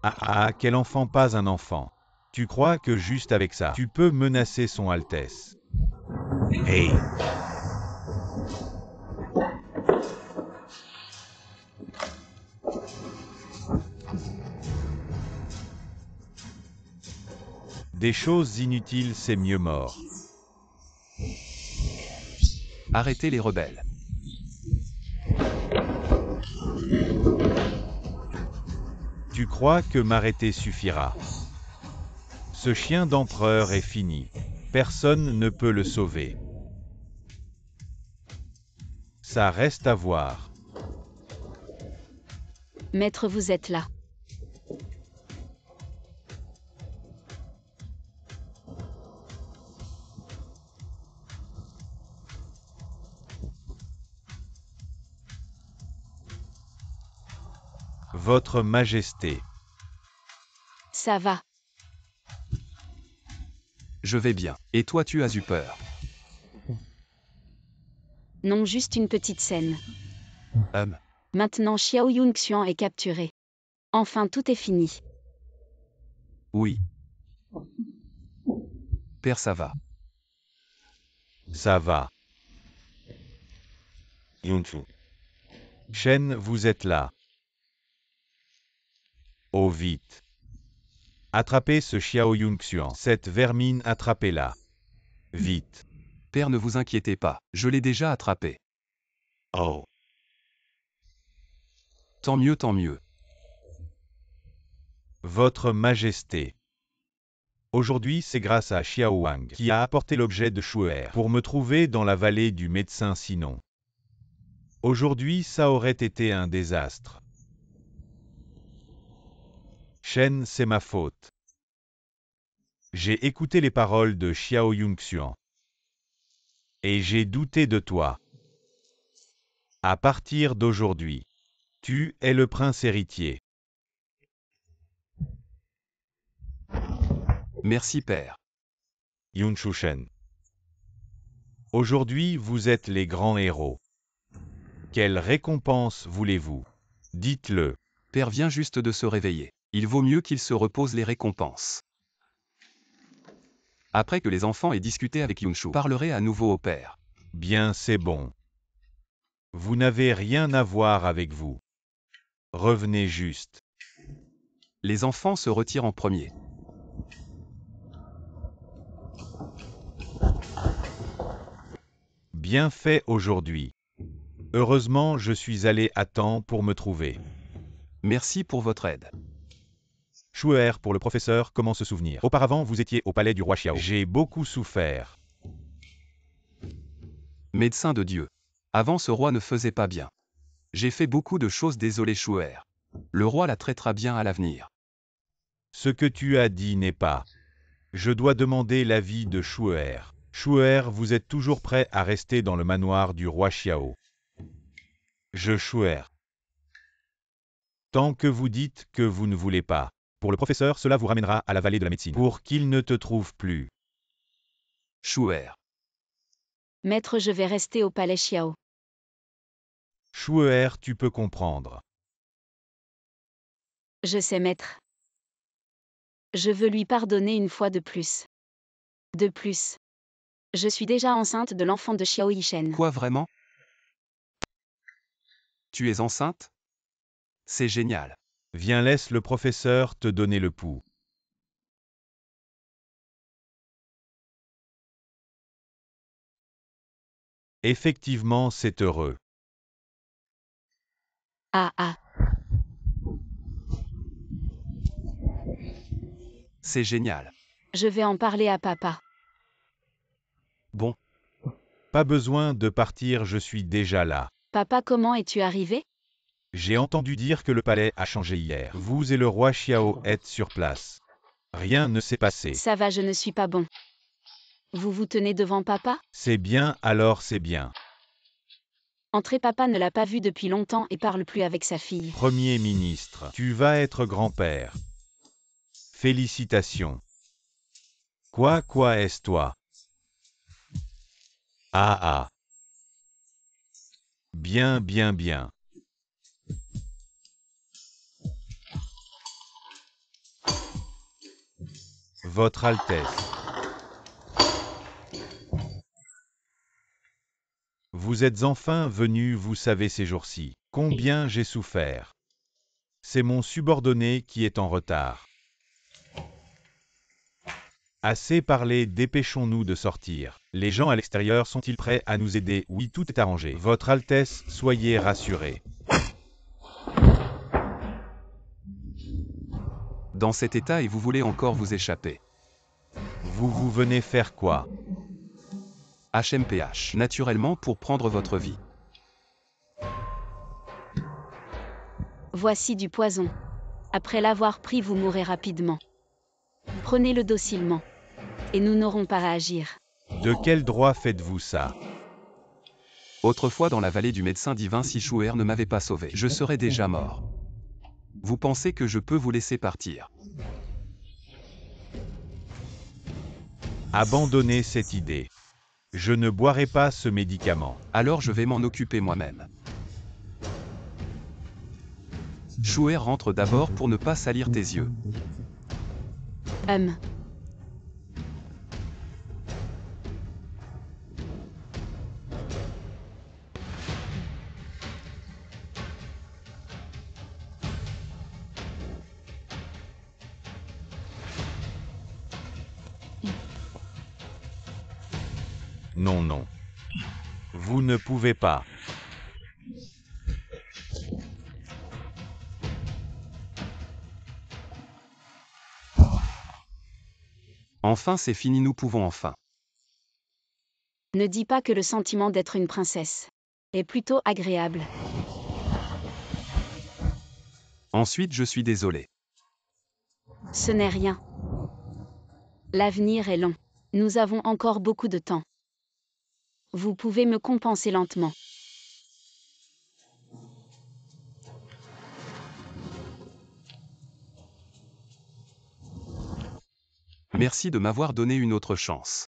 Ah, quel enfant, pas un enfant. Tu crois que juste avec ça, tu peux menacer son Altesse? Hey! Des choses inutiles, c'est mieux mort. Arrêtez les rebelles. Tu crois que m'arrêter suffira? Ce chien d'empereur est fini. Personne ne peut le sauver. Ça reste à voir. Maître, vous êtes là. Votre Majesté. Ça va. Je vais bien. Et toi, tu as eu peur? Non, juste une petite scène. Maintenant Xiao Yunxian est capturé. Enfin, tout est fini. Oui. Père, ça va. Ça va. Yunshu. Shen, vous êtes là. Oh vite. Attrapez ce Xiao Yunxian. Cette vermine, attrapez-la. Vite. Père, ne vous inquiétez pas, je l'ai déjà attrapé. Oh. Tant mieux, tant mieux. Votre Majesté. Aujourd'hui, c'est grâce à Xiao Wang qui a apporté l'objet de Shu'er pour me trouver dans la vallée du médecin, sinon. Aujourd'hui, ça aurait été un désastre. Shen, c'est ma faute. J'ai écouté les paroles de Xiao Yunxian. Et j'ai douté de toi. À partir d'aujourd'hui, tu es le prince héritier. Merci, Père. Yunshu Shen. Aujourd'hui, vous êtes les grands héros. Quelle récompense voulez-vous? Dites-le. Père vient juste de se réveiller. Il vaut mieux qu'il se repose, les récompenses. Après que les enfants aient discuté avec Yunshu, parlerai à nouveau au père. Bien, c'est bon. Vous n'avez rien à voir avec vous. Revenez juste. Les enfants se retirent en premier. Bien fait aujourd'hui. Heureusement, je suis allé à temps pour me trouver. Merci pour votre aide. Shu'er pour le professeur, comment se souvenir? Auparavant, vous étiez au palais du roi Xiao. J'ai beaucoup souffert. Médecin de Dieu. Avant, ce roi ne faisait pas bien. J'ai fait beaucoup de choses, désolé Shu'er. Le roi la traitera bien à l'avenir. Ce que tu as dit n'est pas. Je dois demander l'avis de Shu'er. Shu'er, vous êtes toujours prêt à rester dans le manoir du roi Xiao? Shu'er. Tant que vous dites que vous ne voulez pas. Pour le professeur, cela vous ramènera à la vallée de la médecine. Pour qu'il ne te trouve plus. Shu'er. Maître, je vais rester au palais Xiao. Shu'er, tu peux comprendre. Je sais, maître. Je veux lui pardonner une fois de plus. De plus. Je suis déjà enceinte de l'enfant de Xiao Yishen. Quoi vraiment? Tu es enceinte? C'est génial. Viens, laisse le professeur te donner le pouls. Effectivement, c'est heureux. Ah ah. C'est génial. Je vais en parler à papa. Bon, Pas besoin de partir, je suis déjà là. Papa, comment es-tu arrivé? J'ai entendu dire que le palais a changé hier. Vous et le roi Xiao êtes sur place. Rien ne s'est passé. Ça va, je ne suis pas bon. Vous vous tenez devant papa? C'est bien, alors c'est bien. Entrez, papa ne l'a pas vu depuis longtemps et parle plus avec sa fille. Premier ministre, tu vas être grand-père. Félicitations. Quoi est-ce toi? Ah ah. Bien. Votre Altesse. Vous êtes enfin venu, vous savez ces jours-ci. Combien j'ai souffert. C'est mon subordonné qui est en retard. Assez parlé, dépêchons-nous de sortir. Les gens à l'extérieur sont-ils prêts à nous aider? Oui, tout est arrangé. Votre Altesse, soyez rassurés. dans cet état et vous voulez encore vous échapper. Vous venez faire quoi? HMPH. Naturellement pour prendre votre vie. Voici du poison. Après l'avoir pris, vous mourrez rapidement. Prenez-le docilement. Et nous n'aurons pas à agir. De quel droit faites-vous ça? Autrefois dans la vallée du médecin divin, si Shu'er ne m'avait pas sauvé, je serais déjà mort. Vous pensez que je peux vous laisser partir? Abandonnez cette idée. Je ne boirai pas ce médicament. Alors je vais m'en occuper moi-même. Shu'er rentre d'abord pour ne pas salir tes yeux. Non. Vous ne pouvez pas. Enfin c'est fini, nous pouvons enfin. Ne dis pas que le sentiment d'être une princesse est plutôt agréable. Ensuite je suis désolé. Ce n'est rien. L'avenir est long. Nous avons encore beaucoup de temps. Vous pouvez me compenser lentement. Merci de m'avoir donné une autre chance.